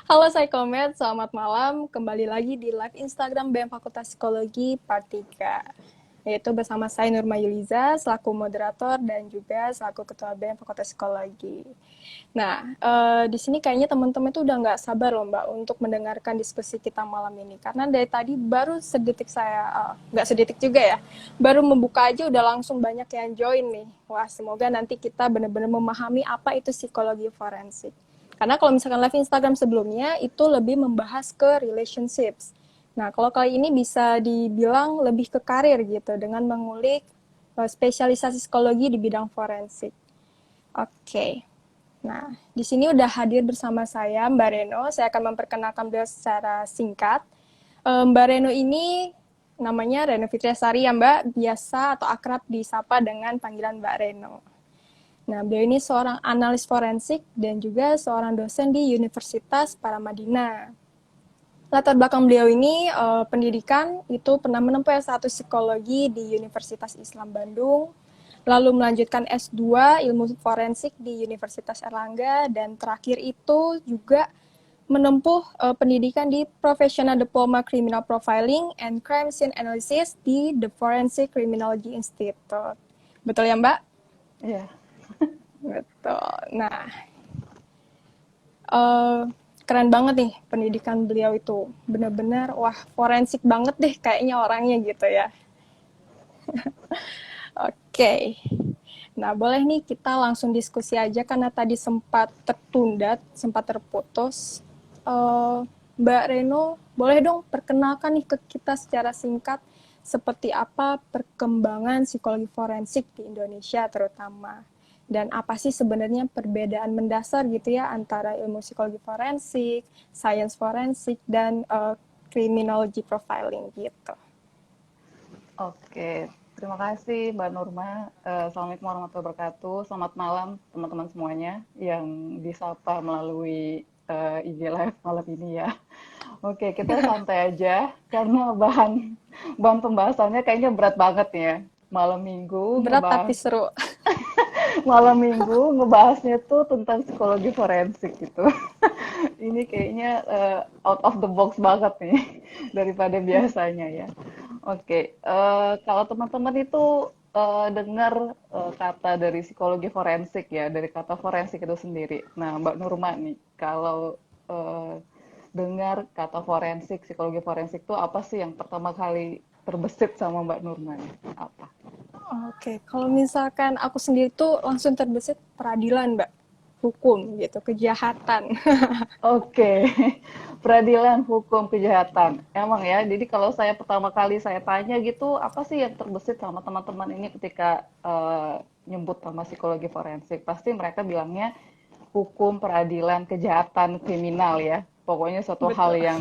Halo Saikomet, selamat malam. Kembali lagi di live Instagram BEM Fakultas Psikologi Part 3. Yaitu bersama saya Nurma Yuliza, selaku moderator dan juga selaku Ketua BEM Fakultas Psikologi. Nah, di sini kayaknya teman-teman itu udah nggak sabar loh Mbak untuk mendengarkan diskusi kita malam ini. Karena dari tadi baru sedetik saya, nggak sedetik juga ya, baru membuka aja udah langsung banyak yang join nih. Wah, semoga nanti kita benar-benar memahami apa itu psikologi forensik. Karena kalau misalkan live Instagram sebelumnya itu lebih membahas ke relationships. Nah, kalau kali ini bisa dibilang lebih ke karir gitu dengan mengulik spesialisasi psikologi di bidang forensik. Oke. Nah, di sini udah hadir bersama saya Mbak Reno. Saya akan memperkenalkan beliau secara singkat. Mbak Reno ini namanya Reno Fitriasari ya Mbak, biasa atau akrab disapa dengan panggilan Mbak Reno. Nah, beliau ini seorang analis forensik dan juga seorang dosen di Universitas Paramadina. Latar belakang beliau ini pendidikan itu pernah menempuh S1 psikologi di Universitas Islam Bandung, lalu melanjutkan S2 ilmu forensik di Universitas Erlangga, dan terakhir itu juga menempuh pendidikan di Professional Diploma Criminal Profiling and Crime Scene Analysis di The Forensic Criminology Institute. Betul ya Mbak? Iya, Betul. Nah, eh, keren banget nih pendidikan beliau itu. Bener-bener, wah forensik banget deh kayaknya orangnya gitu ya. Oke. Nah, boleh nih kita langsung diskusi aja karena tadi sempat tertunda, sempat terputus. Eh, Mbak Reno, boleh dong perkenalkan nih ke kita secara singkat seperti apa perkembangan psikologi forensik di Indonesia terutama. Dan apa sih sebenarnya perbedaan mendasar gitu ya antara ilmu psikologi forensik, science forensik, dan criminology profiling gitu. oke. Terima kasih Mbak Nurma. Assalamualaikum warahmatullahi wabarakatuh. Selamat malam teman-teman semuanya yang disapa melalui IG Live malam ini ya. Oke, kita santai aja karena bahan bahan pembahasannya kayaknya berat banget ya. Malam Minggu Berat tapi ngebahas seru. malam Minggu ngebahasnya tuh tentang psikologi forensik gitu. Ini kayaknya out of the box banget nih daripada biasanya ya. Oke, kalau teman-teman itu dengar kata dari psikologi forensik ya, dari kata forensik itu sendiri. Nah, Mbak Nurma nih, kalau eh, dengar kata forensik, psikologi forensik itu apa sih yang pertama kali terbesit sama Mbak Nurma nih? Apa? Oke, kalau misalkan aku sendiri tuh langsung terbesit peradilan, Mbak. Hukum gitu, kejahatan. Oke, peradilan hukum kejahatan. Emang ya, jadi kalau saya pertama kali saya tanya gitu, apa sih yang terbesit sama teman-teman ini ketika nyebut sama psikologi forensik? Pasti mereka bilangnya hukum, peradilan, kejahatan, kriminal ya. Pokoknya suatu hal Betul. yang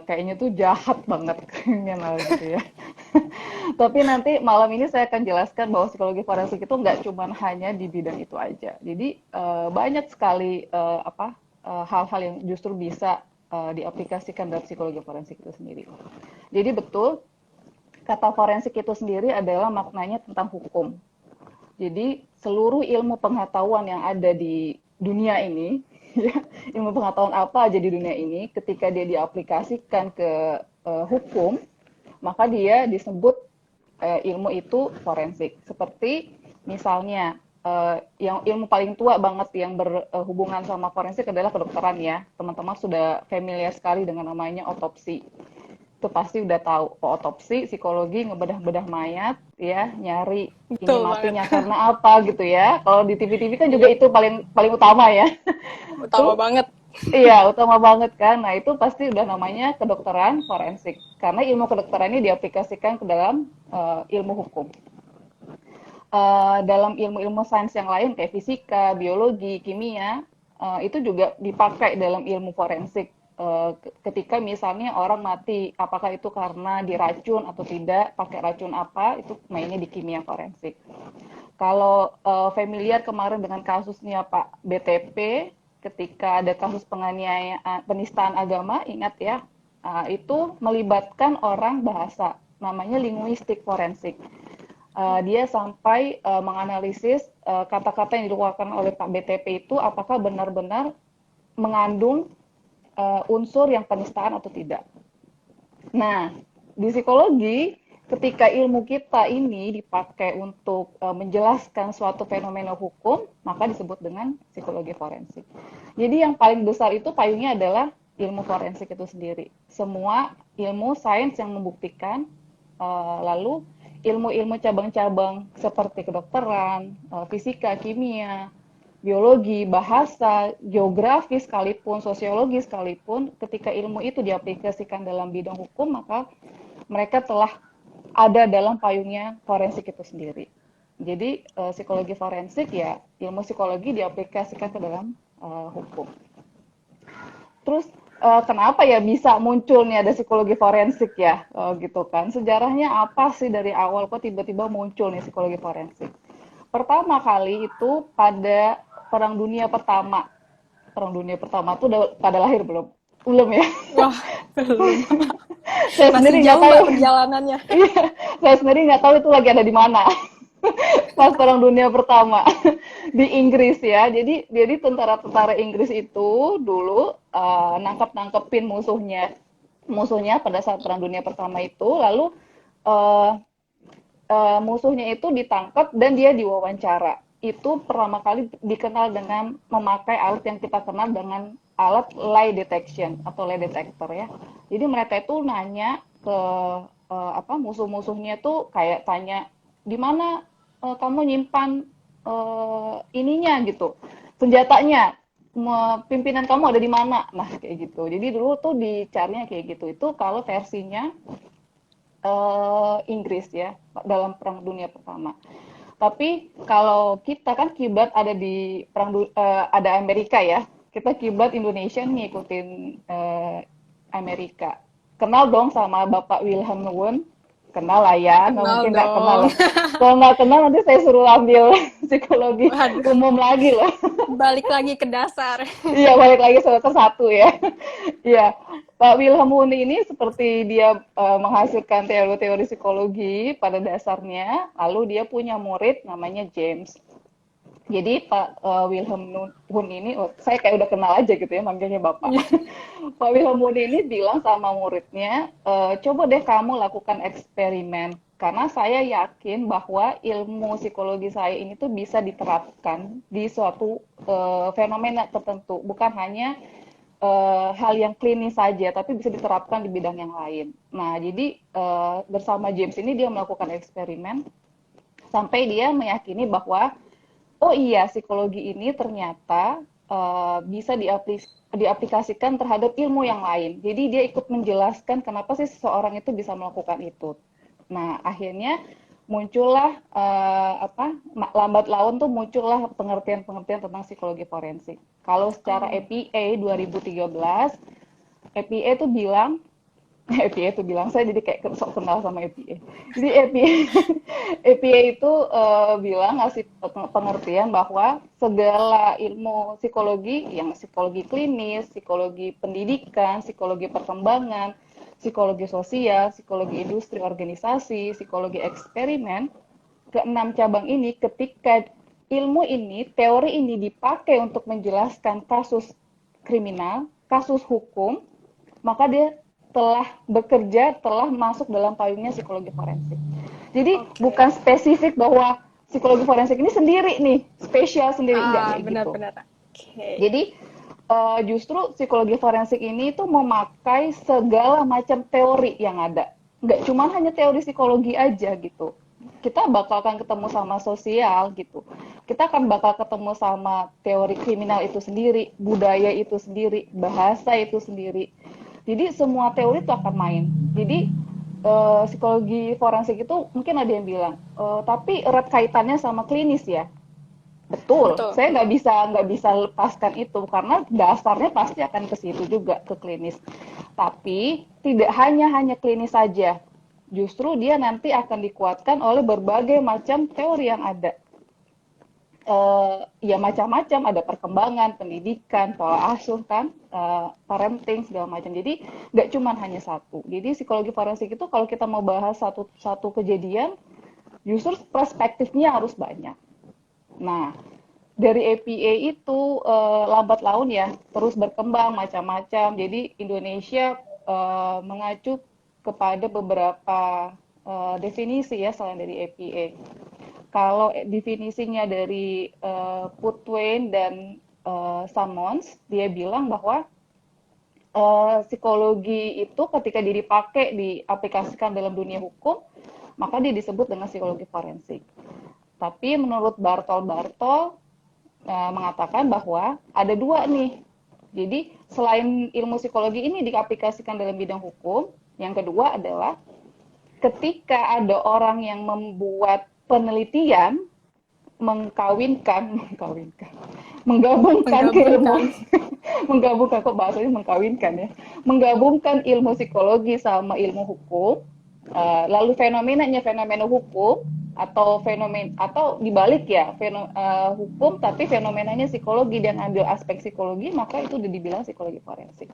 kayaknya tuh jahat banget kriminal gitu ya. Tapi nanti malam ini saya akan jelaskan bahwa psikologi forensik itu nggak cuma hanya di bidang itu aja. Jadi banyak sekali hal-hal yang justru bisa diaplikasikan dalam psikologi forensik itu sendiri. Jadi betul kata forensik itu sendiri adalah maknanya tentang hukum. Jadi seluruh ilmu pengetahuan yang ada di dunia ini, ya, ilmu pengetahuan apa aja di dunia ini, ketika dia diaplikasikan ke hukum, maka dia disebut ilmu itu forensik. Seperti misalnya yang ilmu paling tua banget yang berhubungan sama forensik adalah kedokteran ya. Teman-teman sudah familiar sekali dengan namanya otopsi. Itu pasti udah tahu otopsi, psikologi, ngebedah-bedah mayat, ya, nyari ini Betul banget. matinya karena apa gitu ya. Kalau di TV-TV kan juga Yep, itu paling paling utama ya. utama Tuh banget. iya, utama banget kan. Nah, itu pasti udah namanya kedokteran forensik. Karena ilmu kedokteran ini diaplikasikan ke dalam ilmu hukum. Dalam ilmu-ilmu sains yang lain kayak fisika, biologi, kimia, itu juga dipakai dalam ilmu forensik. Ketika misalnya orang mati, apakah itu karena diracun atau tidak, pakai racun apa, itu mainnya di kimia forensik. Kalau familiar kemarin dengan kasusnya Pak BTP, ketika ada kasus penganiayaan, penistaan agama, ingat ya, itu melibatkan orang bahasa, namanya linguistik forensik. Dia sampai menganalisis kata-kata yang dikeluarkan oleh Pak BTP itu apakah benar-benar mengandung unsur yang penistaan atau tidak. Nah, di psikologi, ketika ilmu kita ini dipakai untuk menjelaskan suatu fenomena hukum, maka disebut dengan psikologi forensik. Jadi yang paling besar itu payungnya adalah ilmu forensik itu sendiri. Semua ilmu sains yang membuktikan, lalu ilmu-ilmu cabang-cabang seperti kedokteran, fisika, kimia, biologi, bahasa, geografi sekalipun, sosiologi sekalipun, ketika ilmu itu diaplikasikan dalam bidang hukum, maka mereka telah ada dalam payungnya forensik itu sendiri. Jadi psikologi forensik ya ilmu psikologi diaplikasikan ke dalam hukum. Terus kenapa ya bisa muncul nih ada psikologi forensik ya gitu kan? Sejarahnya apa sih dari awal kok tiba-tiba muncul nih psikologi forensik? Pertama kali itu pada Perang Dunia Pertama. Perang Dunia Pertama itu udah pada lahir belum? Belum ya? Wah, belum. Saya Masih sendiri nggak jauh tahu. Mbak perjalanannya. Iya, saya sendiri nggak tahu itu lagi ada di mana. Pas Perang Dunia Pertama di Inggris ya. Jadi tentara-tentara Inggris itu dulu nangkep-nangkepin musuhnya pada saat Perang Dunia Pertama itu, lalu uh, musuhnya itu ditangkap dan dia diwawancara. Itu pertama kali dikenal dengan memakai alat yang kita kenal dengan alat lie detection atau lie detector ya. Jadi mereka itu nanya ke musuh-musuhnya tuh kayak tanya di mana kamu nyimpan ininya gitu, senjatanya, pimpinan kamu ada di mana. Nah kayak gitu. Jadi dulu tuh dicarinya kayak gitu. Itu kalau versinya Inggris ya dalam Perang Dunia Pertama. Tapi kalau kita kan kiblat ada di ada Amerika ya. Kita kiblat Indonesia ngikutin Amerika. Kenal dong sama Bapak Wilhelm Wundt. Kenal lah ya, nggak Kenal mungkin nggak kenal dong. lah. Kalau nggak kenal nanti saya suruh ambil psikologi Waduh, umum lagi loh. balik lagi ke dasar. Iya, balik lagi semester satu ya. Iya, Pak Wilhelm Wundt ini seperti dia menghasilkan teori-teori psikologi pada dasarnya, lalu dia punya murid namanya James. Jadi Pak Wilhelm Wundt ini, oh, saya kayak udah kenal aja gitu ya, manggilnya Bapak. Iya. Pak Wilhelm Wundt ini bilang sama muridnya, coba deh kamu lakukan eksperimen. Karena saya yakin bahwa ilmu psikologi saya ini tuh bisa diterapkan di suatu fenomena tertentu. Bukan hanya hal yang klinis saja, tapi bisa diterapkan di bidang yang lain. Nah, jadi bersama James ini dia melakukan eksperimen sampai dia meyakini bahwa oh iya psikologi ini ternyata bisa diaplikasikan terhadap ilmu yang lain. Jadi dia ikut menjelaskan kenapa sih seseorang itu bisa melakukan itu. Nah, akhirnya muncullah lambat laun tuh muncullah pengertian-pengertian tentang psikologi forensik. Kalau secara Oh, EPA 2013, EPA tuh bilang EPA itu bilang saya jadi kayak sok kenal sama EPA. Jadi EPA EPA itu bilang ngasih pengertian bahwa segala ilmu psikologi yang psikologi klinis, psikologi pendidikan, psikologi perkembangan, psikologi sosial, psikologi industri organisasi, psikologi eksperimen, keenam cabang ini ketika ilmu ini, teori ini dipakai untuk menjelaskan kasus kriminal, kasus hukum, maka dia telah masuk dalam payungnya psikologi forensik. Jadi oke. bukan spesifik bahwa psikologi forensik ini sendiri nih, spesial sendiri, enggak Ah, kayak gitu. benar-benar. Oke. Jadi justru psikologi forensik ini tuh memakai segala macam teori yang ada. Nggak cuma hanya teori psikologi aja gitu. Kita bakal akan ketemu sama sosial gitu. Kita akan bakal ketemu sama teori kriminal itu sendiri, budaya itu sendiri, bahasa itu sendiri. Jadi semua teori itu akan main. Jadi psikologi forensik itu mungkin ada yang bilang, tapi erat kaitannya sama klinis ya. Betul, Betul. saya nggak bisa lepaskan itu karena dasarnya pasti akan ke situ juga ke klinis. Tapi tidak hanya klinis saja, justru dia nanti akan dikuatkan oleh berbagai macam teori yang ada. Ya macam-macam, ada perkembangan, pendidikan, pola asuh kan, parenting segala macam. Jadi nggak cuma hanya satu. Jadi psikologi forensik itu kalau kita mau bahas satu satu kejadian, justru perspektifnya harus banyak. Nah, dari APA itu lambat laun ya, terus berkembang macam-macam. Jadi Indonesia mengacu kepada beberapa definisi ya selain dari APA. Kalau definisinya dari Putwain dan Sammons, dia bilang bahwa psikologi itu ketika dipakai diaplikasikan dalam dunia hukum, maka dia disebut dengan psikologi forensik. Tapi menurut Bartol mengatakan bahwa ada dua nih. Jadi selain ilmu psikologi ini diaplikasikan dalam bidang hukum, yang kedua adalah ketika ada orang yang membuat penelitian menggabungkan Menggabungkan. keilmuan, menggabungkan kok bahasanya mengkawinkan ya, menggabungkan ilmu psikologi sama ilmu hukum, lalu fenomena hukum atau dibalik ya, hukum tapi fenomenanya psikologi dan ambil aspek psikologi, maka itu udah dibilang psikologi forensik.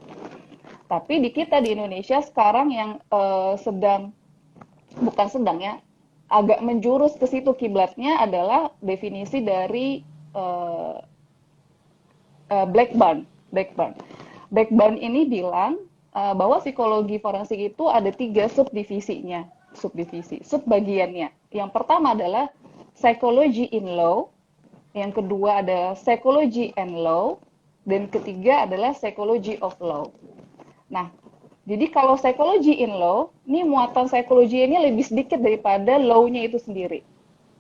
Tapi di kita di Indonesia sekarang yang bukan sedang ya, agak menjurus ke situ kiblatnya adalah definisi dari uh, Blackburn. Blackburn ini bilang bahwa psikologi forensik itu ada 3 subbagiannya. Yang pertama adalah psychology in law, yang kedua ada psychology and law, dan ketiga adalah psychology of law. Nah, jadi kalau psychology in law, ini muatan psikologi ini lebih sedikit daripada law-nya itu sendiri.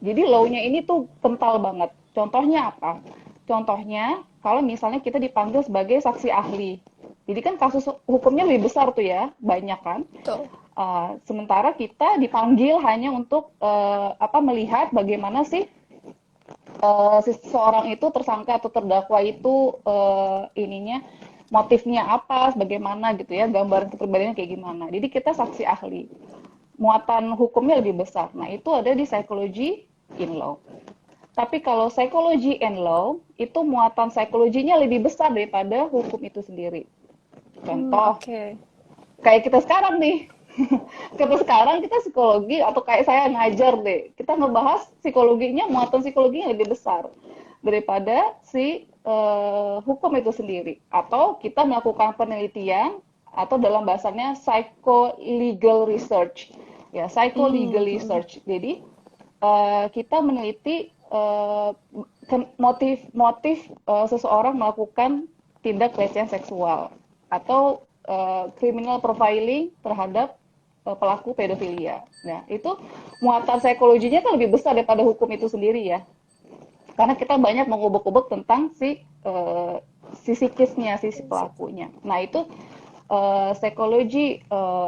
Jadi law-nya ini tuh kental banget. Contohnya apa? Contohnya, kalau misalnya kita dipanggil sebagai saksi ahli. Jadi kan kasus hukumnya lebih besar tuh ya, banyak kan. Betul. Sementara kita dipanggil hanya untuk melihat bagaimana sih seseorang itu tersangka atau terdakwa itu motifnya apa, bagaimana gitu ya, gambaran kepribadiannya kayak gimana. Jadi kita saksi ahli. Muatan hukumnya lebih besar. Nah, itu ada di psychology in law. Tapi kalau psychology and law, itu muatan psikologinya lebih besar daripada hukum itu sendiri. Contoh, kayak kita sekarang nih. kita psikologi, atau kayak saya ngajar deh. Kita ngebahas psikologinya, muatan psikologinya lebih besar daripada si hukum itu sendiri. Atau kita melakukan penelitian, atau dalam bahasanya psycho-legal research. Ya, psycho-legal research. Jadi, kita meneliti motif seseorang melakukan tindak pelecehan seksual atau criminal profiling terhadap pelaku pedofilia. Nah, itu muatan psikologinya kan lebih besar daripada hukum itu sendiri ya. Karena kita banyak mengubek-ubek tentang si psikisnya, si pelakunya. Nah, itu psychology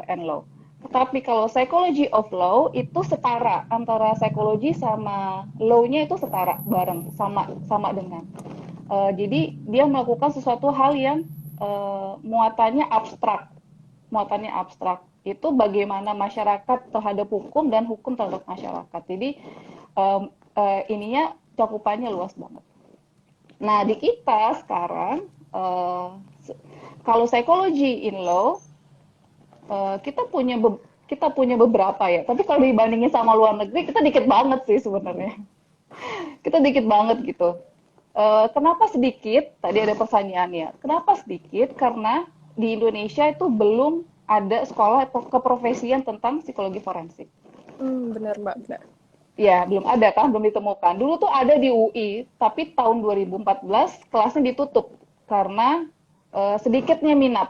and law. Tapi kalau psychology of law itu setara, antara psikologi sama law-nya itu setara, bareng, sama dengan. Jadi dia melakukan sesuatu hal yang muatannya abstrak. Itu bagaimana masyarakat terhadap hukum dan hukum terhadap masyarakat. Jadi ininya cakupannya luas banget. Nah, di kita sekarang kalau psychology in law kita punya beberapa ya. Tapi kalau dibandingin sama luar negeri, kita dikit banget sih sebenarnya. Kita dikit banget gitu. Kenapa sedikit? Tadi ada pertanyaannya. Kenapa sedikit? Karena di Indonesia itu belum ada sekolah keprofesian tentang psikologi forensik. Benar, Mbak. Benar. Ya, belum ada kan, belum ditemukan. Dulu tuh ada di UI, tapi tahun 2014 kelasnya ditutup karena sedikitnya minat.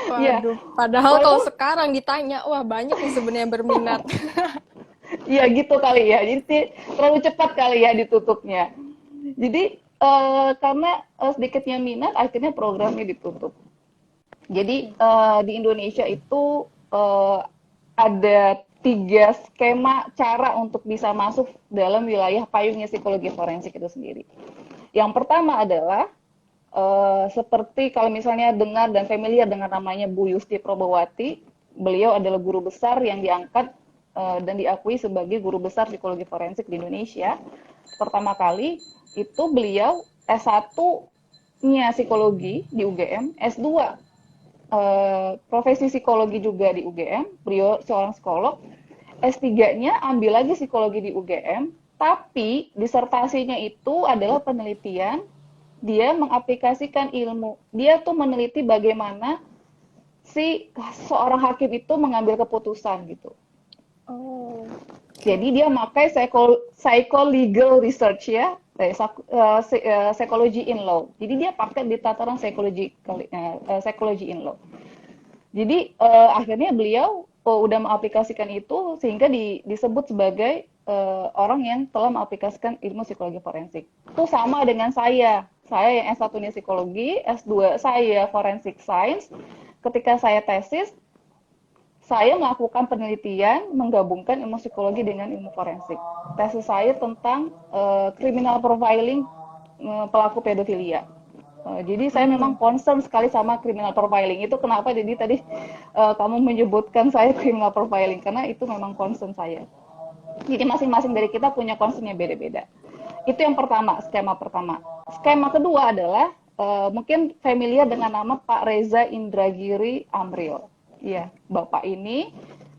Waduh, padahal kalau sekarang ditanya, wah banyak nih sebenarnya yang berminat. Iya gitu kali ya, jadi terlalu cepat kali ya ditutupnya. Jadi karena sedikitnya minat, akhirnya programnya ditutup. Jadi di Indonesia itu ada 3 skema cara untuk bisa masuk dalam wilayah payungnya psikologi forensik itu sendiri. Yang pertama adalah seperti kalau misalnya dengar dan familiar dengan namanya Bu Yusti Probawati, beliau adalah guru besar yang diangkat dan diakui sebagai guru besar psikologi forensik di Indonesia. Pertama kali itu beliau S1-nya psikologi di UGM, S2 profesi psikologi juga di UGM, beliau seorang psikolog, S3-nya ambil lagi psikologi di UGM, Tapi disertasinya itu adalah penelitian, dia mengaplikasikan ilmu. Dia tuh meneliti bagaimana si seorang hakim itu mengambil keputusan gitu. Oh, Jadi oke. dia pakai psycho-legal research ya, psychology in law. Jadi dia pakai di tataran psychology in law. Jadi akhirnya beliau udah mengaplikasikan itu sehingga disebut sebagai orang yang telah mengaplikasikan ilmu psikologi forensik. Itu sama dengan saya. Saya yang S1-nya psikologi, S2 saya forensic science. Ketika saya tesis, saya melakukan penelitian menggabungkan ilmu psikologi dengan ilmu forensik. Tesis saya tentang criminal profiling pelaku pedofilia. Jadi saya memang Hmm. concern sekali sama criminal profiling. Itu kenapa jadi tadi kamu menyebutkan saya criminal profiling karena itu memang concern saya. Jadi masing-masing dari kita punya concern yang beda-beda. Itu yang pertama, skema pertama. Skema kedua adalah mungkin familiar dengan nama Pak Reza Indragiri Amril. Iya, Bapak ini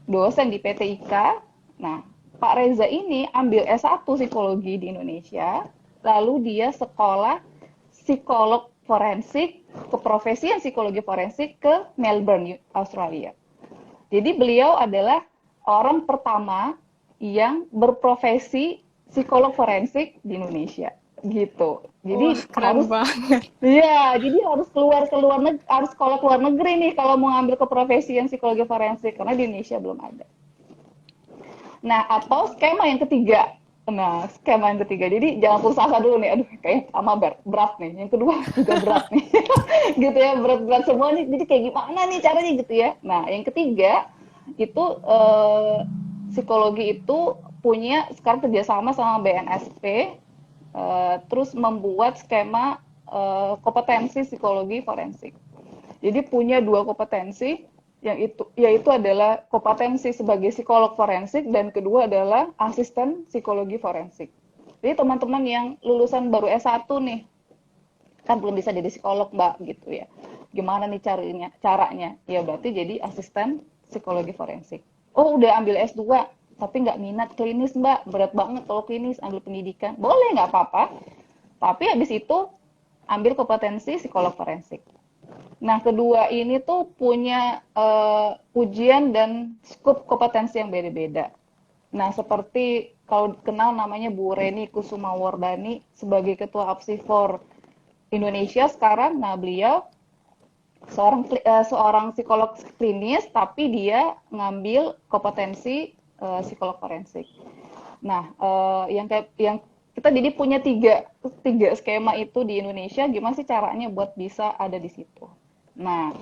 dosen di PT IKA. Nah, Pak Reza ini ambil S1 psikologi di Indonesia, lalu dia sekolah psikolog forensik, keprofesian psikologi forensik ke Melbourne, Australia. Jadi beliau adalah orang pertama yang berprofesi psikolog forensik di Indonesia gitu. Wah, Jadi keren harus banget. iya, jadi harus harus sekolah keluar negeri nih kalau mau ngambil keprofesian psikologi forensik karena di Indonesia belum ada. Nah, atau skema yang ketiga. Nah, skema yang ketiga. Jadi jangan putus asa dulu nih. Aduh, kayaknya sama berat nih. Yang kedua juga berat nih. Gitu ya, berat-berat semua nih. Jadi kayak gimana nih caranya gitu ya. Nah, yang ketiga itu psikologi itu punya sekarang kerjasama sama BNSP, terus membuat skema kompetensi psikologi forensik. Jadi punya dua kompetensi yang itu yaitu adalah kompetensi sebagai psikolog forensik dan kedua adalah asisten psikologi forensik. Jadi teman-teman yang lulusan baru S1 nih kan belum bisa jadi psikolog Mbak gitu ya. Gimana nih caranya? Ya berarti jadi asisten psikologi forensik. Oh udah ambil S2 tapi nggak minat klinis Mbak, berat banget kalau klinis ambil pendidikan. Boleh nggak apa-apa. Tapi habis itu ambil kompetensi psikolog forensik. Nah, kedua ini tuh punya ujian dan skup kompetensi yang beda-beda. Nah, seperti kalau kenal namanya Bu Reni Kusumawardani sebagai Ketua Apsifor Indonesia sekarang, nah beliau seorang psikolog klinis, tapi dia ngambil kompetensi psikolog forensik. Nah, yang kita jadi punya tiga skema itu di Indonesia, gimana sih caranya buat bisa ada di situ? Nah,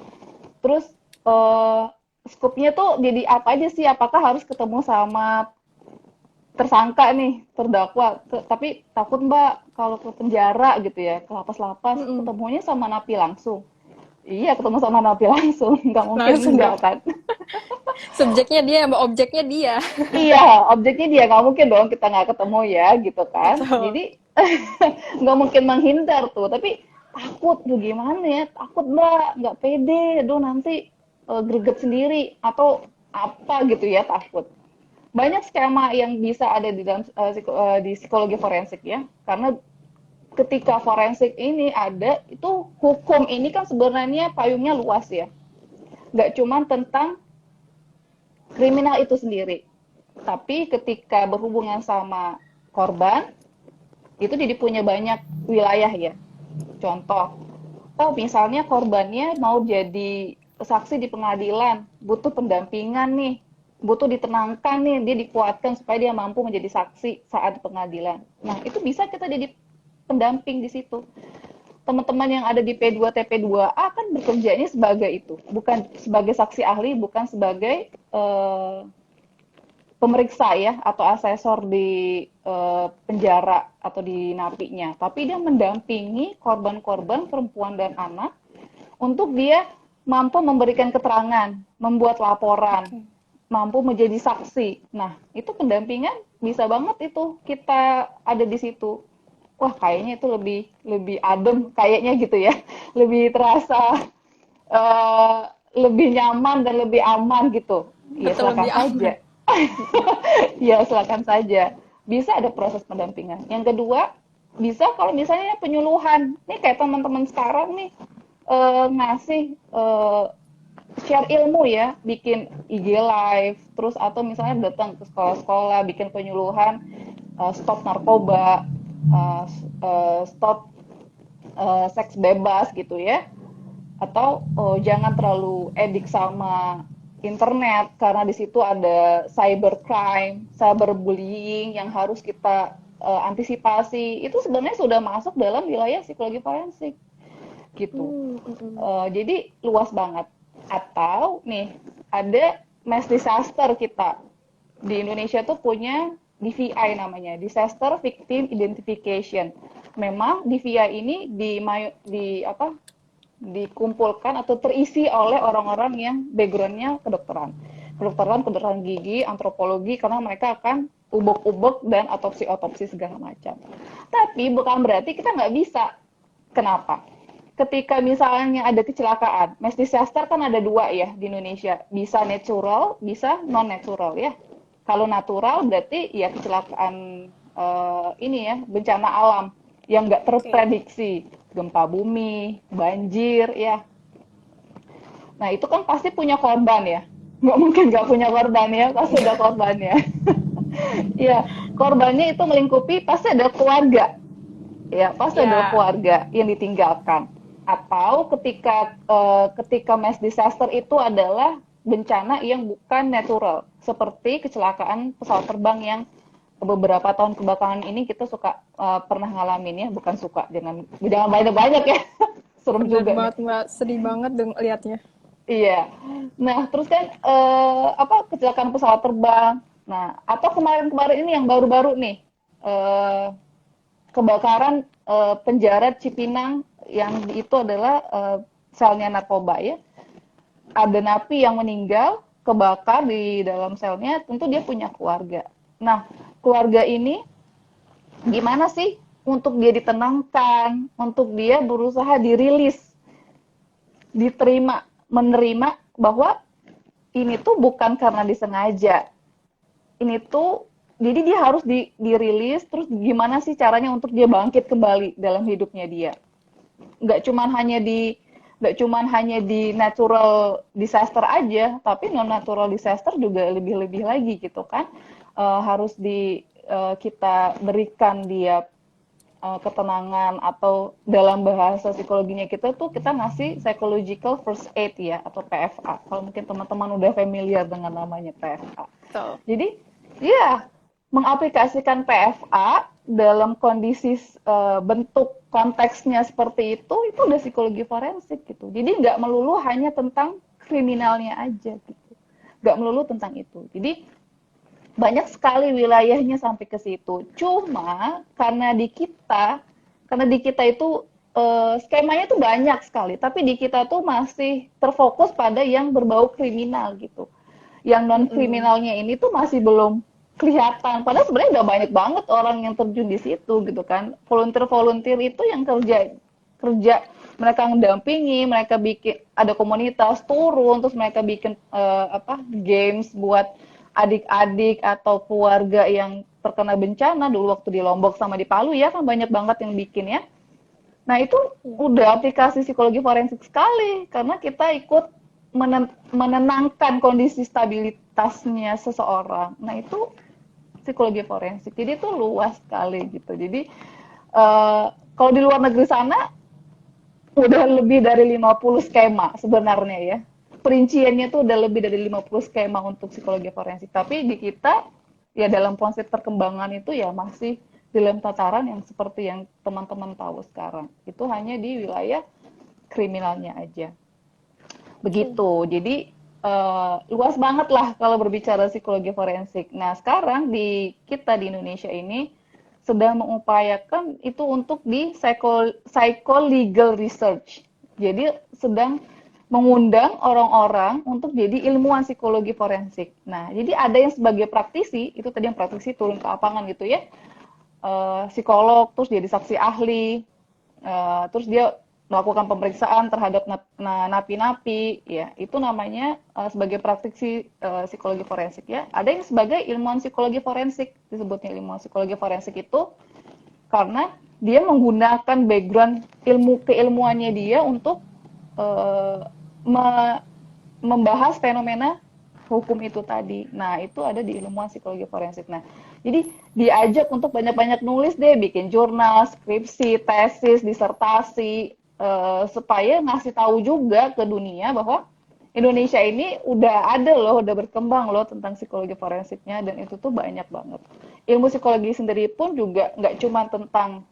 terus eh skupnya tuh jadi apa aja sih? Apakah harus ketemu sama tersangka nih, terdakwa? Tapi takut Mbak kalau ke penjara gitu ya, ke lapas-lapas, Mm-mm. ketemunya sama napi langsung. Iya, ketemu sama napi langsung, nggak mungkin Langsung enggak dong. kan? Subjeknya dia, sama objeknya dia. Iya, objeknya dia nggak mungkin dong kita nggak ketemu ya, gitu kan? Betul. Jadi nggak mungkin menghindar tuh, tapi takut tuh gimana ya? Takut Mbak, nggak pede, aduh nanti greget sendiri atau apa gitu ya takut. Banyak skema yang bisa ada di dalam di psikologi forensik ya, karena ketika forensik ini ada itu hukum ini kan sebenarnya payungnya luas ya, nggak cuma tentang kriminal itu sendiri, tapi ketika berhubungan sama korban itu jadi punya banyak wilayah ya. Contoh, oh misalnya korbannya mau jadi saksi di pengadilan, butuh pendampingan nih, butuh ditenangkan nih, dia dikuatkan supaya dia mampu menjadi saksi saat di pengadilan. Nah, itu bisa kita jadi pendamping di situ. Teman-teman yang ada di P2 TP2A kan bekerjanya sebagai itu, bukan sebagai saksi ahli, bukan sebagai pemeriksa ya atau asesor di penjara atau di napinya, tapi dia mendampingi korban-korban perempuan dan anak untuk dia mampu memberikan keterangan, membuat laporan, Oke. mampu menjadi saksi. Nah, itu pendampingan bisa banget itu kita ada di situ. Wah, kayaknya itu lebih lebih adem kayaknya gitu ya. Lebih terasa eh, lebih nyaman dan lebih aman gitu. Ya Betul, silakan lebih aman. saja. Ya silakan saja. bisa ada proses pendampingan. Yang kedua, bisa kalau misalnya penyuluhan. Nih kayak teman-teman sekarang nih ngasih share ilmu ya, bikin IG live, terus atau misalnya datang ke sekolah-sekolah, bikin penyuluhan stop narkoba, stop seks bebas gitu ya, atau jangan terlalu edik sama internet karena di situ ada cybercrime, cyberbullying yang harus kita antisipasi. Itu sebenarnya sudah masuk dalam wilayah psikologi forensik gitu. Jadi luas banget. Atau nih ada mass disaster, kita di Indonesia tuh punya DVI namanya, Disaster Victim Identification. Memang DVI ini di apa dikumpulkan atau terisi oleh orang-orang yang backgroundnya kedokteran gigi, antropologi, karena mereka akan ubek-ubek dan otopsi-otopsi segala macam. Tapi bukan berarti kita nggak bisa. Kenapa? Ketika misalnya ada kecelakaan, mass disaster kan ada dua ya di Indonesia, bisa natural, bisa non natural ya. Kalau natural berarti ya kecelakaan ini ya, bencana alam yang nggak terprediksi, gempa bumi, banjir ya. Nah itu kan pasti punya korban ya, nggak mungkin nggak punya korban ya, pasti ada korbannya. Ya, korbannya itu melingkupi pasti ada keluarga, ya pasti ada Ya, keluarga yang ditinggalkan. Atau ketika mass disaster itu adalah bencana yang bukan natural, seperti kecelakaan pesawat terbang yang beberapa tahun kebelakangan ini kita suka pernah ngalamin ya, bukan suka, jangan jangan banyak-banyak ya. Serem bener juga nih. banget Mbak. Sedih banget liatnya. Iya. Nah, terus kan apa kecelakaan pesawat terbang. Nah, atau kemarin-kemarin ini yang baru-baru nih eh, kebakaran penjara Cipinang yang itu adalah selnya narkoba ya. Ada napi yang meninggal kebakar di dalam selnya, tentu dia punya keluarga. Nah, keluarga ini gimana sih untuk dia ditenangkan, untuk dia berusaha dirilis, diterima, menerima bahwa ini tuh bukan karena disengaja. Ini tuh jadi dia harus dirilis, terus gimana sih caranya untuk dia bangkit kembali dalam hidupnya dia. Nggak cuman hanya di nggak cuman hanya di natural disaster aja, tapi non natural disaster juga lebih-lebih lagi gitu kan. Harus kita berikan dia ketenangan, atau dalam bahasa psikologinya kita tuh kita ngasih psychological first aid ya, atau PFA. Kalau mungkin teman-teman udah familiar dengan namanya PFA. Tuh. Jadi ya mengaplikasikan PFA dalam kondisi bentuk konteksnya seperti itu udah psikologi forensik gitu. Jadi nggak melulu hanya tentang kriminalnya aja gitu, nggak melulu tentang itu. Jadi banyak sekali wilayahnya sampai ke situ. Cuma karena di kita itu skemanya tuh banyak sekali, tapi di kita tuh masih terfokus pada yang berbau kriminal gitu. Yang non kriminalnya ini tuh masih belum kelihatan. Padahal sebenarnya udah banyak banget orang yang terjun di situ gitu kan. Volunteer-volunteer itu yang kerja kerja mereka mendampingi, mereka bikin ada komunitas turun, terus mereka bikin games buat adik-adik atau keluarga yang terkena bencana dulu waktu di Lombok sama di Palu ya kan banyak banget yang bikin ya. Nah itu udah aplikasi psikologi forensik sekali karena kita ikut menenangkan kondisi stabilitasnya seseorang. Nah itu psikologi forensik. Jadi itu luas sekali gitu. Jadi kalau di luar negeri sana udah lebih dari 50 skema sebenarnya ya. Perinciannya tuh udah lebih dari 50 skema untuk psikologi forensik. Tapi di kita ya dalam konsep perkembangan itu ya masih dalam tataran yang seperti yang teman-teman tahu sekarang. Itu hanya di wilayah kriminalnya aja. Begitu. Jadi luas banget lah kalau berbicara psikologi forensik. Nah, sekarang di kita di Indonesia ini sedang mengupayakan itu untuk di psycho-legal research. Jadi sedang mengundang orang-orang untuk jadi ilmuwan psikologi forensik. Nah, jadi ada yang sebagai praktisi, itu tadi yang praktisi turun ke lapangan gitu ya, psikolog, terus jadi saksi ahli, terus dia melakukan pemeriksaan terhadap napi-napi, ya itu namanya sebagai praktisi psikologi forensik ya. Ada yang sebagai ilmuwan psikologi forensik, disebutnya ilmuwan psikologi forensik itu karena dia menggunakan background ilmu keilmuannya dia untuk eh, me- membahas fenomena hukum itu tadi. Nah, itu ada di ilmuwan psikologi forensik. Nah, jadi diajak untuk banyak-banyak nulis deh, bikin jurnal, skripsi, tesis, disertasi, supaya ngasih tahu juga ke dunia bahwa Indonesia ini udah ada loh, udah berkembang loh tentang psikologi forensiknya, dan itu tuh banyak banget. Ilmu psikologi sendiri pun juga nggak cuma tentang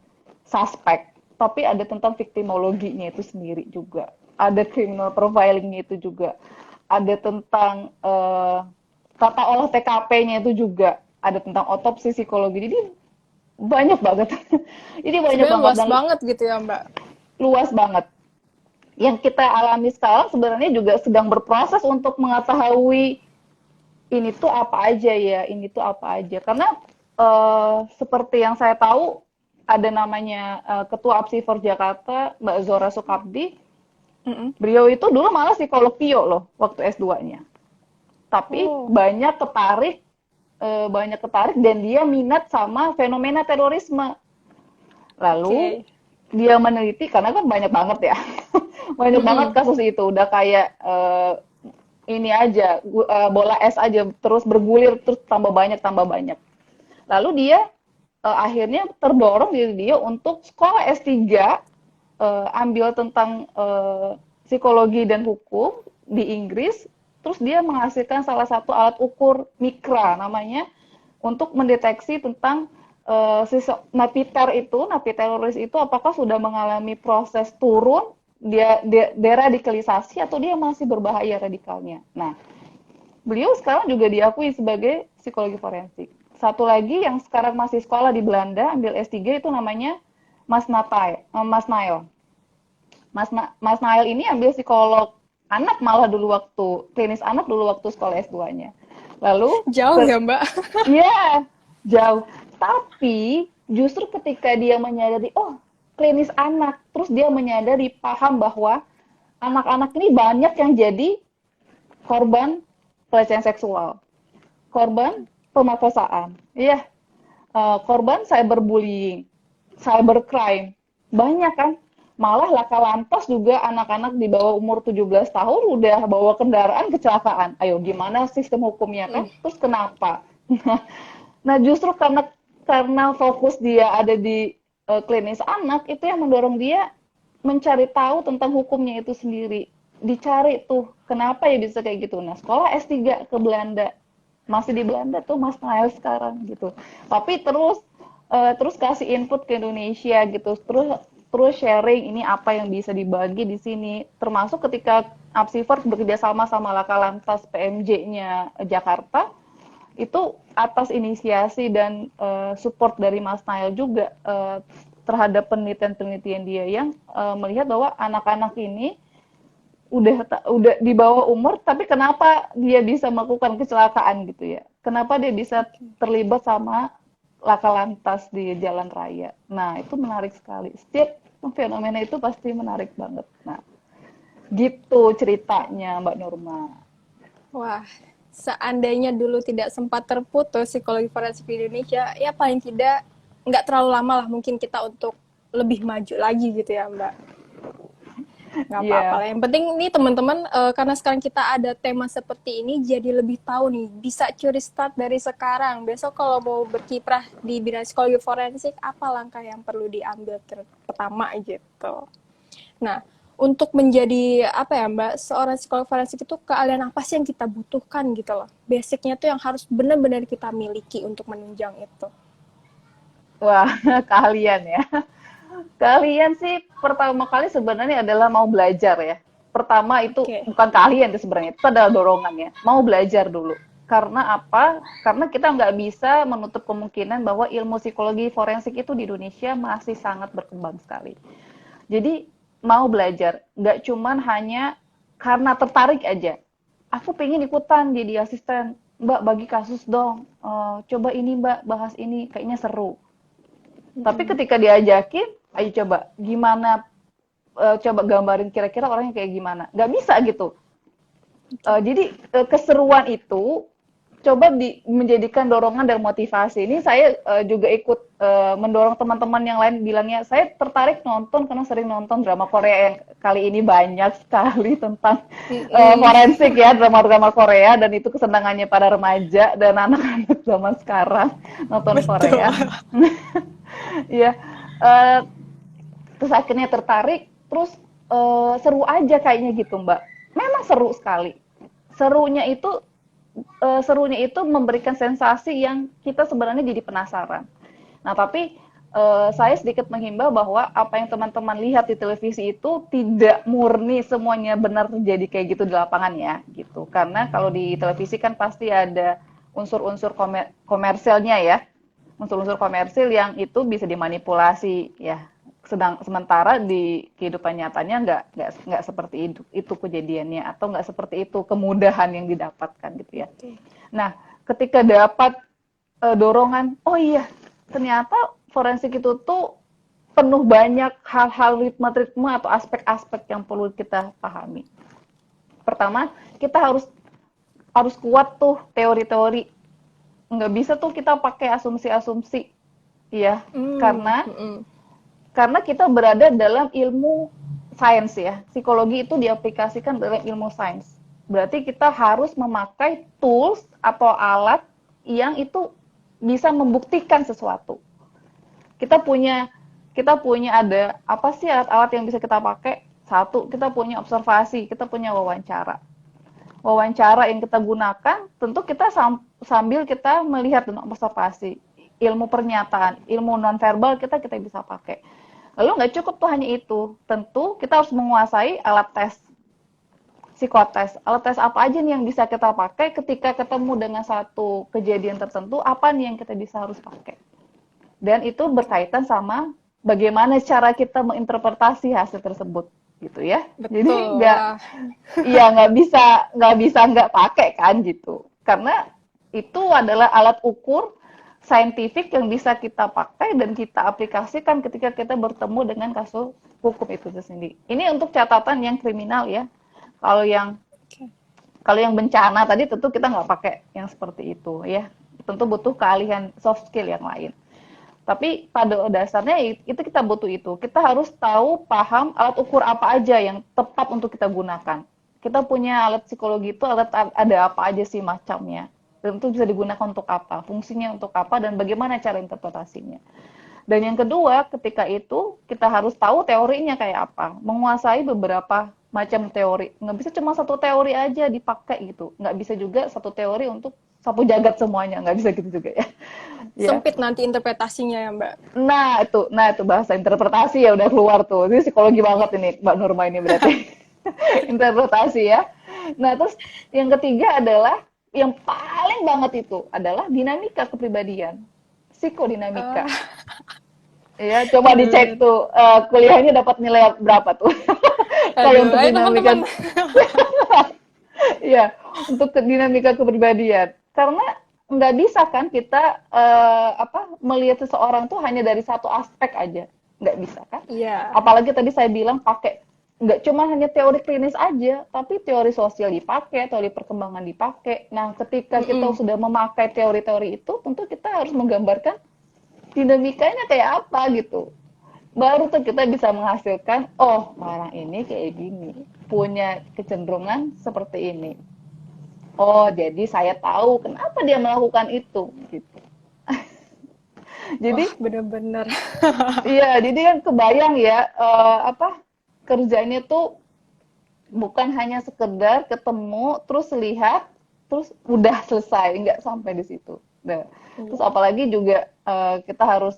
suspek, tapi ada tentang victimologinya itu sendiri juga. Ada criminal profilingnya itu juga. Ada tentang tata olah TKP-nya itu juga. Ada tentang otopsi psikologi. Jadi banyak banget. Jadi banyak Sebenarnya banget luas dan banget gitu ya, Mbak. luas banget. Yang kita alami sekarang sebenarnya juga sedang berproses untuk mengetahui ini tuh apa aja ya, ini tuh apa aja. Karena seperti yang saya tahu ada namanya Ketua Apsifor Jakarta, Mbak Zora Sukabdi. Mm-mm. Beliau itu dulu malah psikolog Pio loh waktu S2-nya. Tapi Oh, banyak ketarik dan dia minat sama fenomena terorisme. Lalu oke. dia meneliti karena kan banyak banget ya. Banyak banget Mm-mm. kasus itu. Udah kayak ini aja bola es aja terus bergulir terus tambah banyak tambah banyak. Lalu dia akhirnya terdorong diri dia untuk sekolah S3 ambil tentang psikologi dan hukum di Inggris, terus dia menghasilkan salah satu alat ukur mikra namanya untuk mendeteksi tentang napi napi teroris itu apakah sudah mengalami proses turun, dia deradikalisasi atau dia masih berbahaya radikalnya. Nah, beliau sekarang juga diakui sebagai psikologi forensik. Satu lagi yang sekarang masih sekolah di Belanda, ambil S3 itu namanya Mas Nail. Mas Nail ini ambil psikolog anak malah dulu waktu klinis anak dulu waktu sekolah S2-nya. Lalu Jauh ya, Mbak. ya jauh. Tapi justru ketika dia menyadari oh klinis anak, terus dia menyadari paham bahwa anak-anak ini banyak yang jadi korban pelecehan seksual, korban pemerkosaan, iya, korban cyberbullying, cybercrime, banyak kan. Malah laka lantas juga anak-anak di bawah umur 17 tahun udah bawa kendaraan kecelakaan. Ayo gimana sistem hukumnya kan? Mm. Terus kenapa? Nah, justru karena fokus dia ada di klinis anak itu yang mendorong dia mencari tahu tentang hukumnya itu sendiri. Dicari tuh kenapa ya bisa kayak gitu. Nah, sekolah S3 ke Belanda. Masih di Belanda tuh Mas Nail sekarang gitu. Tapi terus kasih input ke Indonesia gitu. Terus terus sharing ini apa yang bisa dibagi di sini. Termasuk ketika Apsifor bekerja sama sama Laka Lantas PMJ-nya Jakarta, itu atas inisiasi dan support dari Mas Nail juga terhadap penelitian-penelitian dia yang melihat bahwa anak-anak ini udah di bawah umur tapi kenapa dia bisa melakukan kecelakaan gitu ya, kenapa dia bisa terlibat sama laka lantas di jalan raya. Nah itu menarik sekali, setiap fenomena itu pasti menarik banget. Nah gitu ceritanya Mbak Nurma. Wah, seandainya dulu tidak sempat terputus psikologi forensik di Indonesia, ya paling tidak nggak terlalu lama lah mungkin kita untuk lebih maju lagi gitu ya, Mbak. Nggak apa-apa Iya. lah. Yang penting nih teman-teman, karena sekarang kita ada tema seperti ini, jadi lebih tahu nih, bisa curi start dari sekarang. Besok kalau mau berkiprah di bidang psikologi forensik, apa langkah yang perlu diambil pertama gitu. Nah, untuk menjadi apa ya Mbak, seorang psikolog forensik itu keahlian apa sih yang kita butuhkan gitu loh. Basicnya tuh yang harus benar-benar kita miliki untuk menunjang itu. Wah keahlian ya. Kalian sih pertama kali sebenarnya adalah mau belajar ya. Pertama itu Oke. bukan keahlian sih sebenarnya, itu adalah dorongan ya. Mau belajar dulu. Karena apa? Karena kita nggak bisa menutup kemungkinan bahwa ilmu psikologi forensik itu di Indonesia masih sangat berkembang sekali. Jadi mau belajar, nggak cuman hanya karena tertarik aja. Aku pengen ikutan jadi asisten. Mbak bagi kasus dong. Coba ini Mbak bahas ini, kayaknya seru. Tapi Mm-mm. ketika diajakin, ayo coba gimana coba gambarin kira-kira orangnya kayak gimana. Nggak bisa gitu. Jadi keseruan itu coba menjadikan dorongan dan motivasi. Ini saya juga ikut mendorong teman-teman yang lain, bilangnya saya tertarik nonton karena sering nonton drama Korea yang kali ini banyak sekali tentang Mm-mm. forensik ya, drama-drama Korea, dan itu kesenangannya para remaja dan anak-anak zaman sekarang nonton Betul. Korea. Iya, eh, terus akhirnya tertarik, terus seru aja kayaknya gitu Mbak. Memang seru sekali. Serunya itu serunya itu memberikan sensasi yang kita sebenarnya jadi penasaran. Nah, tapi saya sedikit menghimbau bahwa apa yang teman-teman lihat di televisi itu tidak murni semuanya benar terjadi kayak gitu di lapangan ya, gitu. Karena kalau di televisi kan pasti ada unsur-unsur komersilnya ya, unsur-unsur komersil yang itu bisa dimanipulasi ya. Sedang sementara di kehidupan nyatanya nggak seperti itu kejadiannya, atau nggak seperti itu kemudahan yang didapatkan gitu ya. Betul. Nah, ketika dapat dorongan, oh iya, ternyata forensik itu tuh penuh banyak hal-hal ritme-ritme atau aspek-aspek yang perlu kita pahami. Pertama, kita harus harus kuat tuh teori-teori. Nggak bisa tuh kita pakai asumsi-asumsi, ya, karena Mm-mm. karena kita berada dalam ilmu sains ya. Psikologi itu diaplikasikan dalam ilmu sains. Berarti kita harus memakai tools atau alat yang itu bisa membuktikan sesuatu. Kita punya kita punya ada apa sih alat-alat yang bisa kita pakai? Satu, kita punya observasi, kita punya wawancara. Wawancara yang kita gunakan, tentu kita sambil kita melihat dan observasi. Ilmu pernyataan, ilmu nonverbal kita bisa pakai. Lalu nggak cukup tuh hanya itu. Tentu kita harus menguasai alat tes, psikotes. Alat tes apa aja nih yang bisa kita pakai ketika ketemu dengan satu kejadian tertentu, apa nih yang kita bisa harus pakai. Dan itu berkaitan sama bagaimana cara kita menginterpretasi hasil tersebut, gitu ya. Jadi Betul. Wah. nggak bisa nggak pakai kan gitu. Karena itu adalah alat ukur saintifik yang bisa kita pakai dan kita aplikasikan ketika kita bertemu dengan kasus hukum itu sendiri. Ini untuk catatan yang kriminal ya. Kalau yang Oke. kalau yang bencana tadi tentu kita nggak pakai yang seperti itu ya. Tentu butuh keahlian soft skill yang lain. Tapi pada dasarnya itu kita butuh itu. Kita harus tahu, paham alat ukur apa aja yang tepat untuk kita gunakan. Kita punya alat psikologi itu alat ada apa aja sih macamnya. Dan itu bisa digunakan untuk apa, fungsinya untuk apa, dan bagaimana cara interpretasinya. Dan yang kedua, ketika itu kita harus tahu teorinya kayak apa. Menguasai beberapa macam teori. Nggak bisa cuma satu teori aja dipakai gitu. Nggak bisa juga satu teori untuk sapu jagat semuanya. Nggak bisa gitu juga ya. Ya. Sempit nanti interpretasinya ya, Mbak. Nah itu bahasa interpretasi ya udah keluar tuh. Ini psikologi banget ini Mbak Nurma ini berarti. Interpretasi ya. Nah, terus yang ketiga adalah yang paling banget itu adalah dinamika kepribadian. Psikodinamika. Ah, Ya, coba aduh, dicek tuh kuliahnya dapat nilai berapa tuh. Kalau aduh, untuk ayo teman-teman. dinamika ya, untuk dinamika kepribadian. Karena nggak bisa kan kita melihat seseorang tuh hanya dari satu aspek aja. Nggak bisa kan? Iya. Apalagi tadi saya bilang pakai nggak cuma hanya teori klinis aja, tapi teori sosial dipakai, teori perkembangan dipakai. Nah, ketika kita Mm-mm. sudah memakai teori-teori itu, tentu kita harus menggambarkan dinamikanya kayak apa gitu. Baru tuh kita bisa menghasilkan, oh orang ini kayak gini, punya kecenderungan seperti ini. Oh, jadi saya tahu kenapa dia melakukan itu gitu. Wah, Jadi bener-bener. iya, jadi kan kebayang ya kerjanya tuh bukan hanya sekedar ketemu terus lihat terus udah selesai, nggak sampai di situ. Nah, terus Iya. apalagi juga kita harus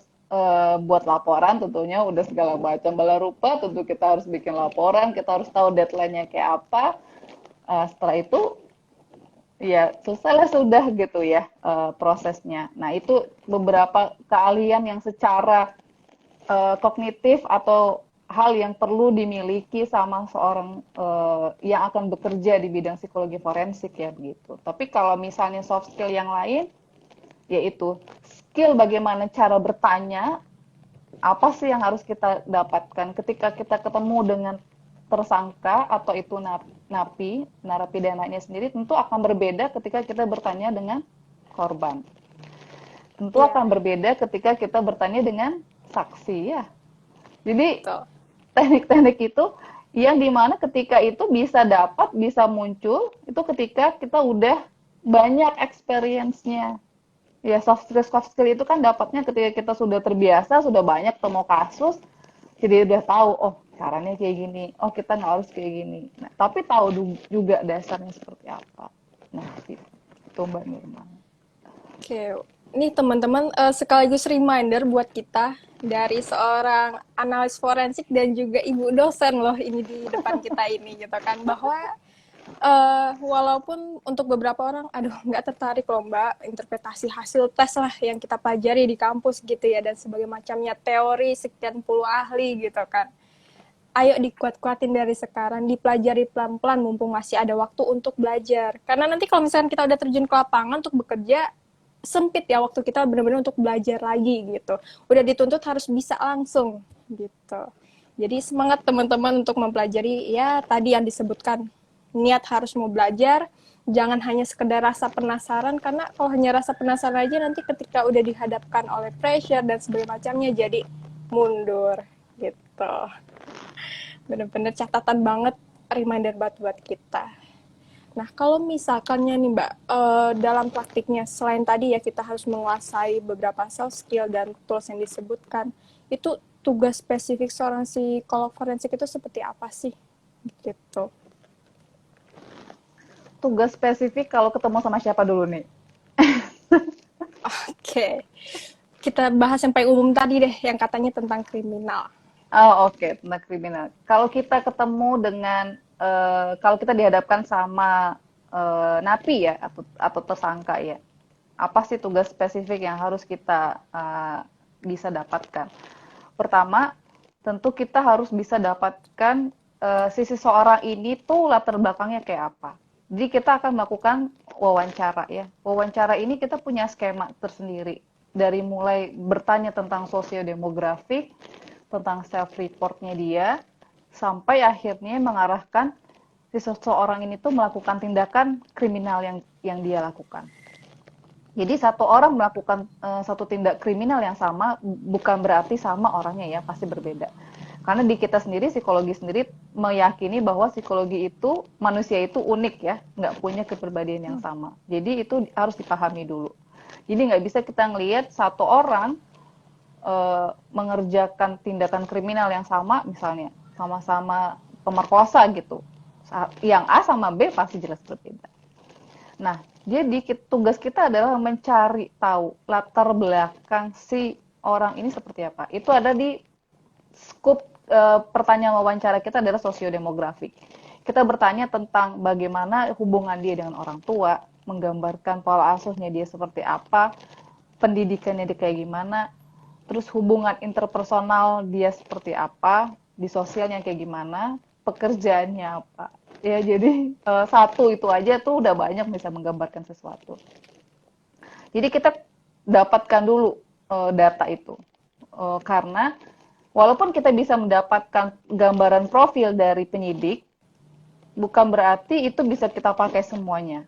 buat laporan, tentunya udah segala macam bala rupa, tentu kita harus bikin laporan, kita harus tahu deadline-nya kayak apa. Setelah itu ya selesailah sudah gitu ya prosesnya. Nah, itu beberapa keahlian yang secara kognitif atau hal yang perlu dimiliki sama seorang yang akan bekerja di bidang psikologi forensik ya begitu. Tapi kalau misalnya soft skill yang lain, yaitu skill bagaimana cara bertanya apa sih yang harus kita dapatkan ketika kita ketemu dengan tersangka atau itu napi, narapidananya sendiri tentu akan berbeda ketika kita bertanya dengan korban. Tentu Iya, akan berbeda ketika kita bertanya dengan saksi ya. Jadi betul. teknik-teknik itu yang dimana ketika itu bisa dapat, bisa muncul, itu ketika kita udah banyak experience-nya. Ya, soft skill itu kan dapatnya ketika kita sudah terbiasa, sudah banyak temu kasus, jadi udah tahu, oh caranya kayak gini, oh kita nggak harus kayak gini. Nah, tapi tahu juga dasarnya seperti apa. Nah, itu Mbak Nirma. Oke, ini teman-teman sekaligus reminder buat kita dari seorang analis forensik dan juga ibu dosen loh ini di depan kita ini gitu kan, bahwa walaupun untuk beberapa orang, aduh nggak tertarik loh mbak, interpretasi hasil tes lah yang kita pelajari di kampus gitu ya, dan sebagai macamnya teori sekian puluh ahli gitu kan. Ayo dikuat-kuatin dari sekarang, dipelajari pelan-pelan mumpung masih ada waktu untuk belajar. Karena nanti kalau misalkan kita udah terjun ke lapangan untuk bekerja, sempit ya waktu kita benar-benar untuk belajar lagi gitu. Udah dituntut harus bisa langsung gitu. Jadi semangat teman-teman untuk mempelajari ya tadi yang disebutkan. Niat harus mau belajar, jangan hanya sekedar rasa penasaran, karena kalau hanya rasa penasaran aja nanti ketika udah dihadapkan oleh pressure dan sebagainya macamnya jadi mundur gitu. Bener-bener catatan banget, reminder buat kita. Nah, kalau misalkannya nih Mbak, dalam praktiknya, selain tadi ya kita harus menguasai beberapa soft skill dan tools yang disebutkan, itu tugas spesifik seorang psikolog forensik itu seperti apa sih? Gitu. Tugas spesifik kalau ketemu sama siapa dulu nih? Oke, kita bahas yang paling umum tadi deh, yang katanya tentang kriminal. Oh, oke, tentang kriminal. Kalau kita ketemu dengan, kalau kita dihadapkan sama napi ya, atau tersangka ya, apa sih tugas spesifik yang harus kita bisa dapatkan? Pertama, tentu kita harus bisa dapatkan sisi seorang ini tuh latar belakangnya kayak apa. Jadi kita akan melakukan wawancara ya. Wawancara ini kita punya skema tersendiri. Dari mulai bertanya tentang sosiodemografik, tentang self reportnya dia, sampai akhirnya mengarahkan si seseorang ini tuh melakukan tindakan kriminal yang dia lakukan. Jadi satu orang melakukan satu tindak kriminal yang sama bukan berarti sama orangnya ya, pasti berbeda. Karena di kita sendiri, psikologi sendiri meyakini bahwa psikologi itu, manusia itu unik ya, nggak punya kepribadian yang sama. Jadi itu harus dipahami dulu. Jadi nggak bisa kita ngelihat satu orang mengerjakan tindakan kriminal yang sama, misalnya sama-sama pemerkosa gitu. Yang A sama B pasti jelas berbeda. Nah, jadi tugas kita adalah mencari tahu latar belakang si orang ini seperti apa. Itu ada di skup pertanyaan wawancara kita adalah sosiodemografik. Kita bertanya tentang bagaimana hubungan dia dengan orang tua, menggambarkan pola asuhnya dia seperti apa, pendidikannya dia kayak gimana, terus hubungan interpersonal dia seperti apa, di sosialnya kayak gimana, pekerjaannya apa. Ya, jadi satu itu aja tuh udah banyak bisa menggambarkan sesuatu. Jadi kita dapatkan dulu data itu. Karena walaupun kita bisa mendapatkan gambaran profil dari penyidik, bukan berarti itu bisa kita pakai semuanya.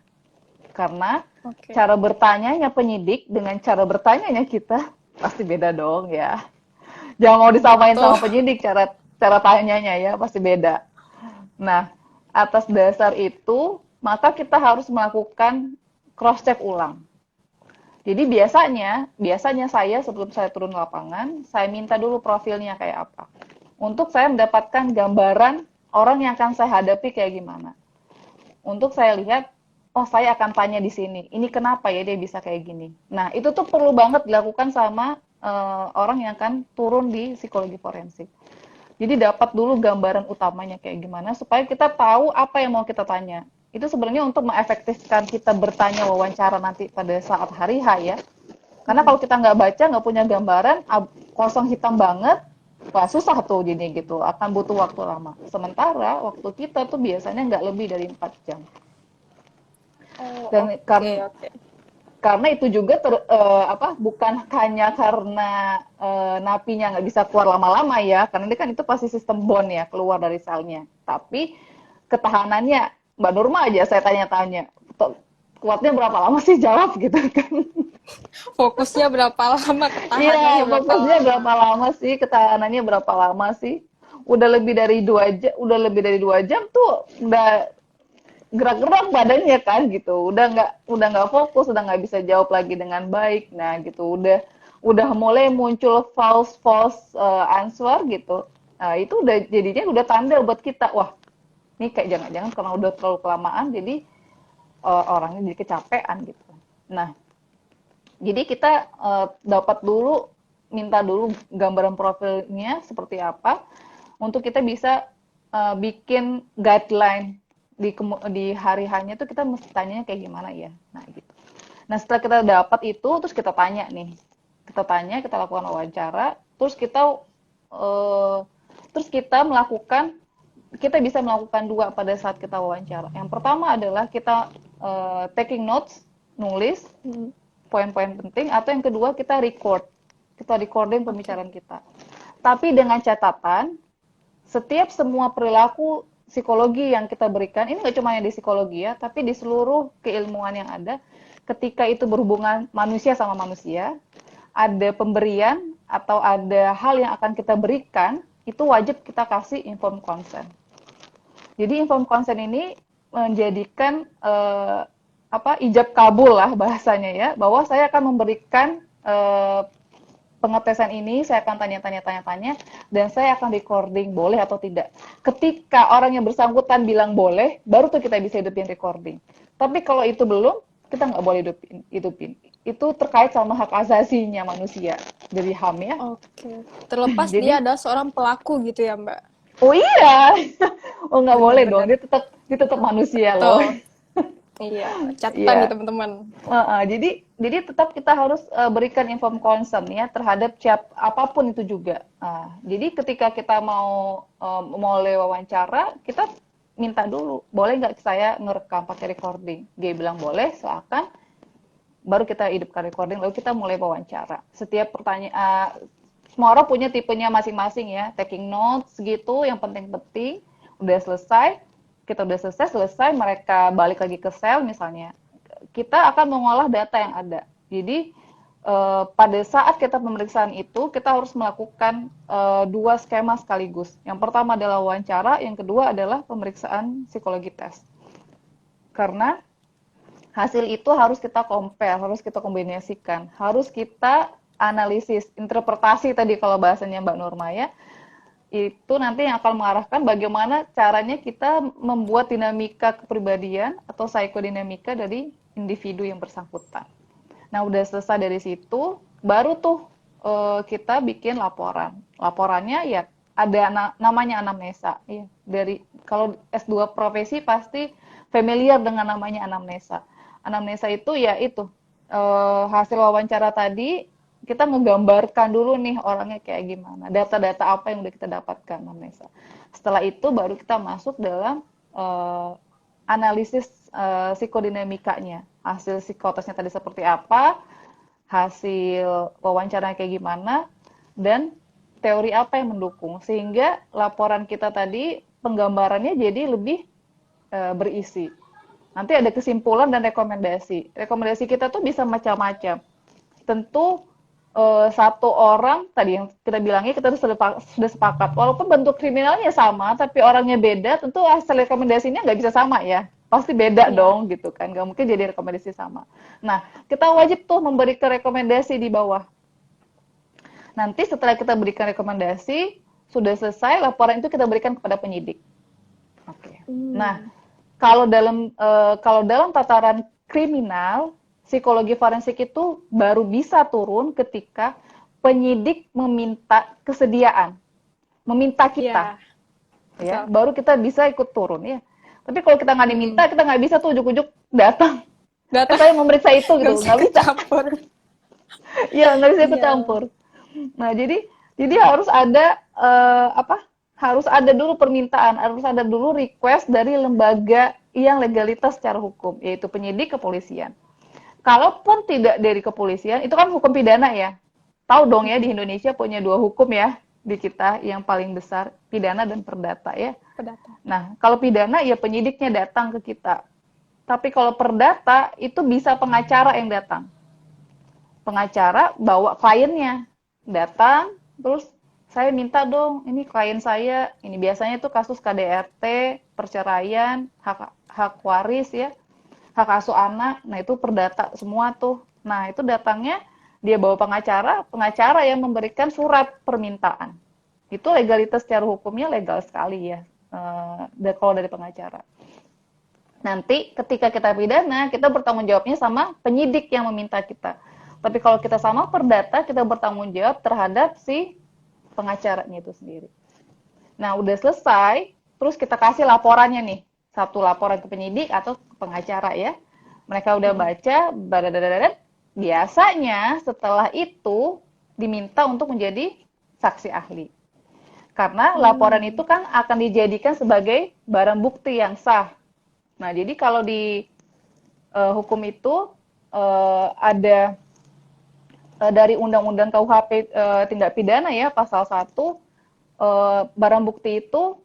Karena Oke. cara bertanyanya penyidik dengan cara bertanyanya kita pasti beda dong ya. Jangan mau disamain Betul. sama penyidik cara cara tanyanya ya, pasti beda. Nah, atas dasar itu, maka kita harus melakukan cross check ulang. Jadi biasanya saya sebelum saya turun lapangan, saya minta dulu profilnya kayak apa. Untuk saya mendapatkan gambaran orang yang akan saya hadapi kayak gimana. Untuk saya lihat, oh saya akan tanya di sini, ini kenapa ya dia bisa kayak gini. Nah, itu tuh perlu banget dilakukan sama orang yang akan turun di psikologi forensik. Jadi dapat dulu gambaran utamanya kayak gimana supaya kita tahu apa yang mau kita tanya. Itu sebenarnya untuk mengefektifkan kita bertanya wawancara nanti pada saat hari H ya. Karena kalau kita nggak baca, nggak punya gambaran, kosong hitam banget, wah susah tuh jadi gitu, akan butuh waktu lama. Sementara waktu kita tuh biasanya nggak lebih dari 4 jam. Oh, Dan oke, oke. karena itu juga bukan hanya karena napinya nggak bisa keluar lama-lama ya, karena ini kan itu pasti sistem bond ya keluar dari selnya. Tapi ketahanannya, Mbak Nurma aja saya tanya-tanya, kuatnya berapa lama sih jawab gitu kan? Fokusnya berapa lama, ketahanannya Iya, berapa fokusnya lama. berapa lama sih, ketahanannya berapa lama sih? Udah lebih dari 2 jam tuh udah gerak-gerak badannya kan gitu, udah nggak fokus, udah nggak bisa jawab lagi dengan baik. Nah gitu, udah mulai muncul false false answer gitu. Nah itu udah jadinya udah tanda buat kita, wah ini kayak jangan-jangan karena udah terlalu kelamaan jadi orangnya jadi kecapean gitu. Nah jadi kita dapat dulu, minta dulu gambaran profilnya seperti apa untuk kita bisa bikin guideline di hari hanya tuh kita mesti tanya kayak gimana ya. Nah, gitu. Nah, setelah kita dapat itu terus kita tanya nih. Kita tanya, kita lakukan wawancara, eh, terus kita bisa melakukan dua pada saat kita wawancara. Yang pertama adalah kita taking notes, nulis Hmm, poin-poin penting, atau yang kedua kita record. Kita recording oke. pembicaraan kita. Tapi dengan catatan, setiap semua perilaku psikologi yang kita berikan, ini nggak cuma di psikologi ya, tapi di seluruh keilmuan yang ada, ketika itu berhubungan manusia sama manusia, ada pemberian atau ada hal yang akan kita berikan, itu wajib kita kasih informed consent. Jadi informed consent ini menjadikan ijab kabul lah bahasanya ya, bahwa saya akan memberikan pengetesan ini, saya akan tanya-tanya, dan saya akan recording boleh atau tidak. Ketika orang yang bersangkutan bilang boleh, baru tuh kita bisa hidupin recording. Tapi kalau itu belum, kita nggak boleh hidupin. Itu terkait sama hak asasinya manusia dari HAM ya. Oke. Terlepas dia Jadi, adalah seorang pelaku gitu ya, Mbak. oh iya, oh nggak boleh dong, Benar-benar. dia tetap manusia loh. Betul. Iya, catatan nih Iya. teman-teman. Jadi tetap kita harus berikan informed consent ya terhadap apapun itu juga. Jadi ketika kita mau mulai wawancara, kita minta dulu, boleh nggak saya ngerekam pakai recording? Dia bilang boleh, silakan. Baru kita hidupkan recording, lalu kita mulai wawancara. Setiap pertanyaan, semua orang punya tipenya masing-masing ya, taking notes gitu, yang penting-penting. Udah selesai, kita udah selesai, mereka balik lagi ke sel misalnya, kita akan mengolah data yang ada. Jadi pada saat kita pemeriksaan itu kita harus melakukan dua skema sekaligus. Yang pertama adalah wawancara, yang kedua adalah pemeriksaan psikologi tes. Karena hasil itu harus kita compare, harus kita kombinasikan, harus kita analisis, interpretasi tadi kalau bahasanya Mbak Nurma ya, itu nanti yang akan mengarahkan bagaimana caranya kita membuat dinamika kepribadian atau psikodinamika dari individu yang bersangkutan. Nah, udah selesai dari situ, baru tuh kita bikin laporan. Laporannya ya ada namanya anamnesa. Ya, dari kalau S2 profesi pasti familiar dengan namanya anamnesa. Anamnesa itu ya itu hasil wawancara tadi kita ngegambarkan dulu nih orangnya kayak gimana, data-data apa yang udah kita dapatkan anamnesa. Setelah itu baru kita masuk dalam analisis psikodinamikanya, hasil psikotesnya tadi seperti apa, hasil wawancara kayak gimana, dan teori apa yang mendukung, sehingga laporan kita tadi penggambarannya jadi lebih berisi. Nanti ada kesimpulan dan rekomendasi. Rekomendasi kita tuh bisa macam-macam. Tentu satu orang tadi yang kita bilangnya kita sudah sepakat. Walaupun bentuk kriminalnya sama, tapi orangnya beda, tentu hasil rekomendasinya nggak bisa sama ya. Pasti beda Iya. dong gitu kan. Nggak mungkin jadi rekomendasi sama. Nah, kita wajib tuh memberikan rekomendasi di bawah. Nanti setelah kita berikan rekomendasi, sudah selesai, laporan itu kita berikan kepada penyidik. Oke. Nah, Hmm. kalau dalam tataran kriminal, psikologi forensik itu baru bisa turun ketika penyidik meminta kesediaan, meminta kita, Iya, ya, betul. baru kita bisa ikut turun ya. Tapi kalau kita nggak diminta, Hmm. kita nggak bisa tuh ujuk-ujuk datang. Data Saya memeriksa itu nggak gitu, bisa nggak ikut bisa. campur. Iya, nggak bisa ikut Iya. campur. Nah, jadi harus ada harus ada dulu permintaan, harus ada dulu request dari lembaga yang legalitas secara hukum, yaitu penyidik kepolisian. Kalaupun tidak dari kepolisian, itu kan hukum pidana ya. Tahu dong ya, di Indonesia punya dua hukum ya di kita yang paling besar, pidana dan perdata ya. Perdata. Nah, kalau pidana ya penyidiknya datang ke kita. Tapi kalau perdata itu bisa pengacara yang datang. Pengacara bawa kliennya datang, terus saya minta dong, ini klien saya, ini biasanya itu kasus KDRT, perceraian, hak waris ya, hak asuh anak, nah itu perdata semua tuh. Nah, itu datangnya dia bawa pengacara, pengacara yang memberikan surat permintaan. Itu legalitas secara hukumnya legal sekali ya, kalau dari pengacara. Nanti ketika kita pidana, kita bertanggung jawabnya sama penyidik yang meminta kita. Tapi kalau kita sama perdata, kita bertanggung jawab terhadap si pengacaranya itu sendiri. Nah, udah selesai, terus kita kasih laporannya nih. Satu laporan ke penyidik atau ke pengacara ya. Mereka udah baca, biasanya setelah itu diminta untuk menjadi saksi ahli. Karena laporan itu kan akan dijadikan sebagai barang bukti yang sah. Nah, jadi kalau di hukum itu ada dari Undang-Undang KUHP tindak pidana ya, pasal 1, barang bukti itu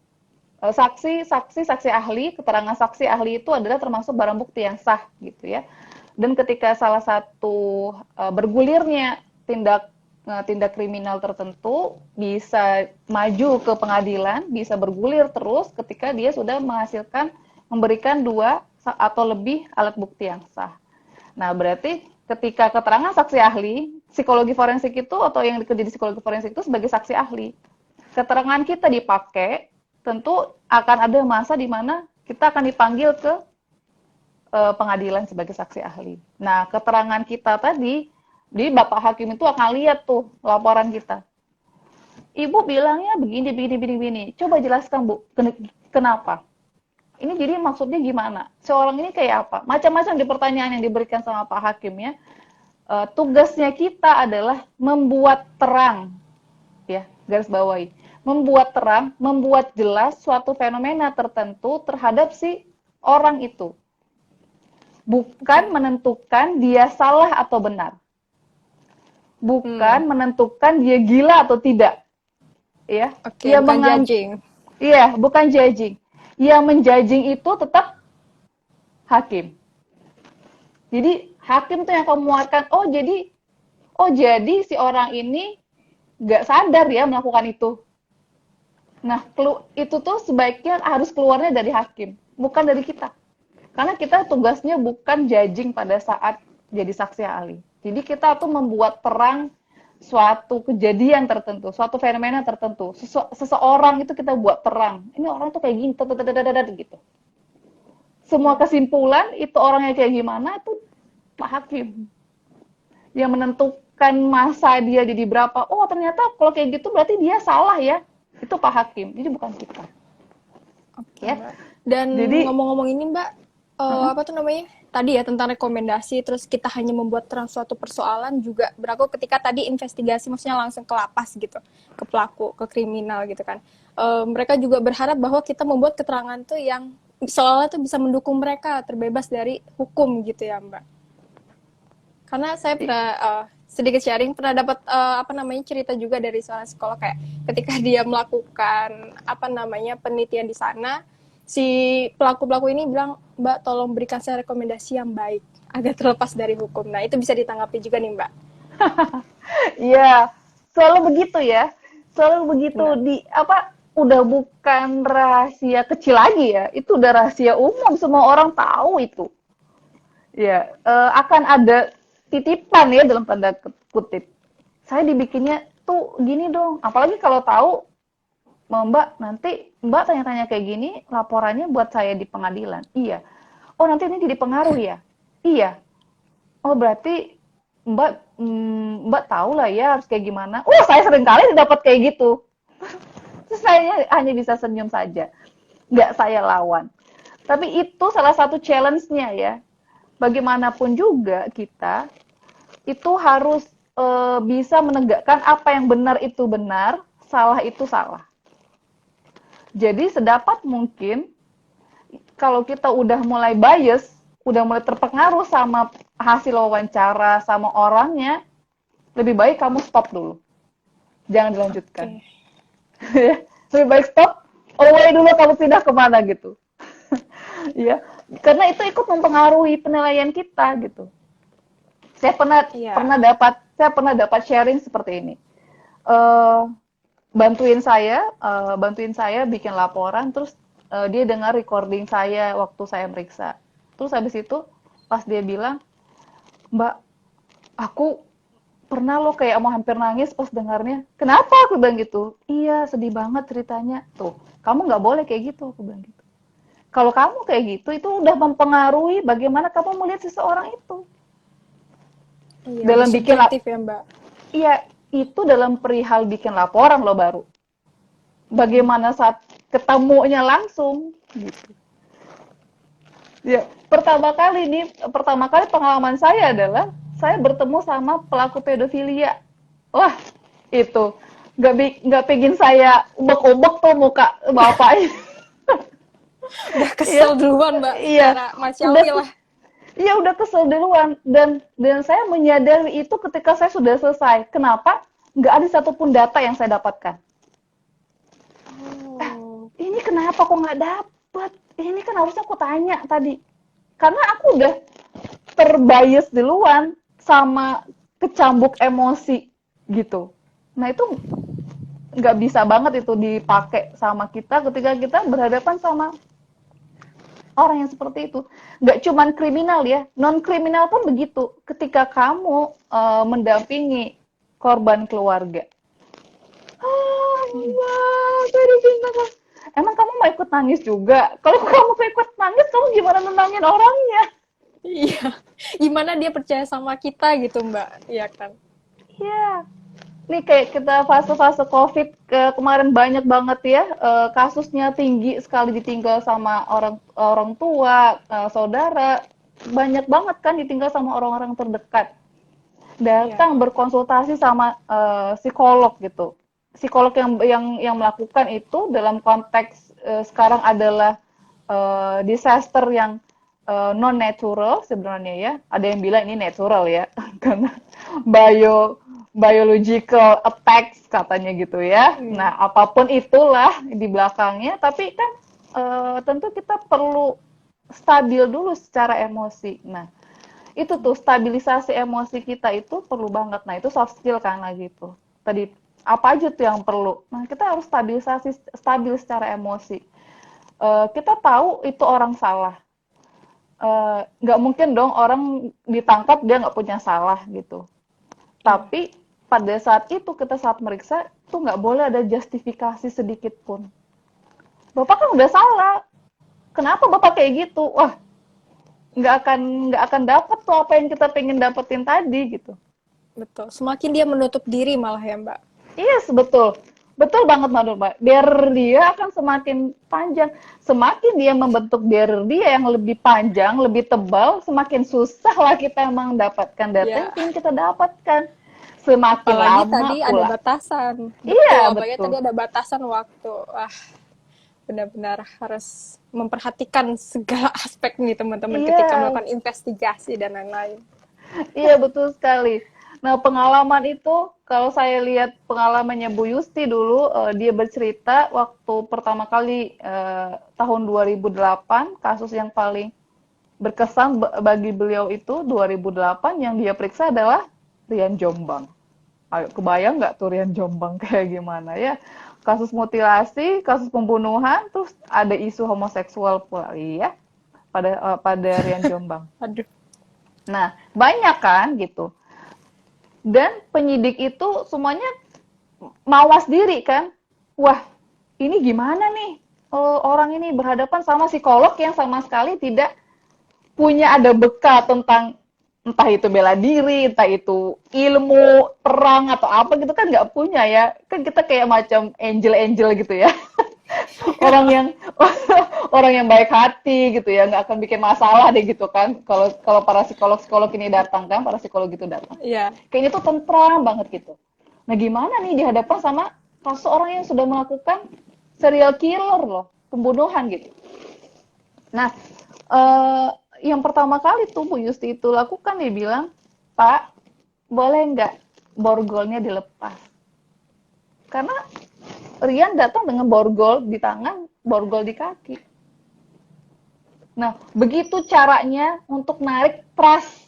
saksi ahli, keterangan saksi ahli itu adalah termasuk barang bukti yang sah gitu ya. Dan ketika salah satu bergulirnya tindak kriminal tertentu bisa maju ke pengadilan, bisa bergulir terus ketika dia sudah memberikan 2 atau lebih alat bukti yang sah. Nah, berarti ketika keterangan saksi ahli, psikologi forensik itu atau yang dikerja di psikologi forensik itu sebagai saksi ahli. Keterangan kita dipakai, tentu akan ada masa di mana kita akan dipanggil ke pengadilan sebagai saksi ahli. Nah, keterangan kita tadi, di Bapak Hakim itu akan lihat tuh laporan kita. Ibu bilangnya begini. Coba jelaskan, Bu, kenapa? Ini jadi maksudnya gimana? Seorang ini kayak apa? Macam-macam di pertanyaan yang diberikan sama Pak Hakim ya. Tugasnya kita adalah membuat terang, ya, garis bawahi. Membuat terang, membuat jelas suatu fenomena tertentu terhadap si orang itu. Bukan menentukan dia salah atau benar. Bukan menentukan dia gila atau tidak. Ya, Oke, bukan judging. Iya, bukan judging. Yang menjudging itu tetap hakim. Jadi hakim tuh yang akan memuatkan, oh jadi si orang ini nggak sadar ya melakukan itu. Nah, itu tuh sebaiknya harus keluarnya dari hakim, bukan dari kita. Karena kita tugasnya bukan judging pada saat jadi saksi ahli. Jadi kita tuh membuat terang suatu kejadian tertentu, suatu fenomena tertentu. Seseorang itu kita buat terang. Ini orang tuh kayak gini, gitu. Semua kesimpulan itu orangnya kayak gimana itu Pak Hakim yang menentukan masa dia jadi berapa. Oh, ternyata kalau kayak gitu berarti dia salah ya. Itu Pak Hakim, jadi bukan kita. Oke, Ya. Mbak. Dan Jadi ngomong-ngomong ini, Mbak, apa tuh namanya? Tadi ya tentang rekomendasi, terus kita hanya membuat terang suatu persoalan juga berlaku ketika tadi investigasi, maksudnya langsung ke lapas gitu, ke pelaku, ke kriminal gitu kan. Mereka juga berharap bahwa kita membuat keterangan tuh yang seolah tuh bisa mendukung mereka terbebas dari hukum gitu ya, Mbak. Karena saya pernah sedikit sharing, pernah dapat cerita juga dari seorang psikolog kayak ketika dia melakukan penelitian di sana, si pelaku-pelaku ini bilang, Mbak tolong berikan saya rekomendasi yang baik agar terlepas dari hukum. Nah, itu bisa ditanggapi juga nih, Mbak. Iya, selalu begitu ya. Selalu begitu udah bukan rahasia kecil lagi ya. Itu udah rahasia umum, semua orang tahu itu. Ya, akan ada titipan ya dalam tanda kutip. Saya dibikinnya tuh gini dong. Apalagi kalau tahu Mbak, nanti Mbak tanya-tanya kayak gini, laporannya buat saya di pengadilan. Iya. Oh, nanti ini jadi pengaruh ya? Iya. Oh, berarti Mbak tahu lah ya harus kayak gimana. Saya sering kali dapat kayak gitu. Terus saya hanya bisa senyum saja. Nggak saya lawan. Tapi itu salah satu challenge-nya ya. Bagaimanapun juga kita itu harus bisa menegakkan apa yang benar itu benar, salah itu salah. Jadi sedapat mungkin kalau kita udah mulai bias, udah mulai terpengaruh sama hasil wawancara sama orangnya, lebih baik kamu stop dulu. Jangan dilanjutkan. Oke. Ya, lebih baik stop, away dulu kamu pindah kemana gitu. Ya, karena itu ikut mempengaruhi penilaian kita gitu. Saya Iya. saya pernah dapat sharing seperti ini. Eh, bantuin saya bikin laporan, terus dia dengar recording saya waktu saya meriksa. Terus habis itu pas dia bilang, Mbak, aku pernah lo kayak mau hampir nangis pas dengarnya. Kenapa aku bilang gitu? Iya, sedih banget ceritanya. Tuh, kamu nggak boleh kayak gitu, aku bilang gitu. Kalau kamu kayak gitu, itu udah mempengaruhi bagaimana kamu melihat seseorang itu. Iya, udah Dalam bikin, subjektif ya, Mbak. iya, itu dalam perihal bikin laporan lo baru. Mm-mm. Bagaimana saat ketemunya langsung, gitu. Ya, pertama kali pengalaman saya adalah saya bertemu sama pelaku pedofilia. Wah, itu nggak pengen saya ubek-ubek tuh muka bapaknya. Udah Iya, kesel duluan, Mbak, iya, secara udah manusiawi lah. iya udah kesel duluan dan saya menyadari itu ketika saya sudah selesai. Kenapa? Nggak ada satupun data yang saya dapatkan. Oh, Ini kenapa kok nggak dapet? Ini kan harusnya aku tanya tadi. Karena aku udah terbias duluan sama kecambuk emosi gitu. Nah itu nggak bisa banget itu dipakai sama kita ketika kita berhadapan sama orang yang seperti itu. Nggak cuman kriminal ya, non kriminal pun begitu. Ketika kamu mendampingi korban keluarga, ah, mm. wah, saya dicinta. Emang kamu mau ikut nangis juga? Kalau kamu mau ikut nangis, kamu gimana nenangin orangnya? Iya. Gimana dia percaya sama kita gitu, Mbak? Iya kan? Iya. Nih kayak kita fase-fase COVID kemarin banyak banget ya kasusnya tinggi sekali ditinggal sama orang orang tua, saudara, banyak banget kan ditinggal sama orang-orang terdekat. Iya. Datang berkonsultasi sama psikolog gitu. Psikolog yang melakukan itu dalam konteks sekarang adalah disaster yang non natural sebenarnya ya. Ada yang bilang ini natural ya karena biological attacks katanya gitu ya. Hmm. Nah, apapun itulah di belakangnya, tapi kan tentu kita perlu stabil dulu secara emosi. Nah, itu tuh stabilisasi emosi kita itu perlu banget. Nah, itu soft skill kan lagi tuh. Tadi apa aja tuh yang perlu? Nah, kita harus stabil secara emosi. Kita tahu itu orang salah. Nggak mungkin dong orang ditangkap dia nggak punya salah gitu. Iya. Tapi pada saat itu kita saat meriksa tuh nggak boleh ada justifikasi sedikit pun. Bapak kan udah salah. Kenapa bapak kayak gitu? Wah, nggak akan dapat tuh apa yang kita pengen dapetin tadi gitu. Betul. Semakin dia menutup diri malah ya, Mbak. Yes, betul. Betul banget Mbak. Barrier dia akan semakin panjang. Semakin dia membentuk barrier dia yang lebih panjang, lebih tebal, semakin susah lah kita emang mendapatkan data yang Ya. ingin kita dapatkan. Semakin Apalagi lama tadi ada pula. batasan. Betul, Iya, apalagi tadi betul. ada batasan waktu. Wah, benar-benar harus memperhatikan segala aspek nih teman-teman ketika Iya, melakukan investigasi dan lain-lain. iya betul sekali. Nah, pengalaman itu kalau saya lihat pengalamannya Bu Yusti dulu, dia bercerita waktu pertama kali tahun 2008, kasus yang paling berkesan bagi beliau itu 2008 yang dia periksa adalah Rian Jombang. Ayo, kebayang nggak tuh Rian Jombang kayak gimana ya? Kasus mutilasi, kasus pembunuhan, terus ada isu homoseksual pula, iya, pada Rian Jombang. Aduh, Nah, banyak kan gitu. Dan penyidik itu semuanya mawas diri kan. Wah, ini gimana nih? Orang ini berhadapan sama psikolog yang sama sekali tidak punya ada bekal tentang entah itu bela diri, entah itu ilmu perang atau apa gitu kan nggak punya ya. Kan kita kayak macam angel-angel gitu ya. Orang yang orang yang baik hati gitu ya, nggak akan bikin masalah deh gitu kan. Kalau kalau para psikolog-psikolog ini datang kan, para psikolog itu datang. ya. Kayaknya tuh tentram banget gitu. Nah, gimana nih dihadapkan sama kasus orang yang sudah melakukan serial killer loh, pembunuhan gitu. Nah, yang pertama kali tuh Bu Yusti itu lakukan, dia bilang, Pak, boleh nggak borgolnya dilepas? Karena Rian datang dengan borgol di tangan, borgol di kaki. Nah, begitu caranya untuk narik trust.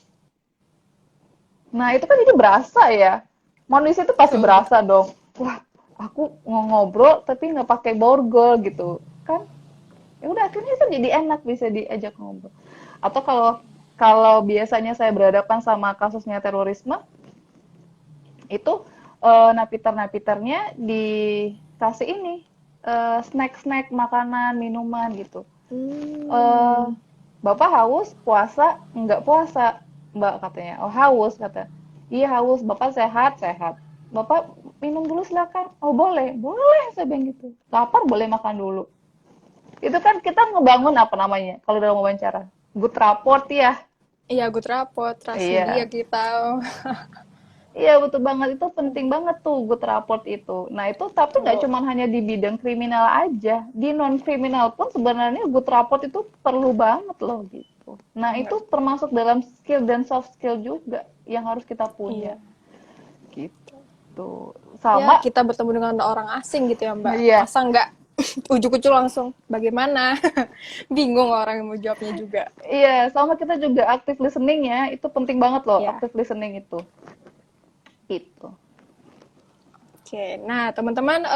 Nah, itu kan jadi berasa ya. Manusia itu pasti Betul, betul. berasa dong. Wah, aku ngobrol tapi nggak pakai borgol gitu. Kan ya udah akhirnya itu jadi enak bisa diajak ngobrol. Atau kalau kalau biasanya saya berhadapan sama kasusnya terorisme, itu napiter-napiternya dikasih ini snack-snack makanan, minuman gitu. eh Hmm. Bapak haus puasa nggak puasa Mbak katanya, oh haus kata, iya haus, Bapak sehat sehat, Bapak minum dulu silakan, oh boleh boleh, saya bilang gitu, lapar boleh makan dulu. Itu kan kita ngebangun apa namanya kalau dalam wawancara, good rapport ya. Iya, good rapport, trust dia Iya, kita. iya betul banget, itu penting banget tuh good rapport itu. Nah itu tapi nggak Betul. cuma hanya di bidang kriminal aja, di non kriminal pun sebenarnya good rapport itu perlu banget loh gitu. Nah itu Benar. termasuk dalam skill dan soft skill juga yang harus kita punya Iya. gitu. Ya, Sama, kita bertemu dengan orang asing gitu ya, Mbak. iya, Masa nggak ujuk-ujuk langsung, bagaimana? Bingung orang yang mau jawabnya juga. iya, sama kita juga active listening ya, itu penting banget loh Ya, active listening itu. Itu. oke. Nah, teman-teman,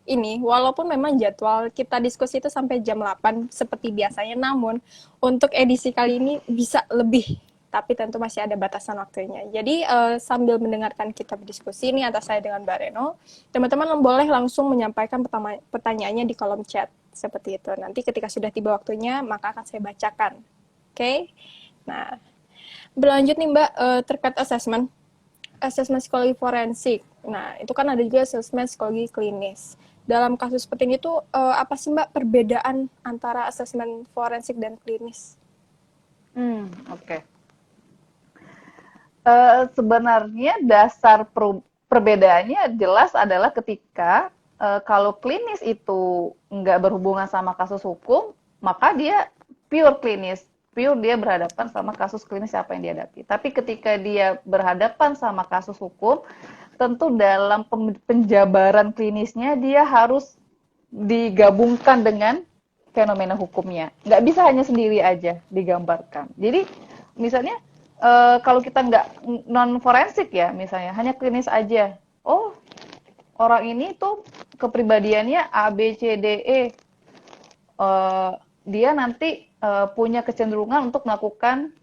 ini walaupun memang jadwal kita diskusi itu sampai jam 8 seperti biasanya, namun untuk edisi kali ini bisa lebih, tapi tentu masih ada batasan waktunya. Jadi, sambil mendengarkan kita berdiskusi ini antara saya dengan Mbak Reno, teman-teman boleh langsung menyampaikan pertanyaannya di kolom chat seperti itu. Nanti ketika sudah tiba waktunya, maka akan saya bacakan. Oke? Nah, berlanjut nih Mbak, terkait assessment. Asesmen psikologi forensik. Nah, itu kan ada juga asesmen psikologi klinis. Dalam kasus seperti ini tuh apa sih Mbak perbedaan antara asesmen forensik dan klinis? Oke. Sebenarnya dasar perbedaannya jelas adalah ketika kalau klinis itu nggak berhubungan sama kasus hukum, maka dia pure klinis, pure dia berhadapan sama kasus klinis apa yang dihadapi. Tapi ketika dia berhadapan sama kasus hukum, tentu dalam penjabaran klinisnya dia harus digabungkan dengan fenomena hukumnya. Nggak bisa hanya sendiri aja digambarkan. Jadi misalnya kalau kita nggak non forensik ya, misalnya hanya klinis aja. Oh, orang ini tuh kepribadiannya A, B, C, D, E. Eh, Dia nanti punya kecenderungan untuk melakukan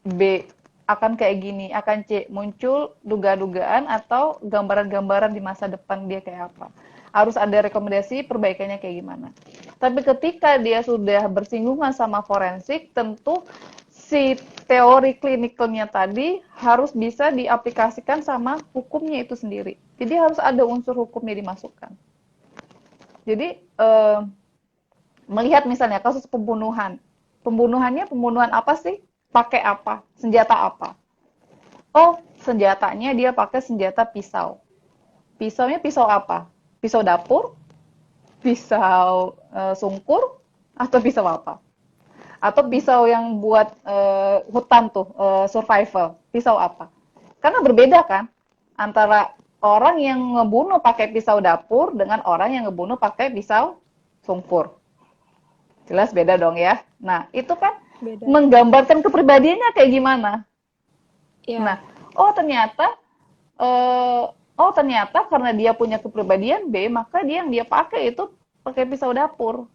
B, akan kayak gini, akan C, muncul duga-dugaan atau gambaran-gambaran di masa depan dia kayak apa. Harus ada rekomendasi perbaikannya kayak gimana. Tapi ketika dia sudah bersinggungan sama forensik, tentu si teori klinikalnya tadi harus bisa diaplikasikan sama hukumnya itu sendiri. Jadi harus ada unsur hukumnya dimasukkan. Jadi melihat misalnya kasus pembunuhan. Pembunuhannya pembunuhan apa sih? Pakai apa? Senjata apa? Oh, senjatanya dia pakai senjata pisau. Pisaunya pisau apa? Pisau dapur, pisau sungkur, atau pisau apa? Atau pisau yang buat hutan tuh, survival. Pisau apa? Karena berbeda kan antara orang yang ngebunuh pakai pisau dapur dengan orang yang ngebunuh pakai pisau sungkur. Jelas beda dong ya. Nah, itu kan Beda. menggambarkan kepribadiannya kayak gimana. Nah, Ya, oh ternyata eh, oh ternyata karena dia punya kepribadian B, maka dia yang dia pakai itu pakai pisau dapur.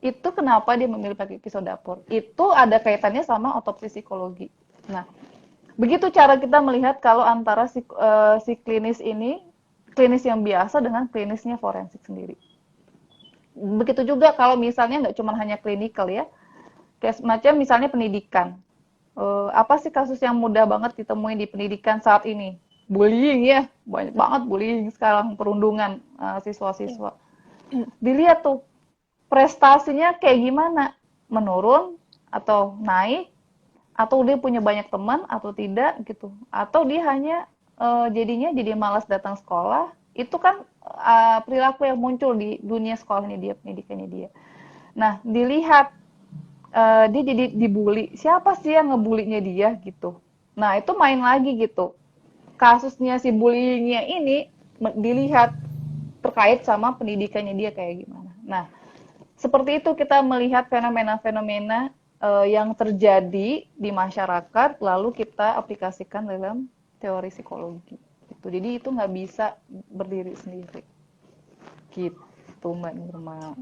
Itu kenapa dia memilih pakai pisau dapur. Itu ada kaitannya sama otopsi psikologi. Nah, begitu cara kita melihat kalau antara si klinis ini, klinis yang biasa dengan klinisnya forensik sendiri. Begitu juga kalau misalnya nggak cuma hanya klinikal ya, kayak macam misalnya pendidikan. Apa sih kasus yang mudah banget ditemuin di pendidikan saat ini? Bullying ya, banyak banget bullying sekarang, perundungan ya. siswa-siswa. Dilihat tuh prestasinya kayak gimana, menurun atau naik, atau dia punya banyak teman atau tidak gitu, atau dia hanya jadinya jadi malas datang sekolah. Itu kan perilaku yang muncul di dunia sekolahnya dia, pendidikannya dia. Nah, dilihat dia jadi dibully. Siapa sih yang ngebulinya dia gitu? Nah, itu main lagi gitu. Kasusnya si bullyingnya ini dilihat terkait sama pendidikannya dia kayak gimana. Nah, seperti itu kita melihat fenomena-fenomena yang terjadi di masyarakat, lalu kita aplikasikan dalam teori psikologi. Gitu. Jadi itu nggak bisa berdiri sendiri. Gitu, Mbak Nurma.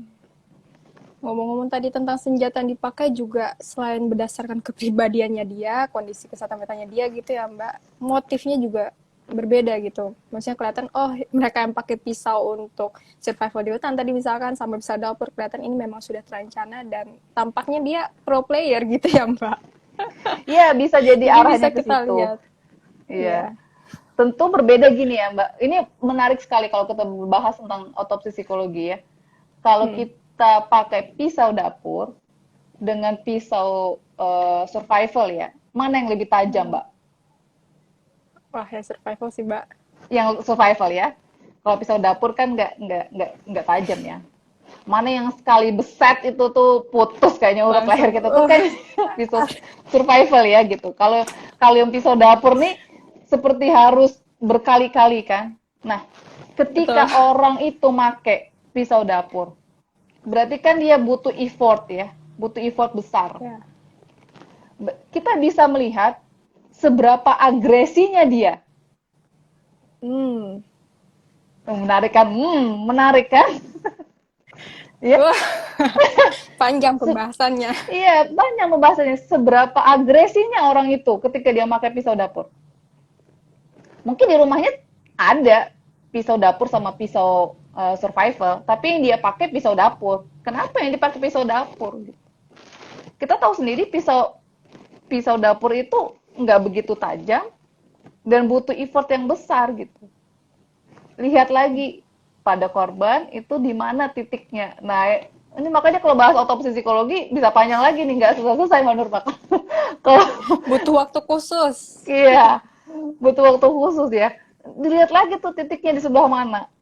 Ngomong-ngomong tadi tentang senjata yang dipakai juga selain berdasarkan kepribadiannya dia, kondisi kesehatan mentalnya dia gitu ya Mbak, motifnya juga berbeda gitu. Maksudnya kelihatan, oh mereka yang pakai pisau untuk survival di hutan tadi misalkan sampai bisa dapur, kelihatan ini memang sudah terencana dan tampaknya dia pro player gitu ya Mbak. Iya, bisa jadi Jadi bisa arahnya ke kita situ. lihat, Iya. ya. Tentu berbeda gini ya, Mbak. Ini menarik sekali kalau kita bahas tentang otopsi psikologi ya. Kalau Hmm. kita pakai pisau dapur dengan pisau survival ya, mana yang lebih tajam, Mbak? Wah ya survival sih Mbak. Yang survival ya. Kalau pisau dapur kan nggak tajam ya. Mana yang sekali beset itu tuh putus kayaknya urat leher Langsung, kita tuh kan pisau survival ya gitu. Kalau kalau yang pisau dapur nih seperti harus berkali-kali kan. Nah, betul. ketika orang itu make pisau dapur, berarti kan dia butuh effort ya, butuh effort besar. Ya. Kita bisa melihat seberapa agresinya dia. Hmm. Menarik kan? Menarik kan? Ya, Wah, panjang pembahasannya. iya, banyak pembahasannya. Seberapa agresinya orang itu ketika dia pakai pisau dapur. Mungkin di rumahnya ada pisau dapur sama pisau survival, tapi yang dia pakai pisau dapur. Kenapa yang dipakai pisau dapur? Kita tahu sendiri pisau pisau dapur itu nggak begitu tajam dan butuh effort yang besar gitu. Lihat lagi pada korban itu di mana titiknya. Nah, ini makanya kalau bahas otopsi psikologi bisa panjang lagi nih, nggak selesai menurut Pak. Kalau Butuh waktu khusus. iya, butuh waktu khusus ya. Dilihat lagi tuh titiknya di sebelah mana.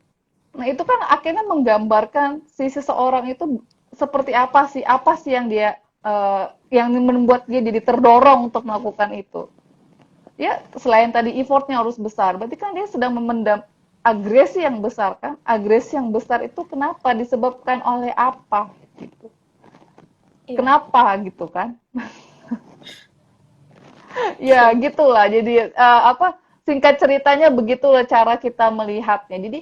Nah, itu kan akhirnya menggambarkan si seseorang itu seperti apa sih yang dia yang membuat dia jadi terdorong untuk melakukan itu. Ya, selain tadi effortnya harus besar, berarti kan dia sedang memendam agresi yang besar kan? Agresi yang besar itu kenapa? Disebabkan oleh apa? Gitu. Iya. Kenapa gitu kan? Ya, gitulah. Jadi apa? Singkat ceritanya begitulah cara kita melihatnya. Jadi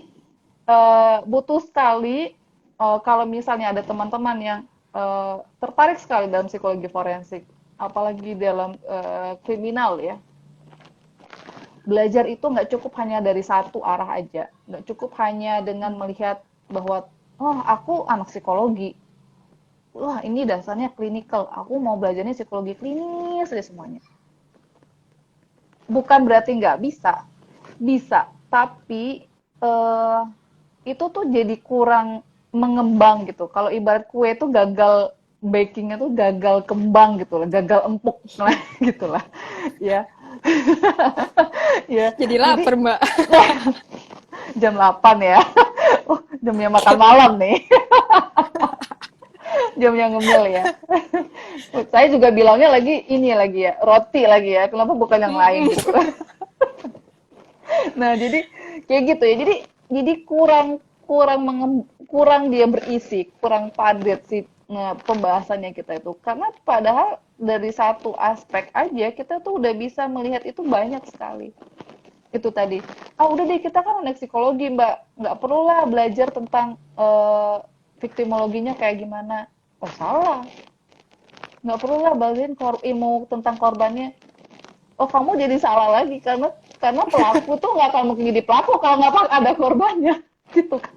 butuh sekali kalau misalnya ada teman-teman yang tertarik sekali dalam psikologi forensik, apalagi dalam kriminal ya. Belajar itu nggak cukup hanya dari satu arah aja, nggak cukup hanya dengan melihat bahwa oh aku anak psikologi, wah ini dasarnya klinikal, aku mau belajarnya psikologi klinis deh semuanya. Bukan berarti nggak bisa, bisa, tapi eh, itu tuh jadi kurang mengembang gitu. Kalau ibarat kue itu gagal bakingnya tuh gagal kembang gitu lah, gagal empuk lah gitu lah, ya. Ya, Jadi jadi lapar, Mbak. jam 8 ya. Oh, jamnya makan malam nih. Jamnya ngemil ya. Saya juga bilangnya lagi ini lagi ya, roti lagi ya. Kenapa bukan yang lain gitu. Nah, jadi kayak gitu ya. Jadi kurang kurang kurang dia berisi, kurang padat sih pembahasannya kita itu. Karena padahal dari satu aspek aja kita tuh udah bisa melihat itu banyak sekali. Itu tadi. Ah, udah deh kita kan anak psikologi, Mbak. Nggak perlulah belajar tentang viktimologinya kayak gimana. Oh, salah. Nggak perlulah belajar ilmu tentang korbannya. Oh, kamu jadi salah lagi karena pelaku tuh nggak akan mungkin jadi pelaku kalau nggak ada korbannya. Gitu kan.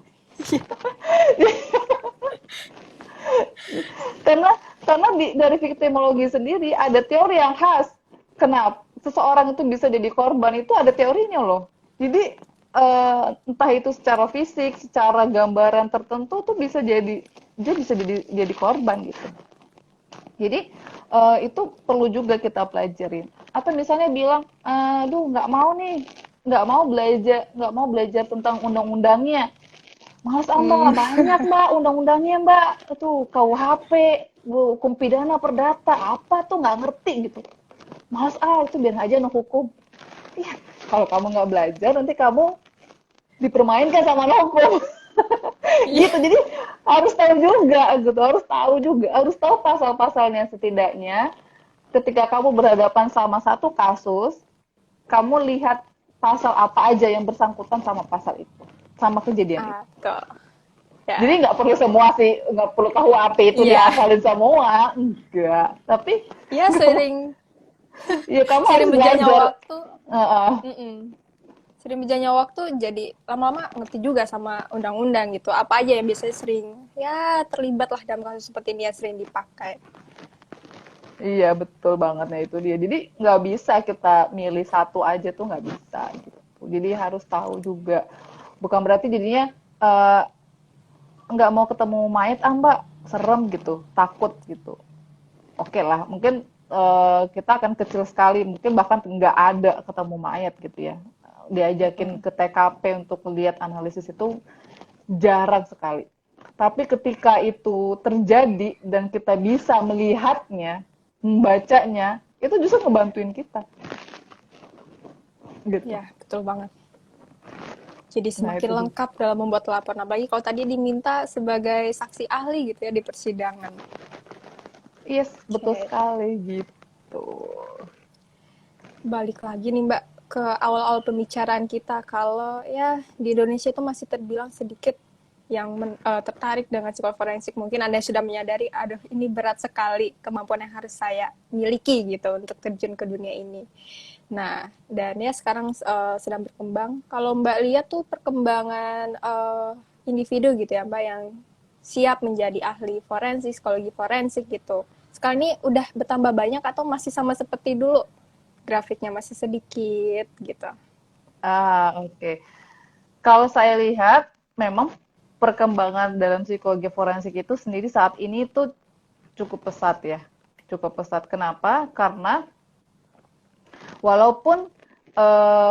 Karena dari viktimologi sendiri ada teori yang khas. Kenapa seseorang itu bisa jadi korban itu ada teorinya loh. Jadi entah itu secara fisik, secara gambaran tertentu tuh bisa jadi dia bisa jadi korban gitu. Jadi itu perlu juga kita pelajarin. Atau misalnya bilang, aduh nggak mau nih, nggak mau belajar tentang undang-undangnya. Males ah mbak, Hmm. banyak mbak undang-undangnya mbak, itu KUHP, hukum pidana perdata, apa tuh nggak ngerti gitu. Males ah, itu biar aja anak hukum. Iya, kalau kamu nggak belajar nanti kamu dipermainkan sama anak hukum. Iya. Gitu, jadi harus tahu juga gitu, harus tahu juga, harus tahu pasal-pasalnya setidaknya. Ketika kamu berhadapan sama satu kasus, kamu lihat pasal apa aja yang bersangkutan sama pasal itu, sama kejadian itu. Betul. Jadi Ya. nggak perlu semua sih, nggak perlu tahu apa itu Iya. dihafalin semua, enggak. Tapi Ya, kamu, sering ya kamu sering harus berjalannya belajar. waktu, Heeh. mm-mm. Sering berjalannya waktu jadi lama-lama ngerti juga sama undang-undang gitu. Apa aja yang biasanya sering ya terlibat lah dalam kasus seperti ini yang sering dipakai. Iya betul banget, nah itu dia. Jadi nggak bisa kita milih satu aja tuh nggak bisa gitu. Jadi harus tahu juga. Bukan berarti jadinya eh, nggak mau ketemu mayat ah mbak, serem gitu, takut gitu. Oke lah, mungkin kita akan kecil sekali, mungkin bahkan nggak ada ketemu mayat gitu ya. Diajakin Mm-mm. ke TKP untuk lihat analisis itu jarang sekali. Tapi ketika itu terjadi dan kita bisa melihatnya, membacanya, itu justru ngebantuin kita, gitu. Ya, betul banget. Jadi Nah semakin itu dia. lengkap dalam membuat laporan. Apalagi kalau tadi diminta sebagai saksi ahli gitu ya di persidangan. Yes, betul Oke, sekali gitu. balik lagi nih Mbak ke awal-awal pembicaraan kita. Kalau ya di Indonesia itu masih terbilang sedikit yang tertarik dengan psikologi forensik. Mungkin Anda sudah menyadari, aduh ini berat sekali kemampuan yang harus saya miliki gitu untuk terjun ke dunia ini. Nah, dan ya sekarang sedang berkembang. Kalau Mbak lihat tuh perkembangan individu gitu ya Mbak yang siap menjadi ahli forensik, psikologi forensik gitu. Sekarang ini udah bertambah banyak atau masih sama seperti dulu? Grafiknya masih sedikit gitu. Oke. Kalau saya lihat, memang perkembangan dalam psikologi forensik itu sendiri saat ini tuh cukup pesat ya. Cukup pesat. Kenapa? Karena walaupun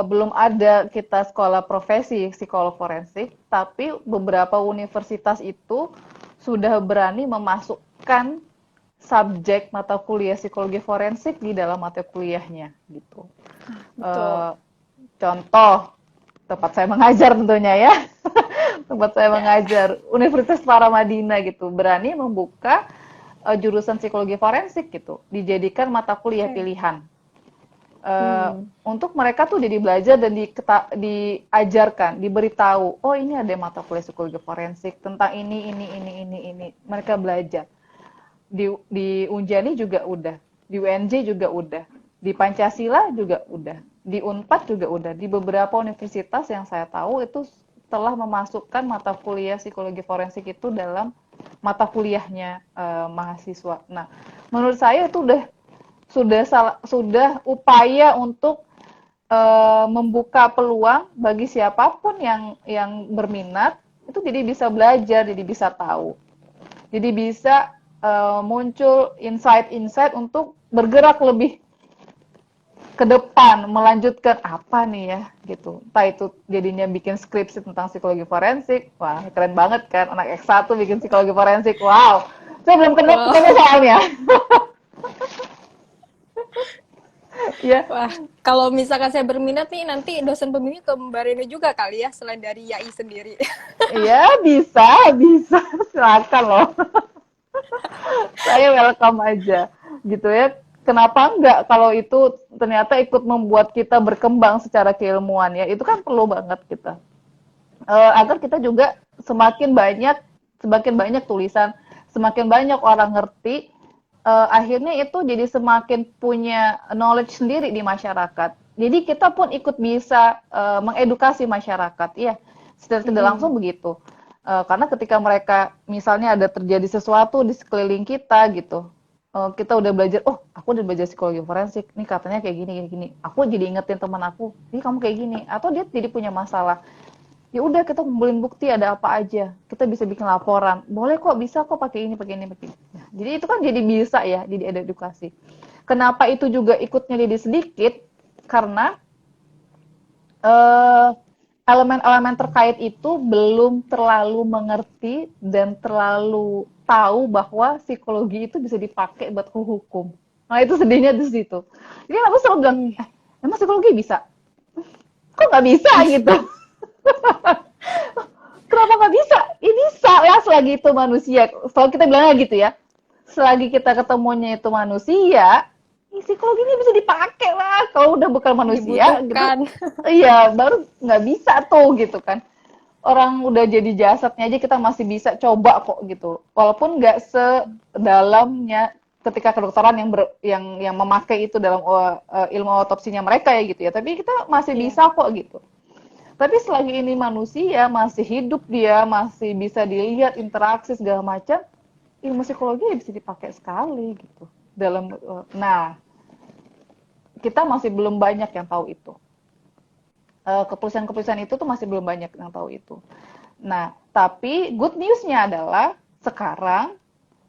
belum ada kita sekolah profesi psikolog forensik, tapi beberapa universitas itu sudah berani memasukkan subjek mata kuliah psikologi forensik di dalam mata kuliahnya gitu. Betul. Eh, Contoh tempat saya mengajar tentunya ya, tempat saya Ya. mengajar Universitas Paramadina gitu berani membuka jurusan psikologi forensik gitu, dijadikan mata kuliah Oke. pilihan. Hmm. Untuk mereka tuh jadi belajar dan diajarkan, diberitahu, oh ini ada mata kuliah psikologi forensik tentang ini. Mereka belajar. Di Unjani juga udah, di UNJ juga udah, di Pancasila juga udah, di Unpad juga udah, di beberapa universitas yang saya tahu itu telah memasukkan mata kuliah psikologi forensik itu dalam mata kuliahnya mahasiswa. Nah, menurut saya itu sudah upaya untuk membuka peluang bagi siapapun yang berminat itu jadi bisa belajar, jadi bisa tahu. Jadi bisa muncul insight-insight untuk bergerak lebih ke depan, melanjutkan apa nih ya gitu. Entah itu jadinya bikin skripsi tentang psikologi forensik. Wah, keren banget kan anak X1 bikin psikologi forensik. Wow. Saya belum ketemu Wow. soalnya. Ya, Wah, kalau misalkan saya berminat nih, nanti dosen pembimbing ke Mbak Reno juga kali ya, selain dari YAI sendiri. iya bisa silakan loh. Saya welcome aja gitu ya. Kenapa enggak kalau itu ternyata ikut membuat kita berkembang secara keilmuan ya. Itu kan perlu banget kita. Agar Ya. kita juga semakin banyak tulisan, semakin banyak orang ngerti, akhirnya itu jadi semakin punya knowledge sendiri di masyarakat. Jadi kita pun ikut bisa mengedukasi masyarakat, ya secara tidak langsung Mm-mm. begitu. Karena ketika mereka misalnya ada terjadi sesuatu di sekeliling kita gitu, kita udah belajar, oh aku udah belajar psikologi forensik, nih katanya kayak gini gini gini. Aku jadi ingetin teman aku, ini kamu kayak gini, atau dia jadi punya masalah. Ya udah kita kumpulin bukti ada apa aja. Kita bisa bikin laporan. Boleh kok, bisa kok pakai ini, pakai ini, pakai ini. Nah, jadi itu kan jadi bisa ya, jadi ada edukasi. Kenapa itu juga ikutnya jadi sedikit? Karena eh elemen-elemen terkait itu belum terlalu mengerti dan terlalu tahu bahwa psikologi itu bisa dipakai buat hukum. Nah itu sedihnya di situ. Jadi aku selalu bilang, Hmm. emang psikologi bisa? Kok nggak bisa gitu? Kenapa nggak bisa? Ya bisa ya selagi itu manusia. Kalau kita bilangnya gitu ya, selagi kita ketemunya itu manusia, ya psikologi ini bisa dipakai lah. Kalau udah bukan manusia gitu, Dibutuhkan. iya baru nggak bisa tuh gitu kan. Orang udah jadi jasadnya aja kita masih bisa coba kok gitu. Walaupun nggak sedalamnya ketika kedokteran yang memakai itu dalam ilmu otopsinya mereka ya gitu ya. Tapi kita masih Iya. bisa kok gitu. Tapi selagi ini manusia masih hidup dia masih bisa dilihat interaksi segala macam, ilmu psikologi ya bisa dipakai sekali gitu dalam nah kita masih belum banyak yang tahu itu. Kepolisian-kepolisian itu tuh masih belum banyak yang tahu itu. Nah, tapi good news-nya adalah sekarang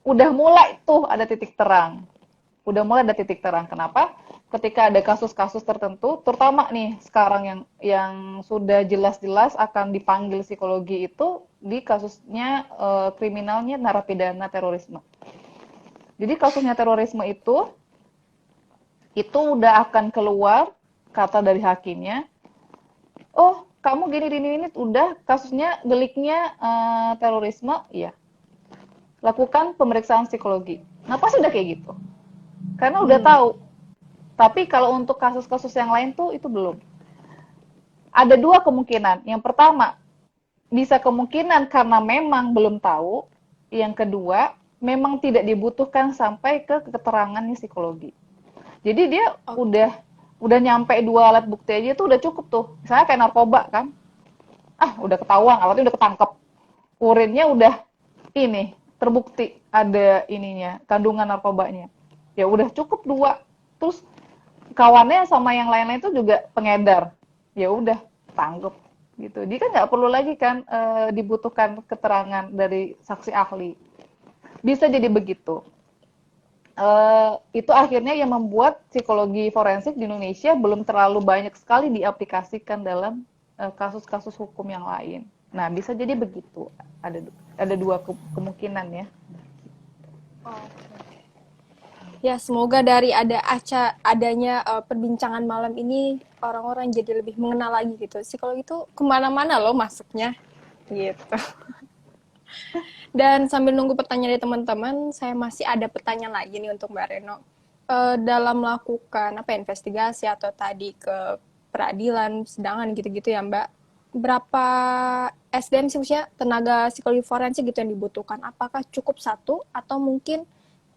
udah mulai tuh ada titik terang. Udah mulai ada titik terang. Kenapa? Ketika ada kasus-kasus tertentu, terutama nih sekarang yang sudah jelas-jelas akan dipanggil psikologi itu di kasusnya kriminalnya narapidana terorisme. Jadi kasusnya terorisme itu udah akan keluar kata dari hakimnya, oh kamu gini udah kasusnya deliknya terorisme, iya. Lakukan pemeriksaan psikologi. Nah pasti udah kayak gitu. Karena udah Hmm. tahu. Tapi kalau untuk kasus-kasus yang lain tuh itu belum. Ada dua kemungkinan. Yang pertama, bisa kemungkinan karena memang belum tahu. Yang kedua, memang tidak dibutuhkan sampai ke keterangannya psikologi. Jadi dia Oke. udah nyampe dua alat bukti aja tuh udah cukup tuh. Misalnya kayak narkoba kan. Ah, udah ketahuan, alatnya udah ketangkep. Urinnya udah ini terbukti ada ininya, kandungan narkobanya. Ya udah cukup dua. Terus kawannya sama yang lain-lain itu juga pengedar. Ya udah tangkep gitu. Dia kan nggak perlu lagi kan dibutuhkan keterangan dari saksi ahli. Bisa jadi begitu. Itu akhirnya yang membuat psikologi forensik di Indonesia belum terlalu banyak sekali diaplikasikan dalam kasus-kasus hukum yang lain. Nah, bisa jadi begitu. Ada dua kemungkinan ya. Oke. Ya, semoga dari adanya perbincangan malam ini orang-orang jadi lebih mengenal lagi gitu. Psikologi itu kemana-mana loh masuknya gitu. Dan sambil nunggu pertanyaan dari teman-teman, saya masih ada pertanyaan lagi nih untuk Mbak Reno. Dalam melakukan apa investigasi atau tadi ke peradilan, sedangan gitu-gitu ya Mbak, berapa SDM sih maksudnya tenaga psikologi forensik gitu yang dibutuhkan? Apakah cukup satu atau mungkin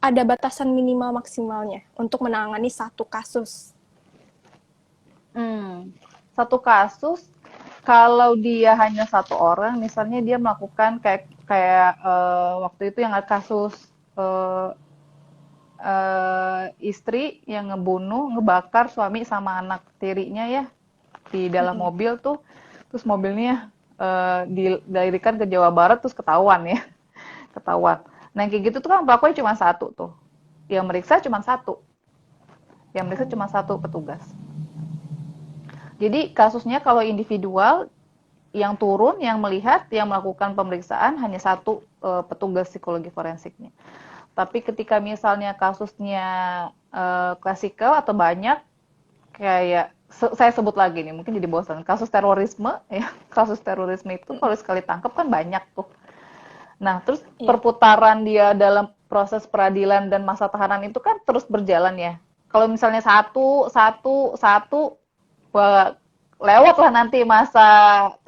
ada batasan minimal maksimalnya untuk menangani satu kasus? Satu kasus kalau dia hanya satu orang, misalnya dia melakukan kayak kayak waktu itu yang ada kasus eh, istri yang ngebakar suami sama anak tirinya ya di dalam mobil tuh, terus mobilnya dilarikan ke Jawa Barat terus ketahuan ya, ketahuan. Nah kayak gitu tuh kan pelakunya cuma satu tuh, yang meriksa cuma satu, yang meriksa cuma satu petugas. Jadi kasusnya kalau individual yang turun, yang melihat, yang melakukan pemeriksaan hanya satu petugas psikologi forensiknya. Tapi ketika misalnya kasusnya klasikal atau banyak, kayak saya sebut lagi nih, mungkin jadi bosan. Kasus terorisme, ya, kasus terorisme itu kalau sekali tangkap kan banyak tuh. Nah, terus Iya. perputaran dia dalam proses peradilan dan masa tahanan itu kan terus berjalan ya. Kalau misalnya satu, wah, lewat lah nanti masa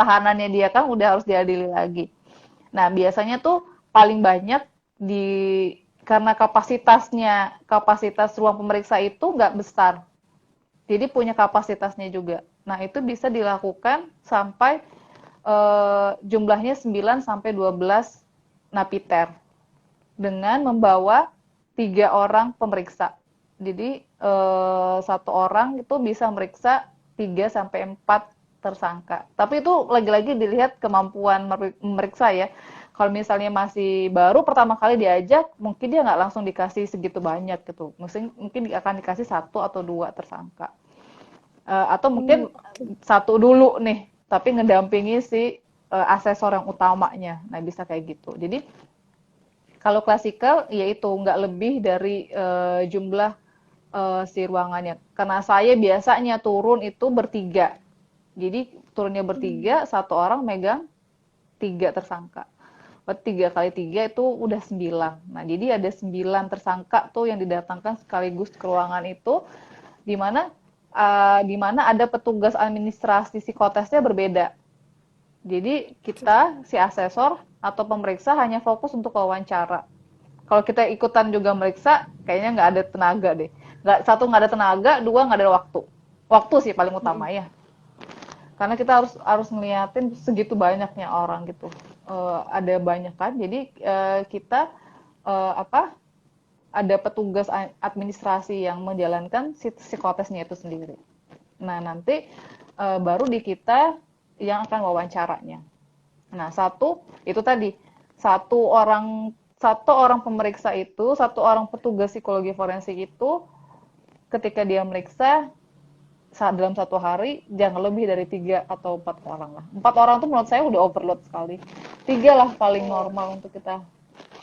tahanannya dia kan udah harus diadili lagi. Nah, biasanya tuh paling banyak di karena kapasitas ruang pemeriksa itu nggak besar. Jadi punya kapasitasnya juga. Nah, itu bisa dilakukan sampai jumlahnya 9 sampai 12 napiter dengan membawa 3 orang pemeriksa. Jadi satu orang itu bisa meriksa 3 sampai 4 tersangka. Tapi itu lagi-lagi dilihat kemampuan memeriksa ya. Kalau misalnya masih baru pertama kali diajak, mungkin dia nggak langsung dikasih segitu banyak gitu. Mungkin akan dikasih 1 atau 2 tersangka. Atau mungkin Oke. satu dulu nih, tapi ngedampingi si asesor yang utamanya. Nah, bisa kayak gitu. Jadi kalau klasikal, yaitu nggak lebih dari jumlah si ruangannya. Karena saya biasanya turun itu bertiga. Jadi turunnya Hmm. bertiga, satu orang megang tiga tersangka. Berarti 3 kali 3 itu udah 9. Nah, jadi ada 9 tersangka tuh yang didatangkan sekaligus ke ruangan itu, di mana ada petugas administrasi psikotesnya berbeda. Jadi kita, si asesor atau pemeriksa hanya fokus untuk wawancara. Kalau kita ikutan juga meriksa, kayaknya nggak ada tenaga deh. Nggak ada tenaga, dua nggak ada waktu. Waktu sih paling Hmm. utama ya. Karena kita harus harus ngeliatin segitu banyaknya orang gitu. Ada banyak kan, jadi kita apa? Ada petugas administrasi yang menjalankan si psikotesnya itu sendiri. Nah, nanti baru di kita yang akan wawancaranya. Nah, itu tadi satu orang pemeriksa itu, satu orang petugas psikologi forensik itu ketika dia meriksa dalam satu hari jangan lebih dari 3 atau 4 orang lah. 4 orang tuh menurut saya udah overload sekali. 3 lah paling Oh, normal untuk kita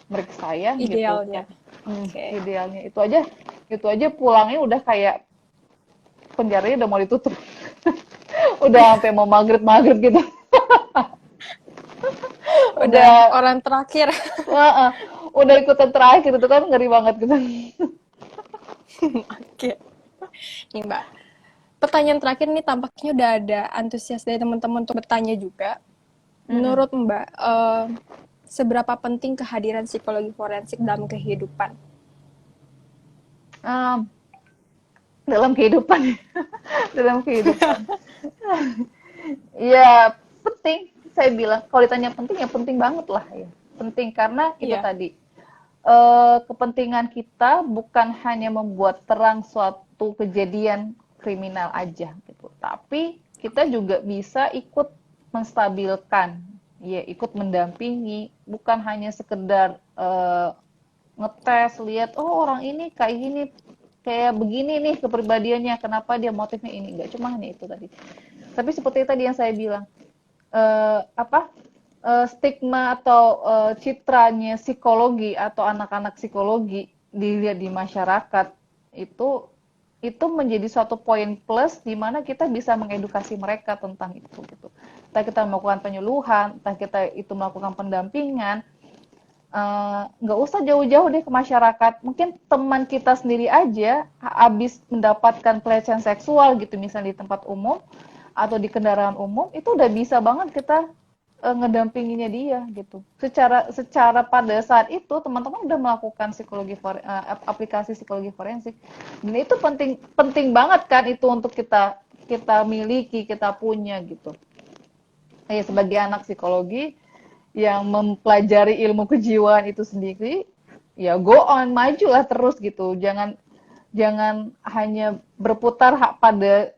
meriksa ya gitu. idealnya. Oke. Idealnya itu aja pulangnya udah kayak penjaranya udah mau ditutup. Udah sampai mau maghrib maghrib gitu. Udah Udah orang terakhir. Heeh, udah ikutan terakhir itu kan ngeri banget gitu. Oke. Nih Mbak, pertanyaan terakhir nih tampaknya udah ada antusias dari teman-teman untuk bertanya juga. Mm-mm. Menurut Mbak, seberapa penting kehadiran psikologi forensik dalam kehidupan? Em, dalam kehidupan, dalam kehidupan. Ya penting, saya bilang kalau ditanya penting ya penting banget lah ya. Penting karena itu Iya, tadi kepentingan kita bukan hanya membuat terang suatu kejadian kriminal aja gitu, tapi kita juga bisa ikut menstabilkan, ya ikut mendampingi, bukan hanya sekedar ngetes lihat oh orang ini kayak gini kayak begini nih kepribadiannya kenapa dia motifnya ini enggak cuma hanya itu tadi tapi seperti tadi yang saya bilang apa stigma atau citranya psikologi atau anak-anak psikologi dilihat di masyarakat itu itu menjadi suatu poin plus di mana kita bisa mengedukasi mereka tentang itu gitu. Entah kita melakukan penyuluhan, entah kita itu melakukan pendampingan, nggak usah jauh-jauh deh ke masyarakat. Mungkin teman kita sendiri aja habis mendapatkan pelecehan seksual gitu misalnya di tempat umum atau di kendaraan umum itu udah bisa banget kita ngedampinginya dia gitu. Secara pada saat itu teman-teman udah melakukan aplikasi psikologi forensik. Dan itu penting penting banget kan itu untuk kita kita miliki, kita punya gitu. Sebagai anak psikologi yang mempelajari ilmu kejiwaan itu sendiri, ya go on, majulah terus gitu. Jangan jangan hanya berputar pada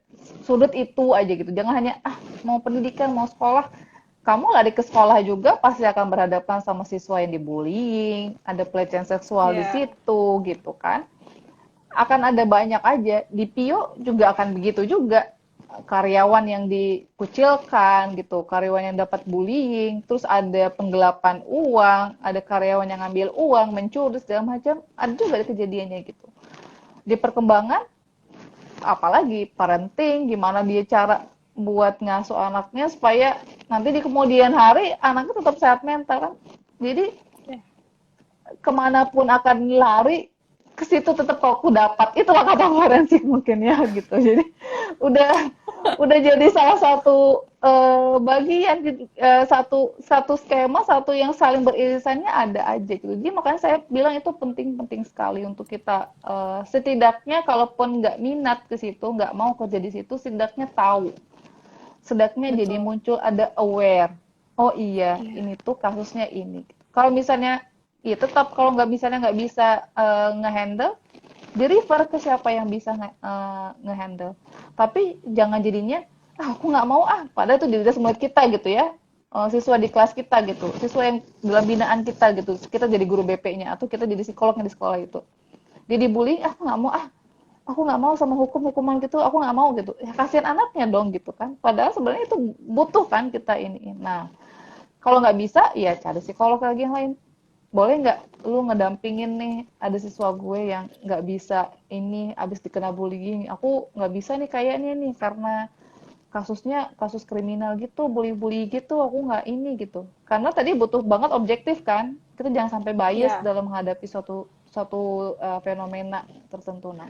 sudut itu aja gitu. Jangan hanya mau pendidikan, mau sekolah. Kamu lari ke sekolah juga pasti akan berhadapan sama siswa yang dibullying, ada pelecehan seksual di iya, situ gitu kan. Akan ada banyak aja. Di Pio juga akan begitu juga karyawan yang dikucilkan gitu, karyawan yang dapat bullying, terus ada penggelapan uang, ada karyawan yang ngambil uang, mencuri segala macam, ada juga ada kejadiannya gitu. Di perkembangan, apalagi parenting, gimana dia cara buat ngasuh anaknya supaya nanti di kemudian hari anaknya tetap sehat mental kan. Jadi iya. kemanapun akan lari ke situ tetap aku dapat itulah kata forensik mungkin ya gitu jadi udah udah jadi salah satu bagian satu satu skema satu yang saling beririsannya ada aja gitu jadi makanya saya bilang itu penting-penting sekali untuk kita setidaknya kalaupun nggak minat ke situ nggak mau kerja di situ setidaknya tahu setidaknya jadi Betul. muncul ada aware oh iya Iya. ini tuh kasusnya ini kalau misalnya ya tetap kalau nggak misalnya nggak bisa ngehandle di refer ke siapa yang bisa ngehandle tapi jangan jadinya aku nggak mau padahal itu dididik murid kita gitu ya siswa di kelas kita gitu siswa yang dalam binaan kita gitu kita jadi guru BP-nya atau kita jadi psikolognya di sekolah itu dia dibully aku nggak mau aku nggak mau sama hukuman gitu, aku nggak mau gitu. Ya kasihan anaknya dong gitu kan. Padahal sebenarnya itu butuh kan kita ini. Nah, kalau nggak bisa, ya cari psikolog lagi yang lain. Boleh nggak lu ngedampingin nih, ada siswa gue yang nggak bisa ini, abis dikena bullying, aku nggak bisa nih kayaknya nih, karena kasusnya kasus kriminal gitu, bully-bully gitu, aku nggak ini gitu. Karena tadi butuh banget objektif kan, kita jangan sampai bias Ya, dalam menghadapi suatu suatu fenomena tertentu. Nah,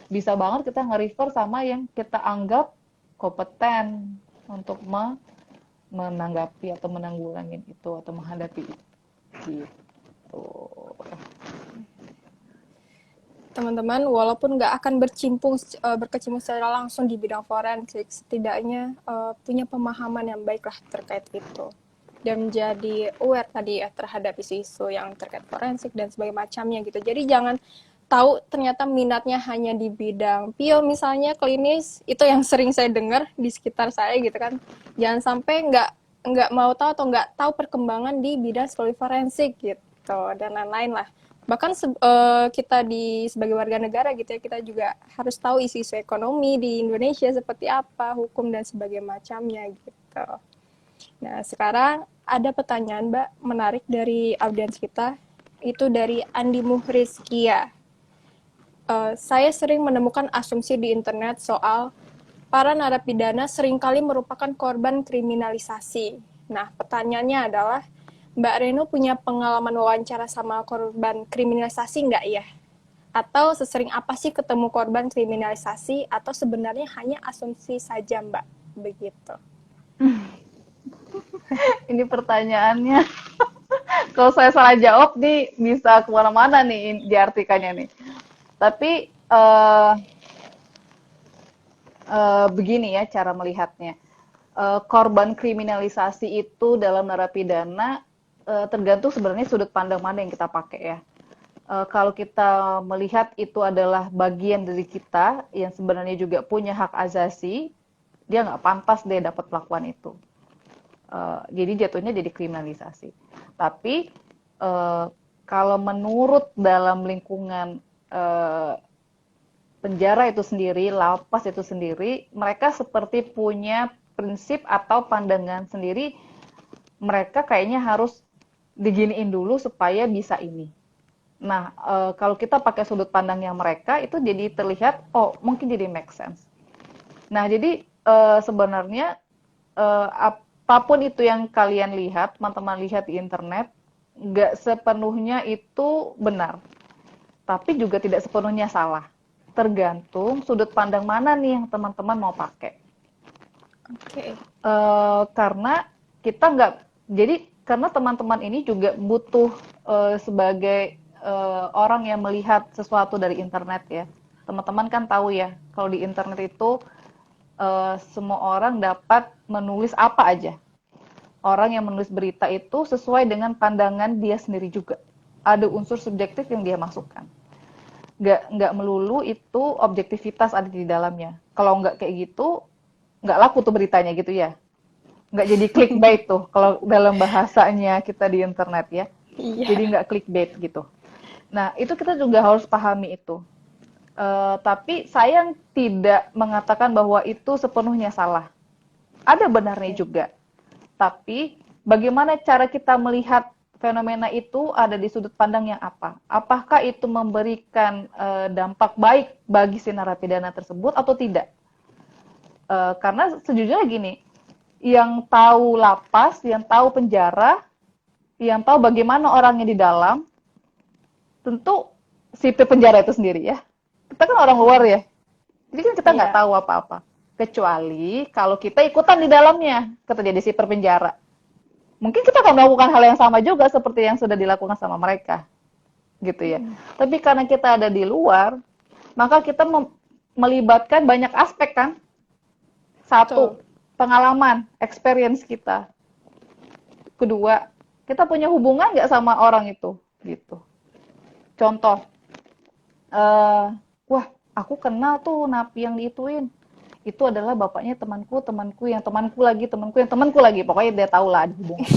bisa banget kita nge-refer sama yang kita anggap kompeten untuk menanggapi atau menanggulangi itu atau menghadapi itu gitu. teman-teman, walaupun nggak akan berkecimpung secara langsung di bidang forensik, setidaknya punya pemahaman yang baik lah terkait itu. Dan menjadi aware tadi ya terhadap isu-isu yang terkait forensik dan sebagainya macamnya gitu. Jadi jangan tahu ternyata minatnya hanya di bidang pio misalnya klinis, itu yang sering saya dengar di sekitar saya gitu kan. Jangan sampai nggak mau tahu atau nggak tahu perkembangan di bidang psikologi forensik gitu dan lain-lain lah. Bahkan kita sebagai warga negara gitu ya, kita juga harus tahu isu-isu ekonomi di Indonesia seperti apa, hukum dan sebagainya macamnya gitu. Nah, sekarang ada pertanyaan, Mbak, menarik dari audiens kita. Itu dari Andi Muhrizkia. Saya sering menemukan asumsi di internet soal para narapidana seringkali merupakan korban kriminalisasi. Nah, pertanyaannya adalah, Mbak Reno punya pengalaman wawancara sama korban kriminalisasi nggak ya? Atau sesering apa sih ketemu korban kriminalisasi? Atau sebenarnya hanya asumsi saja, Mbak? Begitu. Ini pertanyaannya, kalau saya salah jawab nih bisa kemana-mana nih diartikannya nih. Tapi begini ya cara melihatnya. Korban kriminalisasi itu dalam narapidana tergantung sebenarnya sudut pandang mana yang kita pakai ya. Kalau kita melihat itu adalah bagian dari kita yang sebenarnya juga punya hak asasi, dia nggak pantas deh dapat perlakuan itu. Jadi jatuhnya jadi kriminalisasi. Tapi uh, kalau menurut dalam lingkungan uh, penjara itu sendiri, lapas itu sendiri, mereka seperti punya prinsip atau pandangan sendiri. Mereka kayaknya harus diginiin dulu supaya bisa ini. Nah, kalau kita pakai sudut pandangnya mereka, itu jadi terlihat, oh mungkin jadi make sense. Nah, jadi sebenarnya apapun itu yang kalian lihat, teman-teman lihat di internet, nggak sepenuhnya itu benar, tapi juga tidak sepenuhnya salah. Tergantung sudut pandang mana nih yang teman-teman mau pakai. Oke. Karena kita nggak, jadi karena teman-teman ini juga butuh sebagai orang yang melihat sesuatu dari internet ya. Teman-teman kan tahu ya, kalau di internet itu semua orang dapat menulis apa aja. Orang yang menulis berita itu sesuai dengan pandangan dia sendiri juga. Ada unsur subjektif yang dia masukkan. Nggak melulu itu objektivitas ada di dalamnya. Kalau nggak kayak gitu, nggak laku tuh beritanya gitu ya. Nggak jadi clickbait tuh kalau dalam bahasanya kita di internet ya. Jadi Iya. nggak clickbait gitu. Nah, itu kita juga harus pahami itu. Tapi sayang tidak mengatakan bahwa itu sepenuhnya salah. Ada benarnya juga. Tapi bagaimana cara kita melihat fenomena itu ada di sudut pandang yang apa? Apakah itu memberikan dampak baik bagi si narapidana tersebut atau tidak? Karena sejujurnya gini, yang tahu lapas, yang tahu penjara, yang tahu bagaimana orangnya di dalam, tentu si penjara itu sendiri ya. Kita kan orang luar ya, jadi kan kita nggak Iya. tahu apa-apa. Kecuali kalau kita ikutan di dalamnya, kata jadi si penjara. Mungkin kita akan melakukan hal yang sama juga seperti yang sudah dilakukan sama mereka, gitu ya. Tapi karena kita ada di luar, maka kita melibatkan banyak aspek kan. Betul. Satu, pengalaman, experience kita. Kedua, kita punya hubungan nggak sama orang itu, gitu. Contoh, wah, aku kenal tuh napi yang diituin. Itu adalah bapaknya temanku, temanku yang temanku lagi, temanku yang temanku lagi. Pokoknya dia tahu lah ada hubungan.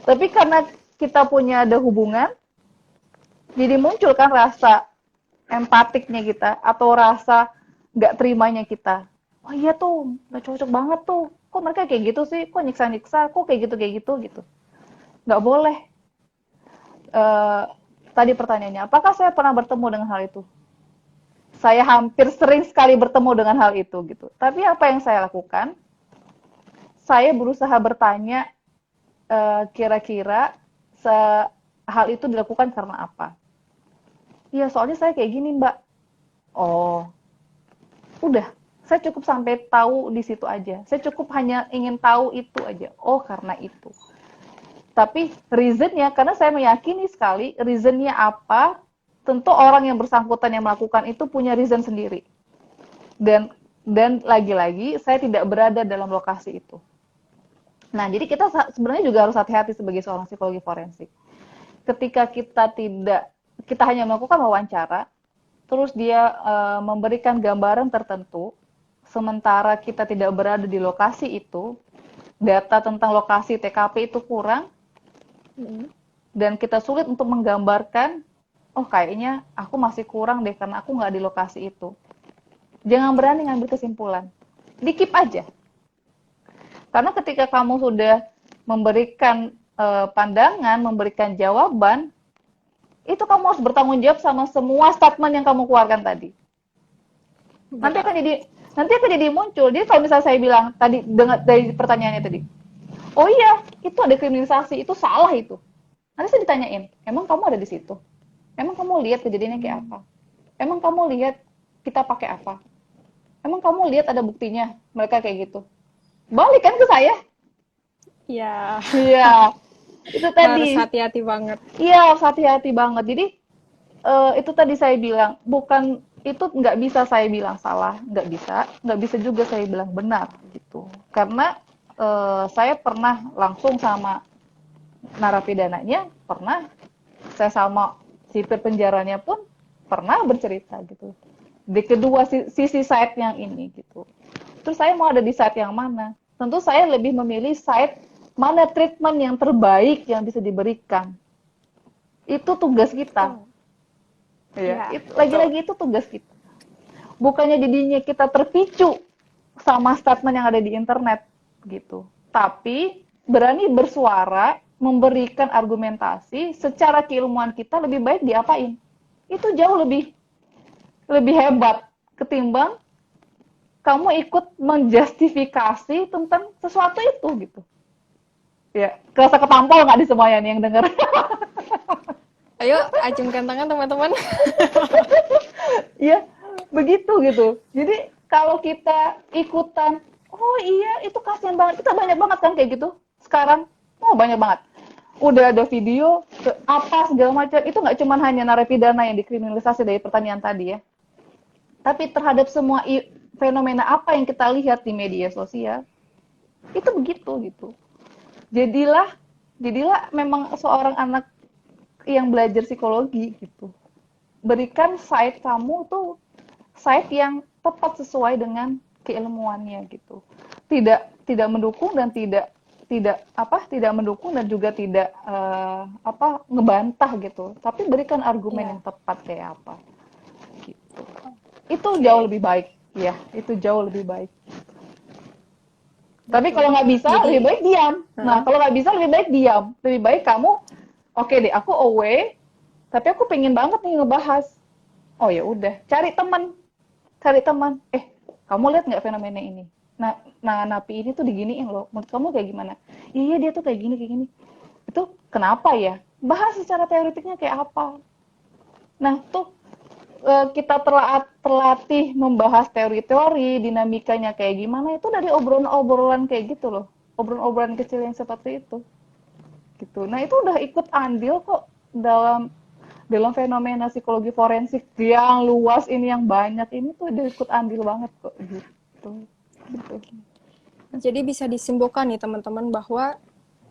Tapi karena kita punya ada hubungan, jadi muncul kan rasa, empatiknya kita atau rasa nggak terimanya kita. Oh iya tuh, nggak cocok banget tuh. Kok mereka kayak gitu sih? Kok nyiksa-nyiksa? Kok kayak gitu gitu. Nggak boleh. Eh, Tadi pertanyaannya, apakah saya pernah bertemu dengan hal itu? Saya hampir sering sekali bertemu dengan hal itu gitu. Tapi apa yang saya lakukan? Saya berusaha bertanya kira-kira hal itu dilakukan karena apa? Iya, soalnya saya kayak gini, Mbak. Oh, udah. Saya cukup sampai tahu di situ aja. Saya cukup hanya ingin tahu itu aja. Oh, karena itu. Tapi reasonnya, karena saya meyakini sekali reasonnya apa, tentu orang yang bersangkutan yang melakukan itu punya reason sendiri. Dan lagi-lagi saya tidak berada dalam lokasi itu. Nah, jadi kita sebenarnya juga harus hati-hati sebagai seorang psikologi forensik. Ketika kita hanya melakukan wawancara, terus dia memberikan gambaran tertentu, sementara kita tidak berada di lokasi itu, data tentang lokasi TKP itu kurang, dan kita sulit untuk menggambarkan, oh kayaknya aku masih kurang deh karena aku nggak di lokasi itu. Jangan berani ngambil kesimpulan, di-keep aja. Karena ketika kamu sudah memberikan pandangan, memberikan jawaban, itu kamu harus bertanggung jawab sama semua statement yang kamu keluarkan tadi. Nanti akan jadi muncul. Jadi kalau misalnya saya bilang tadi dengar dari pertanyaannya tadi, oh iya, itu ada kriminalisasi, itu salah itu. Nanti saya ditanyain, emang kamu ada di situ? Emang kamu lihat kejadiannya kayak apa? Emang kamu lihat kita pakai apa? Emang kamu lihat ada buktinya mereka kayak gitu? Balik kan ke saya. Ya, Iya, itu harus tadi. hati-hati banget. Iya, harus hati-hati banget. Jadi itu tadi saya bilang, bukan itu nggak bisa saya bilang salah, nggak bisa juga saya bilang benar gitu. Karena saya pernah langsung sama narapidananya, pernah saya sama sipir penjaranya pun pernah bercerita gitu. Di kedua sisi side yang ini gitu. Terus saya mau ada di side yang mana? Tentu saya lebih memilih side mana treatment yang terbaik yang bisa diberikan. Itu tugas kita. Betul. Ya, Ya, betul. lagi-lagi itu tugas kita. Bukannya jadinya kita terpicu sama statement yang ada di internet gitu. Tapi berani bersuara, memberikan argumentasi secara keilmuan kita lebih baik diapain. Itu jauh lebih lebih hebat ketimbang kamu ikut menjustifikasi tentang sesuatu itu gitu. Ya, kerasa ketampol nggak di semuanya nih yang denger? Ayo, acungkan tangan teman-teman. Ya, begitu gitu. Jadi kalau kita ikutan, oh iya itu kasihan banget. Kita banyak banget kan kayak gitu sekarang. Oh banyak banget. Udah ada video apa segala macam. Itu nggak cuma hanya narapidana yang dikriminalisasi dari pertanyaan tadi ya. Tapi terhadap semua fenomena apa yang kita lihat di media sosial, itu begitu gitu. Jadilah jadilah memang seorang anak yang belajar psikologi gitu. Berikan side kamu tuh side yang tepat sesuai dengan keilmuannya gitu. Tidak mendukung dan tidak mendukung dan juga tidak ngebantah gitu. Tapi berikan argumen Ya, yang tepat kayak apa gitu. Itu jauh oke. lebih baik. Ya, itu jauh lebih baik. Tapi Betul. kalau nggak bisa, lebih Jadi, baik diam. Nah, heeh. kalau nggak bisa, lebih baik diam. Lebih baik kamu, oke deh, aku away, tapi aku pengen banget nih ngebahas. Oh ya udah, cari teman. Kamu lihat nggak fenomena ini? Nah, napi ini tuh diginiin loh. Menurut kamu kayak gimana? Iya, dia tuh kayak gini, kayak gini. Itu kenapa ya? Bahas secara teoritiknya kayak apa? Nah, tuh kita terlatih membahas teori-teori, dinamikanya kayak gimana, itu dari obrolan-obrolan kayak gitu loh. Obrolan-obrolan kecil yang seperti itu. Gitu. Nah, itu udah ikut andil kok dalam fenomena psikologi forensik yang luas ini, yang banyak ini tuh udah ikut andil banget kok gitu. Gitu. Jadi bisa disimpulkan nih teman-teman bahwa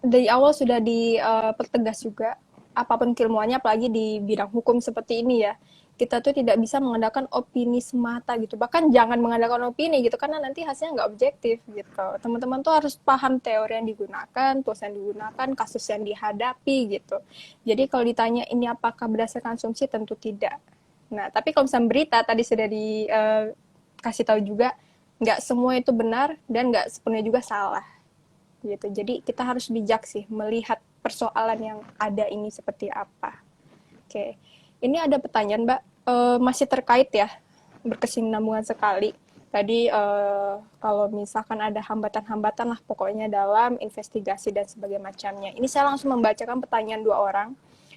dari awal sudah dipertegas juga apapun keilmuannya apalagi di bidang hukum seperti ini ya. Kita tuh tidak bisa mengandalkan opini semata gitu. Bahkan jangan mengandalkan opini gitu karena nanti hasilnya nggak objektif gitu. Teman-teman tuh harus paham teori yang digunakan, tools yang digunakan, kasus yang dihadapi gitu. Jadi kalau ditanya ini apakah berdasarkan asumsi tentu tidak. Nah, tapi kalau misalnya berita tadi sudah dikasih tahu juga, nggak semua itu benar dan nggak sepenuhnya juga salah gitu. Jadi kita harus bijak sih melihat persoalan yang ada ini seperti apa. Oke, ini ada pertanyaan Mbak. Masih terkait ya, berkesinambungan sekali. Tadi kalau misalkan ada hambatan-hambatan lah pokoknya dalam investigasi dan sebagainya macamnya. Ini saya langsung membacakan pertanyaan dua orang.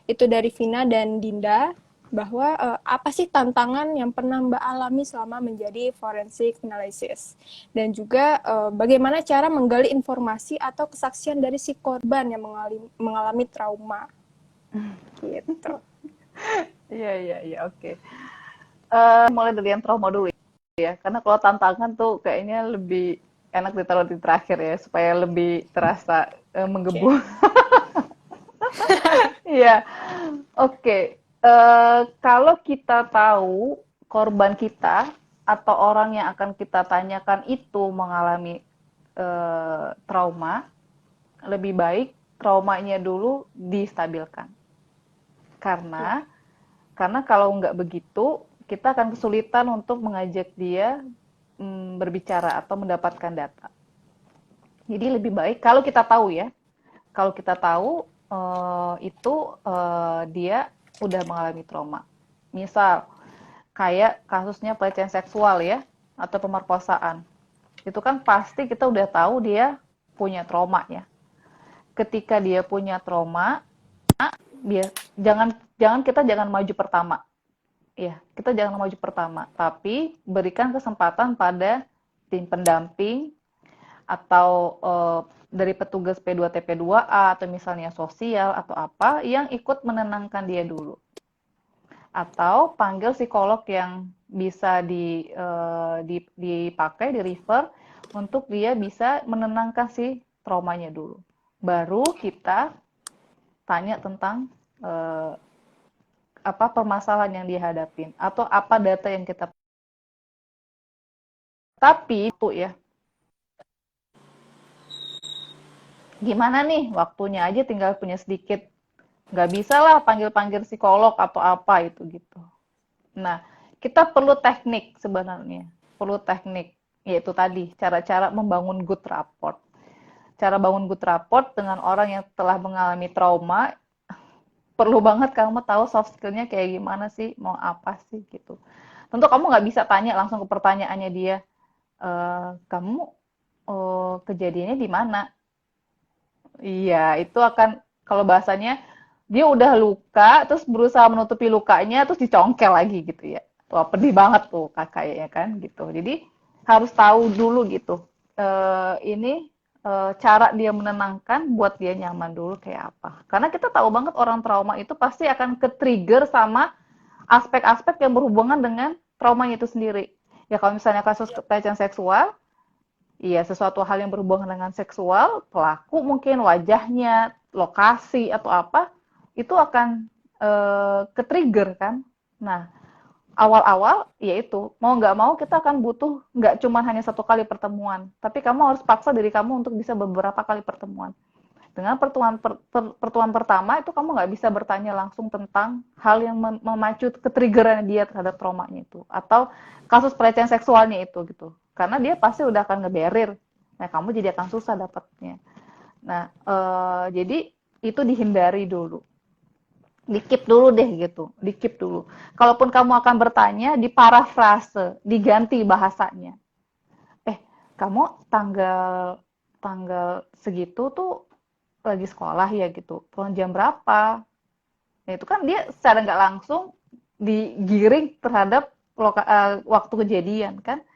Itu dari Vina dan Dinda, bahwa apa sih tantangan yang pernah Mbak alami selama menjadi forensic analysis, dan juga bagaimana cara menggali informasi atau kesaksian dari si korban yang mengalami trauma gitu. Iya, oke. Mulai dari yang trauma dulu ya, karena kalau tantangan tuh kayaknya lebih enak ditaruh di terakhir ya, supaya lebih terasa Oke. menggebu. Iya, oke. Kalau kita tahu korban kita atau orang yang akan kita tanyakan itu mengalami trauma, lebih baik traumanya dulu distabilkan. Ya. Karena kalau nggak begitu, kita akan kesulitan untuk mengajak dia berbicara atau mendapatkan data. Jadi lebih baik kalau kita tahu ya, kalau kita tahu itu dia udah mengalami trauma. Misal kayak kasusnya pelecehan seksual ya, atau pemerkosaan. Itu kan pasti kita udah tahu dia punya trauma ya. Ketika dia punya trauma, jangan jangan kita jangan maju pertama. Ya, kita jangan maju pertama, tapi berikan kesempatan pada tim pendamping atau dari petugas P2TP2A atau misalnya sosial atau apa yang ikut menenangkan dia dulu. Atau panggil psikolog yang bisa dipakai, di refer untuk dia bisa menenangkan si traumanya dulu. Baru kita tanya tentang eh, apa permasalahan yang dihadapin atau apa data yang kita. Tapi itu ya, gimana nih waktunya aja tinggal punya sedikit, nggak bisa lah panggil-panggil psikolog atau apa itu gitu. Nah, kita perlu teknik sebenarnya, perlu teknik, yaitu tadi cara-cara membangun good rapport. Cara bangun good rapport dengan orang yang telah mengalami trauma, perlu banget kamu tahu soft skillnya kayak gimana sih, mau apa sih gitu. Tentu kamu nggak bisa tanya langsung ke pertanyaannya dia, kamu kejadiannya di mana? Iya, itu akan kalau bahasanya dia udah luka terus berusaha menutupi lukanya terus dicongkel lagi gitu ya. Wah, pedih banget tuh kakaknya kan gitu. Jadi harus tahu dulu gitu. Ini cara dia menenangkan buat dia nyaman dulu kayak apa. Karena kita tahu banget orang trauma itu pasti akan ke-trigger sama aspek-aspek yang berhubungan dengan traumanya itu sendiri. Ya kalau misalnya kasus pelecehan seksual, iya, sesuatu hal yang berhubungan dengan seksual, pelaku mungkin wajahnya, lokasi atau apa, itu akan ke-trigger kan. Nah, awal-awal yaitu mau nggak mau kita akan butuh nggak cuma hanya satu kali pertemuan, tapi kamu harus paksa diri kamu untuk bisa beberapa kali pertemuan. Dengan pertemuan pertama itu kamu nggak bisa bertanya langsung tentang hal yang memacu ketriggeran dia terhadap traumanya itu atau kasus pelecehan seksualnya itu gitu. Karena dia pasti udah akan ngeberir. Nah, kamu jadi akan susah dapatnya. Nah, jadi itu dihindari dulu. Dikip dulu deh gitu, dikip dulu. Kalaupun kamu akan bertanya, diparafrase, diganti bahasanya. Eh, kamu tanggal tanggal segitu tuh lagi sekolah ya gitu. Pulang jam berapa? Nah, itu kan dia secara nggak langsung digiring terhadap waktu kejadian kan.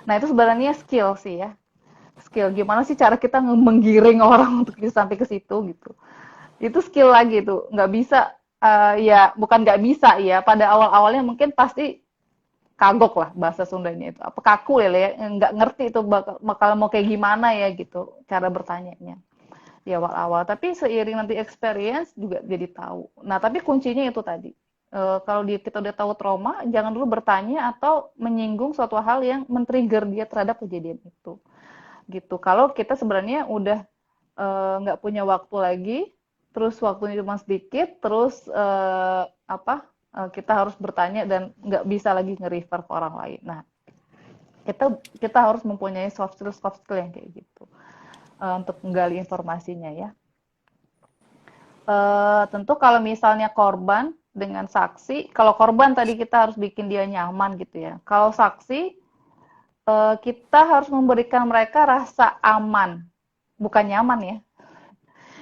Nah, itu sebenarnya skill sih ya. Skill gimana sih cara kita menggiring orang untuk bisa sampai ke situ gitu. Itu skill lagi tuh. Nggak bisa ya bukan nggak bisa ya. Pada awal-awalnya mungkin pasti kagok lah bahasa Sundanya itu. Apa kaku ya, nggak ngerti itu bakal mau kayak gimana ya gitu cara bertanyanya di awal-awal. Tapi seiring nanti experience juga jadi tahu. Nah, tapi kuncinya itu tadi. Kalau kita udah tahu trauma, jangan dulu bertanya atau menyinggung suatu hal yang men-trigger dia terhadap kejadian itu. Gitu. Kalau kita sebenarnya udah nggak punya waktu lagi, terus waktunya cuma sedikit, terus apa? kita harus bertanya dan nggak bisa lagi nge-refer ke orang lain. Nah, kita harus mempunyai soft skill yang kayak gitu untuk menggali informasinya ya. Tentu kalau misalnya korban dengan saksi, kalau korban tadi kita harus bikin dia nyaman gitu ya. Kalau saksi, kita harus memberikan mereka rasa aman, bukan nyaman ya.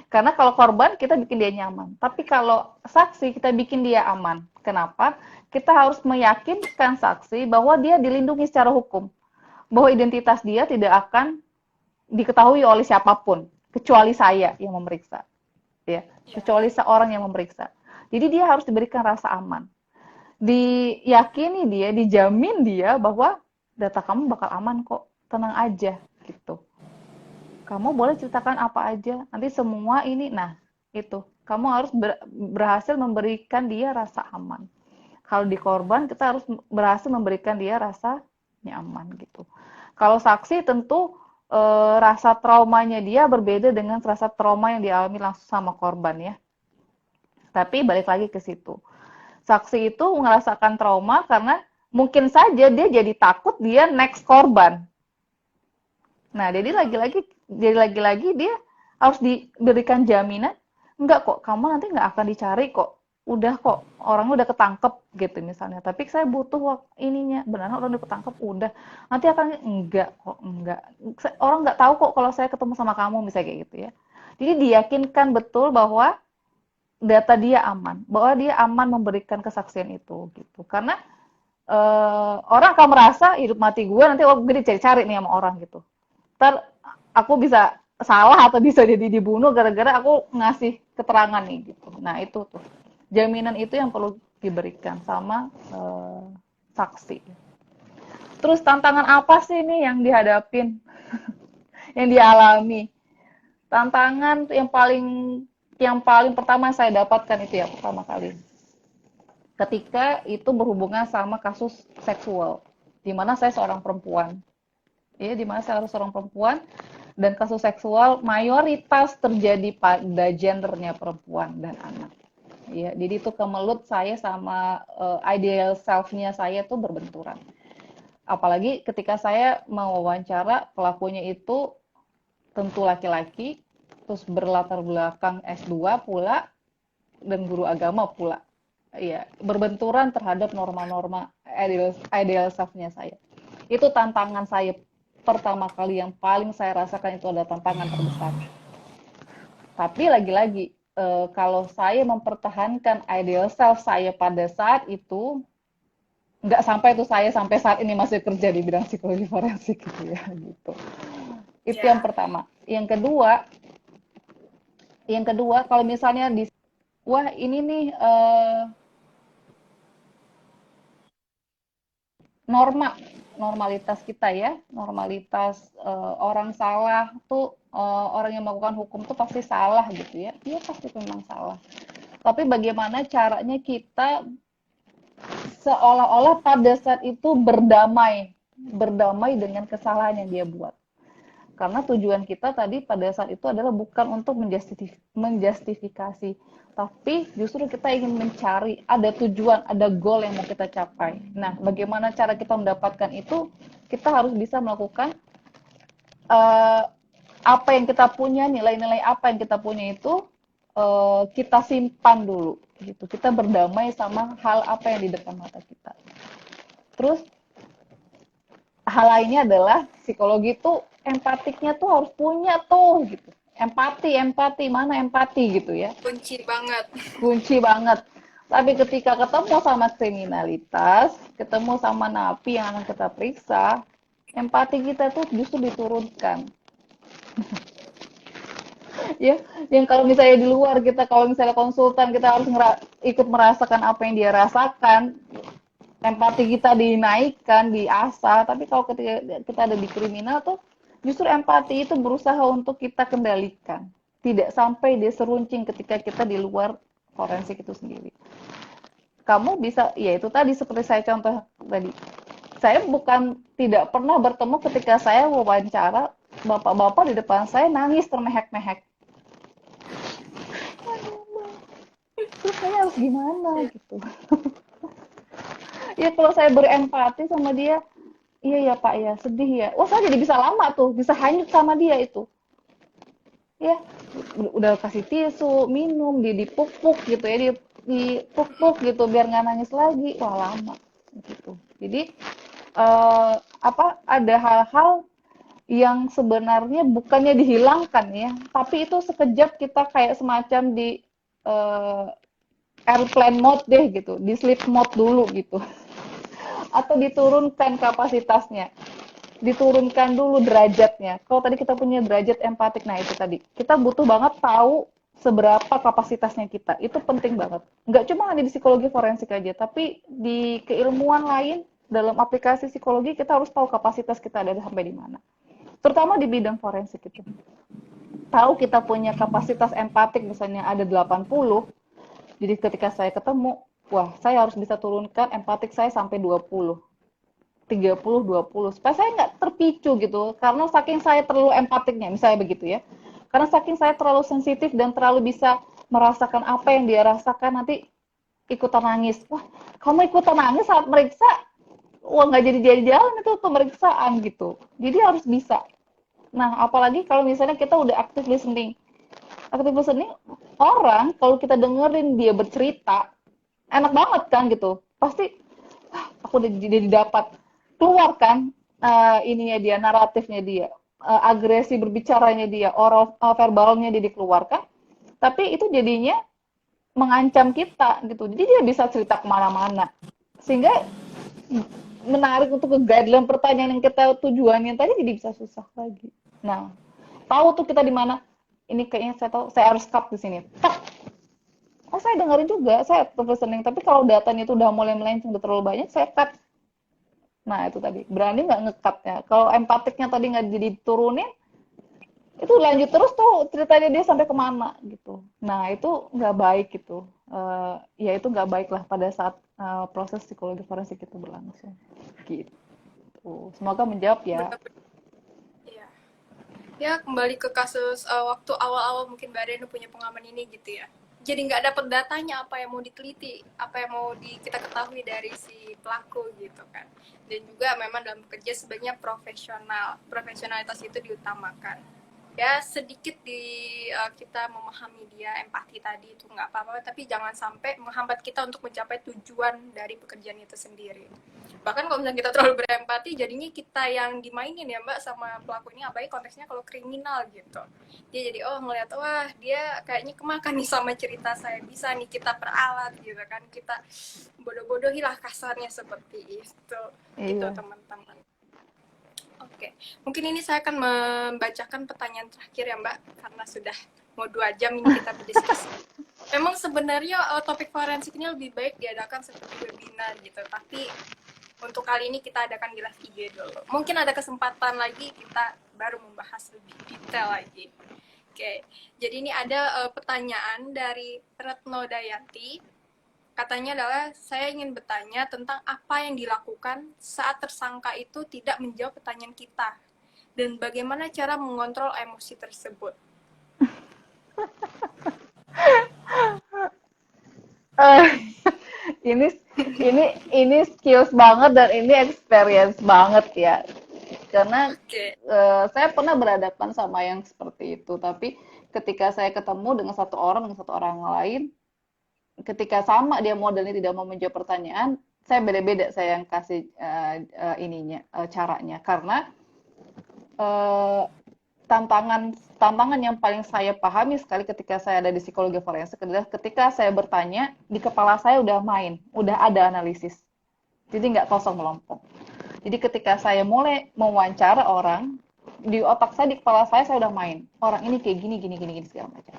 Karena kalau korban kita bikin dia nyaman, tapi kalau saksi kita bikin dia aman. Kenapa? Kita harus meyakinkan saksi bahwa dia dilindungi secara hukum, bahwa identitas dia tidak akan diketahui oleh siapapun, kecuali saya yang memeriksa, ya, kecuali seorang yang memeriksa. Jadi dia harus diberikan rasa aman, diyakini dia, dijamin dia bahwa data kamu bakal aman kok, tenang aja gitu. Kamu boleh ceritakan apa aja, nanti semua ini, nah itu kamu harus berhasil memberikan dia rasa aman. Kalau di korban kita harus berhasil memberikan dia rasa nyaman gitu. Kalau saksi tentu rasa traumanya dia berbeda dengan rasa trauma yang dialami langsung sama korban ya. Tapi balik lagi ke situ. Saksi itu merasakan trauma karena mungkin saja dia jadi takut dia next korban. Nah, jadi lagi-lagi dia harus diberikan jaminan, enggak kok, kamu nanti nggak akan dicari kok. Udah kok, orangnya udah ketangkep gitu misalnya. Tapi saya butuh ininya, benar orang udah ketangkep, udah. Nanti akan enggak kok, enggak. Orang nggak tahu kok kalau saya ketemu sama kamu misalnya kayak gitu ya. Jadi diyakinkan betul bahwa data dia aman, bahwa dia aman memberikan kesaksian itu gitu. Karena orang akan merasa hidup mati gue nanti gue dicari-cari nih sama orang gitu. Ntar aku bisa salah atau bisa jadi dibunuh gara-gara aku ngasih keterangan nih gitu. Nah itu tuh jaminan itu yang perlu diberikan sama saksi. Terus tantangan apa sih nih yang dihadapin, yang dialami? Tantangan yang paling pertama saya dapatkan itu ya pertama kali. Ketika itu berhubungan sama kasus seksual, di mana saya seorang perempuan. Ya, di mana saya harus seorang perempuan dan kasus seksual mayoritas terjadi pada gendernya perempuan dan anak. Ya, jadi itu kemelut saya sama ideal self-nya saya tuh berbenturan. Apalagi ketika saya mewawancara pelakunya itu tentu laki-laki, terus berlatar belakang S2 pula dan guru agama pula. Ya, berbenturan terhadap norma-norma ideal self-nya saya. Itu tantangan saya pertama kali yang paling saya rasakan itu adalah tantangan terbesar. Tapi lagi-lagi, kalau saya mempertahankan ideal self saya pada saat itu, nggak sampai tuh saya sampai saat ini masih kerja di bidang psikologi forensik gitu ya, gitu. Itu yang Ya. pertama. Yang kedua, kalau misalnya wah ini nih normalitas kita ya, normalitas orang salah tuh orang yang melakukan hukum tuh pasti salah gitu ya. Iya pasti memang salah. Tapi bagaimana caranya kita seolah-olah pada saat itu berdamai dengan kesalahan yang dia buat. Karena tujuan kita tadi pada saat itu adalah bukan untuk menjustifikasi, tapi justru kita ingin mencari ada tujuan, ada goal yang mau kita capai. Nah, bagaimana cara kita mendapatkan itu? Kita harus bisa melakukan uh, apa yang kita punya, nilai-nilai apa yang kita punya itu kita simpan dulu. Gitu. Kita berdamai sama hal apa yang di depan mata kita. Terus hal lainnya adalah psikologi tuh empatiknya tuh harus punya tuh gitu. Empati, mana empati gitu ya. Kunci banget. Kunci banget. Tapi ketika ketemu sama kriminalitas, ketemu sama napi yang akan kita periksa, empati kita tuh justru diturunkan. Ya, yang kalau misalnya di luar kita kalau misalnya konsultan kita harus ikut merasakan apa yang dia rasakan, empati kita dinaikkan, diasah, tapi kalau ketika kita ada di kriminal tuh justru empati itu berusaha untuk kita kendalikan. Tidak sampai dia seruncing ketika kita di luar forensik itu sendiri. Kamu bisa, ya itu tadi seperti saya contoh tadi. Saya bukan tidak pernah bertemu ketika saya wawancara bapak-bapak di depan saya nangis termehek-mehek. Terus saya harus gimana gitu. Ya kalau saya berempati sama dia, iya ya Pak ya, sedih ya. Wah saya jadi bisa lama tuh, bisa hanyut sama dia itu. Ya, udah kasih tisu, minum, dipuk-puk gitu ya, dipuk-puk gitu biar nggak nangis lagi. Wah lama gitu. Jadi ada hal-hal yang sebenarnya bukannya dihilangkan ya, tapi itu sekejap kita kayak semacam di eh, airplane mode deh gitu, di sleep mode dulu gitu, atau diturunkan kapasitasnya, diturunkan dulu derajatnya. Kalau tadi kita punya derajat empatik, nah itu tadi kita butuh banget tahu seberapa kapasitasnya kita. Itu penting banget. Nggak cuma hanya di psikologi forensik aja, tapi di keilmuan lain dalam aplikasi psikologi kita harus tahu kapasitas kita ada sampai di mana. Terutama di bidang forensik itu. Tahu kita punya kapasitas empatik misalnya ada 80, jadi ketika saya ketemu, wah saya harus bisa turunkan empatik saya sampai 20. 30, 20, supaya saya nggak terpicu gitu, karena saking saya terlalu empatiknya, misalnya begitu ya, karena saking saya terlalu sensitif dan terlalu bisa merasakan apa yang dia rasakan, nanti ikutan nangis. Wah, kamu ikutan nangis saat meriksa, wah nggak jadi jalan itu pemeriksaan gitu. Jadi harus bisa. Nah, apalagi kalau misalnya kita udah aktif listening. Aktif listening, orang kalau kita dengerin dia bercerita, enak banget kan gitu. Pasti aku udah jadi dapat keluarkan ininya dia, naratifnya dia, agresi berbicaranya dia, oral verbalnya dia dikeluarkan, tapi itu jadinya mengancam kita gitu. Jadi dia bisa cerita kemana-mana, sehingga menarik untuk ke guideline pertanyaan yang kita tujuannya tadi jadi bisa susah lagi. Nah, tahu tuh kita di mana. Ini kayaknya saya tahu, saya harus cut di sini. Tak. Oh, saya dengerin juga, saya listening. Tapi kalau datanya itu udah mulai melenceng, udah terlalu banyak, saya cut. Nah, itu tadi. Berani nggak nge-cut-nya. Kalau empatiknya tadi nggak jadi turunin, itu lanjut terus tuh ceritanya dia sampai kemana gitu. Nah, itu nggak baik gitu. Ya itu nggak baik lah pada saat proses psikologi forensik itu berlangsung. Gitu. Semoga menjawab ya. Benar. Iya. Ya, kembali ke kasus waktu awal-awal mungkin Mbak Renu punya pengalaman ini gitu ya. Jadi nggak dapat datanya apa yang mau diteliti, apa yang mau kita ketahui dari si pelaku gitu kan. Dan juga memang dalam bekerja sebaiknya profesional. Profesionalitas itu diutamakan. Ya sedikit kita memahami dia, empati tadi itu nggak apa-apa, tapi jangan sampai menghambat kita untuk mencapai tujuan dari pekerjaan itu sendiri. Bahkan kalau misalnya kita terlalu berempati, jadinya kita yang dimainin ya Mbak sama pelaku ini, apalagi konteksnya kalau kriminal gitu. Dia jadi ngeliat, wah dia kayaknya kemakan nih sama cerita saya, bisa nih kita peralat gitu kan, kita bodoh-bodohilah kasarnya seperti itu. Itu Iya. teman-teman. Oke, mungkin ini saya akan membacakan pertanyaan terakhir ya Mbak, karena sudah mau 2 jam ini kita berdiskusi. Memang sebenarnya topik forensik ini lebih baik diadakan seperti webinar gitu, tapi untuk kali ini kita adakan di live IG dulu. Mungkin ada kesempatan lagi kita baru membahas lebih detail lagi. Oke, jadi ini ada pertanyaan dari Retno Dayanti. Katanya adalah, saya ingin bertanya tentang apa yang dilakukan saat tersangka itu tidak menjawab pertanyaan kita, dan bagaimana cara mengontrol emosi tersebut. Eh, ini ini skills banget dan ini experience banget ya. Karena Oke, saya pernah berhadapan sama yang seperti itu, tapi ketika saya ketemu dengan satu orang lain, ketika sama dia modelnya tidak mau menjawab pertanyaan, saya beda-beda saya yang kasih caranya. Karena eh, tantangan tantangan yang paling saya pahami sekali ketika saya ada di psikologi forensik adalah ketika saya bertanya, di kepala saya udah main, udah ada analisis. Jadi nggak kosong melompong. Jadi ketika saya mulai mewawancara orang, di otak saya, di kepala saya udah main. Orang ini kayak gini, gini, gini, gini, segala macam.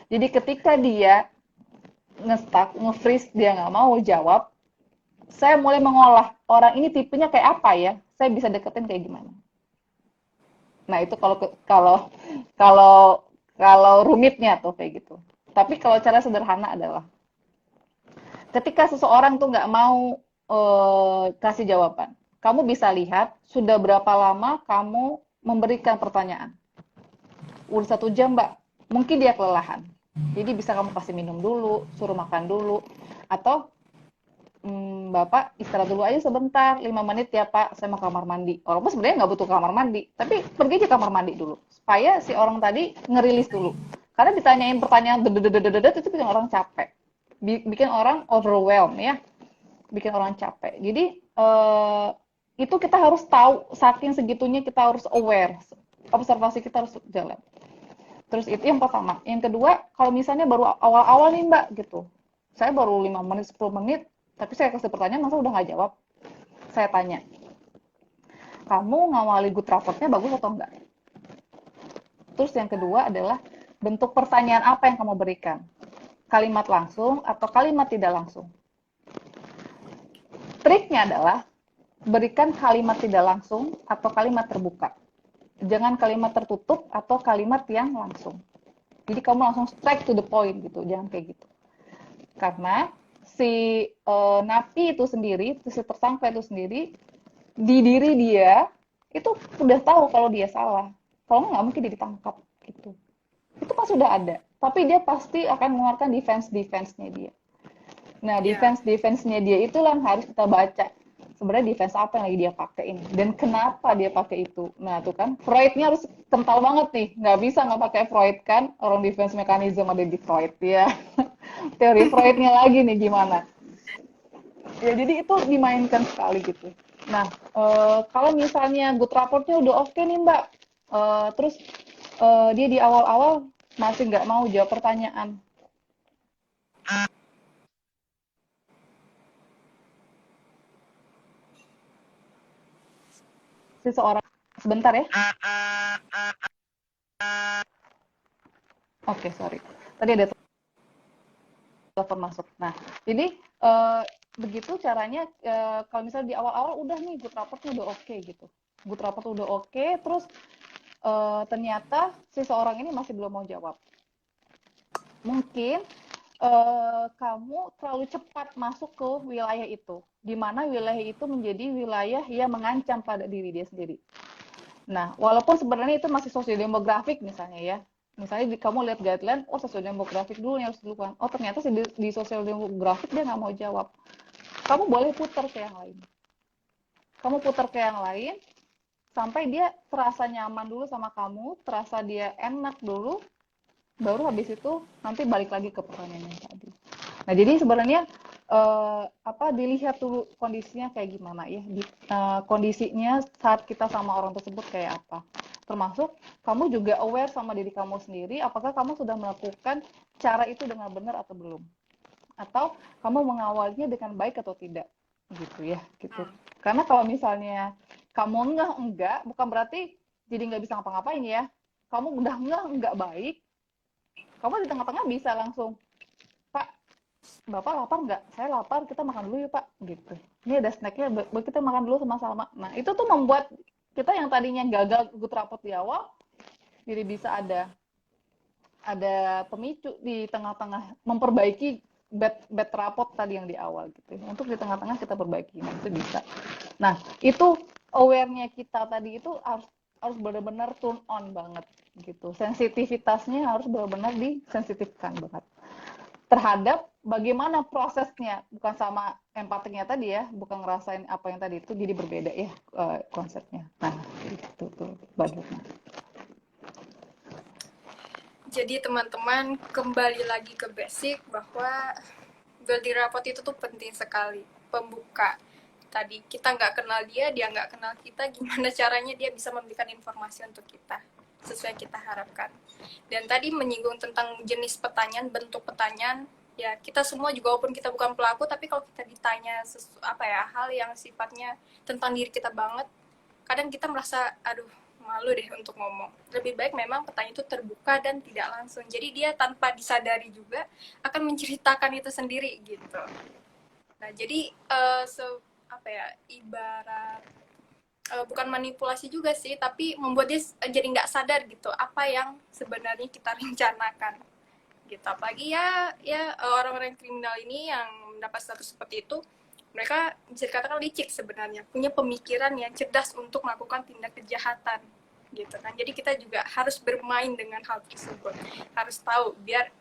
Jadi ketika dia nge-stuck, nge-freeze, dia nggak mau jawab, saya mulai mengolah, orang ini tipenya kayak apa ya? Saya bisa deketin kayak gimana? Nah, itu kalau kalau kalau kalau rumitnya tuh kayak gitu. Tapi kalau cara sederhana adalah ketika seseorang tuh nggak mau kasih jawaban, kamu bisa lihat sudah berapa lama kamu memberikan pertanyaan. Udah 1 jam, Mbak. Mungkin dia kelelahan. Jadi bisa kamu kasih minum dulu, suruh makan dulu, atau Bapak istirahat dulu aja sebentar, 5 menit ya Pak, saya mau kamar mandi. Walaupun sebenarnya nggak butuh kamar mandi, tapi pergi aja kamar mandi dulu, supaya si orang tadi ngerilis dulu. Karena ditanyain pertanyaan dedet itu bikin orang capek, bikin orang overwhelm ya, bikin orang capek. Jadi itu kita harus tahu, saking segitunya kita harus aware, observasi kita harus jalan. Terus itu yang pertama. Yang kedua, kalau misalnya baru awal-awal nih Mbak gitu, saya baru 5 menit, 10 menit, tapi saya kasih pertanyaan, masa udah nggak jawab? Saya tanya, kamu ngawali good rapportnya bagus atau enggak? Terus yang kedua adalah, bentuk pertanyaan apa yang kamu berikan? Kalimat langsung atau kalimat tidak langsung? Triknya adalah, berikan kalimat tidak langsung atau kalimat terbuka. Jangan kalimat tertutup atau kalimat yang langsung. Jadi kamu langsung straight to the point gitu, jangan kayak gitu. Karena si napi itu sendiri, si tersangka itu sendiri, di diri dia itu udah tahu kalau dia salah. Kalau nggak mungkin dia ditangkap gitu. Itu pas sudah ada. Tapi dia pasti akan mengeluarkan defense-defense-nya dia. Nah, Ya, defense-defense-nya dia itulah yang harus kita baca. Sebenarnya defense apa yang lagi dia pakai ini dan kenapa dia pakai itu. Nah, tuh kan Freud-nya harus kental banget nih. Nggak bisa nggak pakai Freud kan. Orang defense mechanism ada di Freud ya. Teori Freud-nya lagi nih gimana. Ya, jadi itu dimainkan sekali gitu. Nah, kalau misalnya good rapportnya udah oke nih Mbak, terus dia di awal-awal masih nggak mau jawab pertanyaan. Seseorang, sebentar ya. Oke, sorry. Tadi ada telepon masuk. Nah, jadi begitu caranya kalau misalnya di awal-awal udah nih good rapportnya udah oke gitu. Good rapport udah oke, terus ternyata seseorang ini masih belum mau jawab. Mungkin kamu terlalu cepat masuk ke wilayah itu, di mana wilayah itu menjadi wilayah yang mengancam pada diri dia sendiri. Nah, walaupun sebenarnya itu masih sosiodemografik misalnya ya. Misalnya kamu lihat guideline, oh sosiodemografik dulu yang harus dilakukan. Oh ternyata di sosiodemografik dia nggak mau jawab. Kamu boleh putar ke yang lain. Kamu putar ke yang lain, sampai dia terasa nyaman dulu sama kamu, terasa dia enak dulu, baru habis itu nanti balik lagi ke pertanyaan yang tadi. Nah, jadi sebenarnya dilihat dulu kondisinya kayak gimana ya, kondisinya saat kita sama orang tersebut kayak apa. Termasuk kamu juga aware sama diri kamu sendiri, apakah kamu sudah melakukan cara itu dengan benar atau belum, atau kamu mengawalnya dengan baik atau tidak, gitu ya, gitu. Karena kalau misalnya kamu enggak, bukan berarti jadi nggak bisa ngapa-ngapain ya. Kamu udah enggak baik, kamu di tengah-tengah bisa langsung, Pak, Bapak lapar nggak? Saya lapar, kita makan dulu yuk Pak. Gitu. Ini ada snacknya, kita makan dulu sama-sama. Nah, itu tuh membuat kita yang tadinya gagal good rapot di awal, jadi bisa ada pemicu di tengah-tengah memperbaiki bad rapot tadi yang di awal gitu. Untuk di tengah-tengah kita perbaiki, nah itu bisa. Nah, itu aware-nya kita tadi itu harus benar-benar turn on banget gitu. Sensitivitasnya harus benar-benar disensitifkan banget terhadap bagaimana prosesnya, bukan sama empatinya tadi ya, bukan ngerasain apa yang tadi itu, jadi berbeda ya konsepnya. Nah, itu tuh bagusnya. jadi teman-teman kembali lagi ke basic bahwa building rapport itu tuh penting sekali. Pembuka. Tadi kita nggak kenal dia, dia nggak kenal kita, gimana caranya dia bisa memberikan informasi untuk kita sesuai kita harapkan. Dan tadi menyinggung tentang jenis pertanyaan, bentuk pertanyaan, ya kita semua juga walaupun kita bukan pelaku, tapi kalau kita ditanya hal yang sifatnya tentang diri kita banget, kadang kita merasa aduh malu deh untuk ngomong. Lebih baik memang pertanyaan itu terbuka dan tidak langsung. Jadi dia tanpa disadari juga akan menceritakan itu sendiri gitu. Nah, jadi ibarat bukan manipulasi juga sih, tapi membuat dia jadi nggak sadar gitu apa yang sebenarnya kita rencanakan gitu. Apalagi ya orang-orang kriminal ini yang mendapat status seperti itu, mereka bisa dikatakan licik sebenarnya, punya pemikiran yang cerdas untuk melakukan tindak kejahatan gitu kan. Jadi kita juga harus bermain dengan hal tersebut, harus tahu biar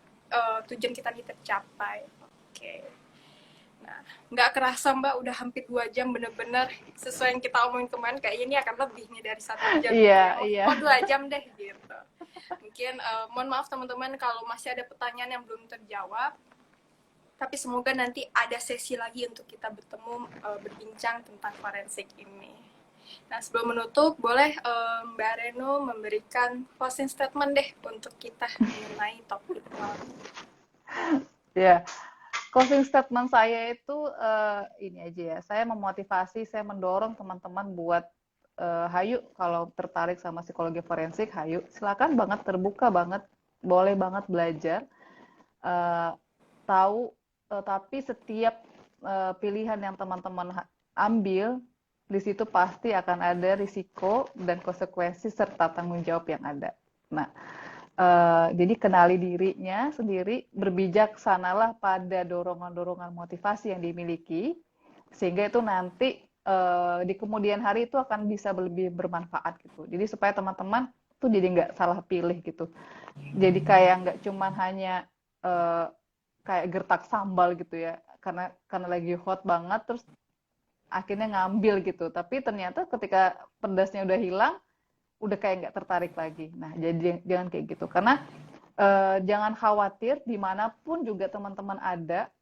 tujuan kita ini tercapai. Oke. Nah, nggak kerasa Mbak, udah hampir 2 jam bener-bener sesuai yang kita omongin kemarin, kayaknya ini akan lebih nih dari 1 jam gitu Iya, ya. iya. Oh 2 jam deh gitu. Mungkin mohon maaf teman-teman kalau masih ada pertanyaan yang belum terjawab, tapi semoga nanti ada sesi lagi untuk kita bertemu berbincang tentang forensik ini. Nah, sebelum menutup, boleh Mbak Reno memberikan closing statement deh untuk kita mengenai topik malam. Ya, closing statement saya itu ini aja ya. Saya memotivasi, saya mendorong teman-teman buat hayu kalau tertarik sama psikologi forensik, hayu. Silakan banget, terbuka banget, boleh banget belajar. Eh, tahu, tapi setiap pilihan yang teman-teman ambil, di situ pasti akan ada risiko dan konsekuensi serta tanggung jawab yang ada. Nah, jadi kenali dirinya sendiri, berbijaksanalah pada dorongan-dorongan motivasi yang dimiliki, sehingga itu nanti di kemudian hari itu akan bisa lebih bermanfaat gitu. Jadi supaya teman-teman tuh jadi nggak salah pilih gitu. Jadi kayak nggak cuman hanya eh, kayak gertak sambal gitu ya, karena lagi hot banget terus akhirnya ngambil gitu. Tapi ternyata ketika pedasnya udah hilang, udah kayak nggak tertarik lagi. Nah, jadi jangan kayak gitu. Karena jangan khawatir, dimanapun juga teman-teman ada,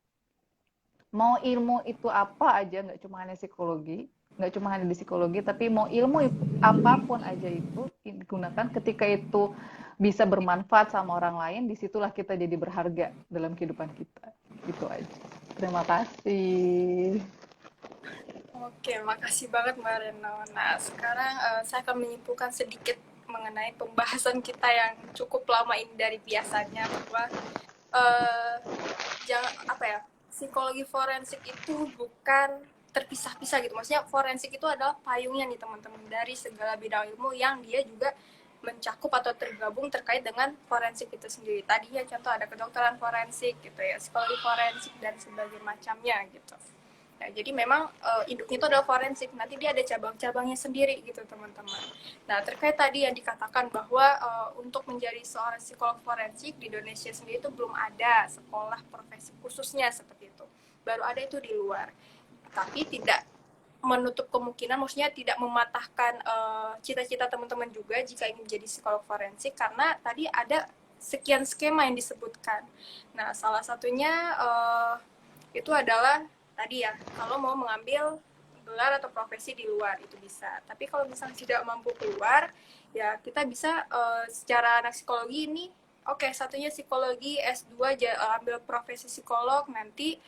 mau ilmu itu apa aja, nggak cuma hanya psikologi, nggak cuma hanya di psikologi, tapi mau ilmu apapun aja itu digunakan ketika itu bisa bermanfaat sama orang lain, disitulah kita jadi berharga dalam kehidupan kita. Itu aja. Terima kasih. Oke, makasih banget Mbak Reno. Nah, sekarang saya akan menyimpulkan sedikit mengenai pembahasan kita yang cukup lama ini dari biasanya, bahwa eh, jangan apa ya, psikologi forensik itu bukan terpisah-pisah gitu. Maksudnya forensik itu adalah payungnya nih teman-teman, dari segala bidang ilmu yang dia juga mencakup atau tergabung terkait dengan forensik itu sendiri. Tadinya contoh ada kedokteran forensik gitu ya, psikologi forensik dan sebagainya macamnya gitu. Ya, jadi memang induknya itu adalah forensik. Nanti dia ada cabang-cabangnya sendiri gitu teman-teman. Nah, terkait tadi yang dikatakan bahwa untuk menjadi seorang psikolog forensik di Indonesia sendiri itu belum ada sekolah profesi khususnya seperti itu. Baru ada itu di luar. Tapi tidak menutup kemungkinan, maksudnya tidak mematahkan cita-cita teman-teman juga jika ingin menjadi psikolog forensik, karena tadi ada sekian skema yang disebutkan. Nah, salah satunya itu adalah tadi ya, kalau mau mengambil gelar atau profesi di luar itu bisa. Tapi kalau misalnya tidak mampu keluar, ya kita bisa secara anak psikologi ini, oke, satunya psikologi S2 ambil profesi psikolog, nanti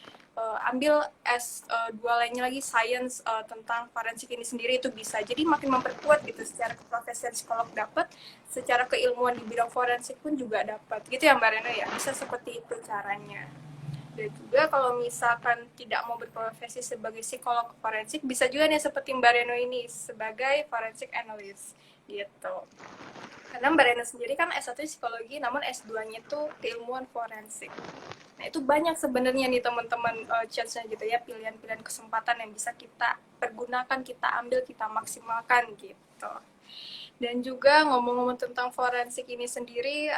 ambil S2 lainnya lagi science tentang forensik ini sendiri, itu bisa. Jadi makin memperkuat gitu, secara keprofesian psikolog dapat, secara keilmuan di bidang forensik pun juga dapat. Gitu ya Mbak Rena ya, bisa seperti itu caranya. Dan juga kalau misalkan tidak mau berprofesi sebagai psikolog forensik, bisa juga nih seperti Mbak Reno ini sebagai forensic analyst gitu. Karena Mbak Reno sendiri kan S1 psikologi, namun S2-nya itu keilmuan forensik. Nah, itu banyak sebenarnya nih teman-teman chance-nya gitu ya, pilihan-pilihan kesempatan yang bisa kita pergunakan, kita ambil, kita maksimalkan gitu. Dan juga ngomong-ngomong tentang forensik ini sendiri,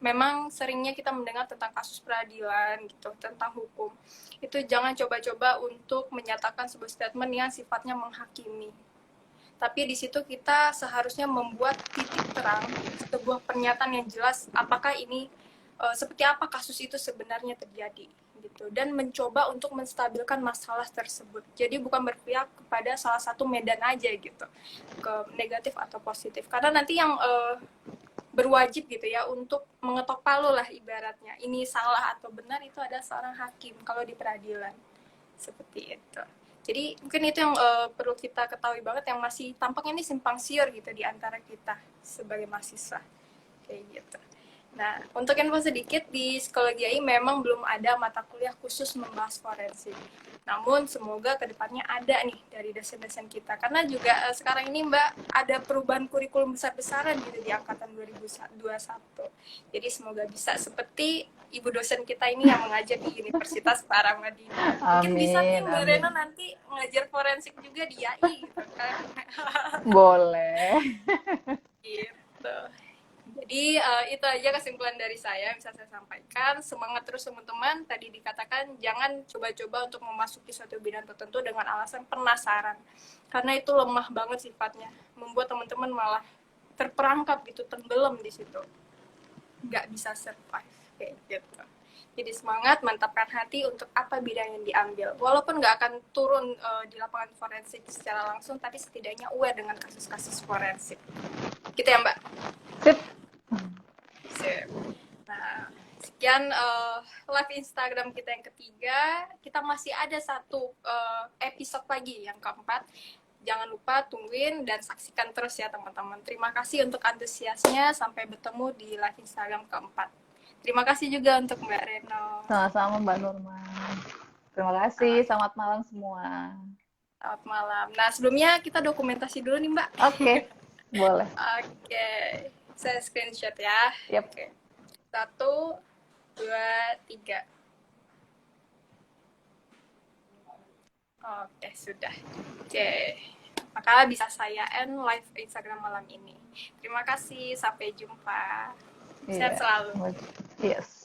memang seringnya kita mendengar tentang kasus peradilan gitu, tentang hukum. Itu jangan coba-coba untuk menyatakan sebuah statement yang sifatnya menghakimi. Tapi di situ kita seharusnya membuat titik terang, sebuah pernyataan yang jelas apakah ini seperti apa kasus itu sebenarnya terjadi gitu, dan mencoba untuk menstabilkan masalah tersebut. Jadi bukan berpihak kepada salah satu medan aja gitu, ke negatif atau positif. Karena nanti yang berwajib gitu ya untuk mengetok palu lah ibaratnya, ini salah atau benar, itu ada seorang hakim kalau di peradilan seperti itu. Jadi mungkin itu yang perlu kita ketahui banget, yang masih tampaknya ini simpang siur gitu di antara kita sebagai mahasiswa kayak gitu. Nah, untuk info sedikit, di psikologi AI memang belum ada mata kuliah khusus membahas forensik. Namun semoga kedepannya ada nih dari dosen-dosen kita. Karena juga sekarang ini Mbak ada perubahan kurikulum besar-besaran gitu di angkatan 2021. Jadi semoga bisa seperti ibu dosen kita ini yang mengajar di Universitas Paramadina. Mungkin bisa nih Amin, Mbak amin. Reno nanti mengajar forensik juga di AI gitu kan. Boleh. Gitu. Jadi itu aja kesimpulan dari saya yang bisa saya sampaikan. Semangat terus teman-teman. Tadi dikatakan jangan coba-coba untuk memasuki suatu bidang tertentu dengan alasan penasaran. Karena itu lemah banget sifatnya. Membuat teman-teman malah terperangkap gitu, tenggelam di situ. Nggak bisa survive kayak gitu. Jadi semangat, mantapkan hati untuk apa bidang yang diambil. Walaupun nggak akan turun di lapangan forensik secara langsung, tapi setidaknya aware dengan kasus-kasus forensik. Gitu ya Mbak? Sip. Sip. Nah, sekian live Instagram kita yang ketiga. Kita masih ada satu episode lagi yang keempat. Jangan lupa tungguin dan saksikan terus ya teman-teman. Terima kasih untuk antusiasnya. Sampai bertemu di live Instagram keempat. Terima kasih juga untuk Mbak Reno. Sama-sama Mbak Nurma. Terima kasih. Selamat malam semua. Selamat malam. Nah, sebelumnya kita dokumentasi dulu nih, Mbak. Oke, boleh. Oke. Saya screenshot ya. Yep. Oke. 1, 2, 3. Oke, sudah. Oke. Maka bisa saya end live Instagram malam ini. Terima kasih. Sampai jumpa. Sehat selalu. Yes.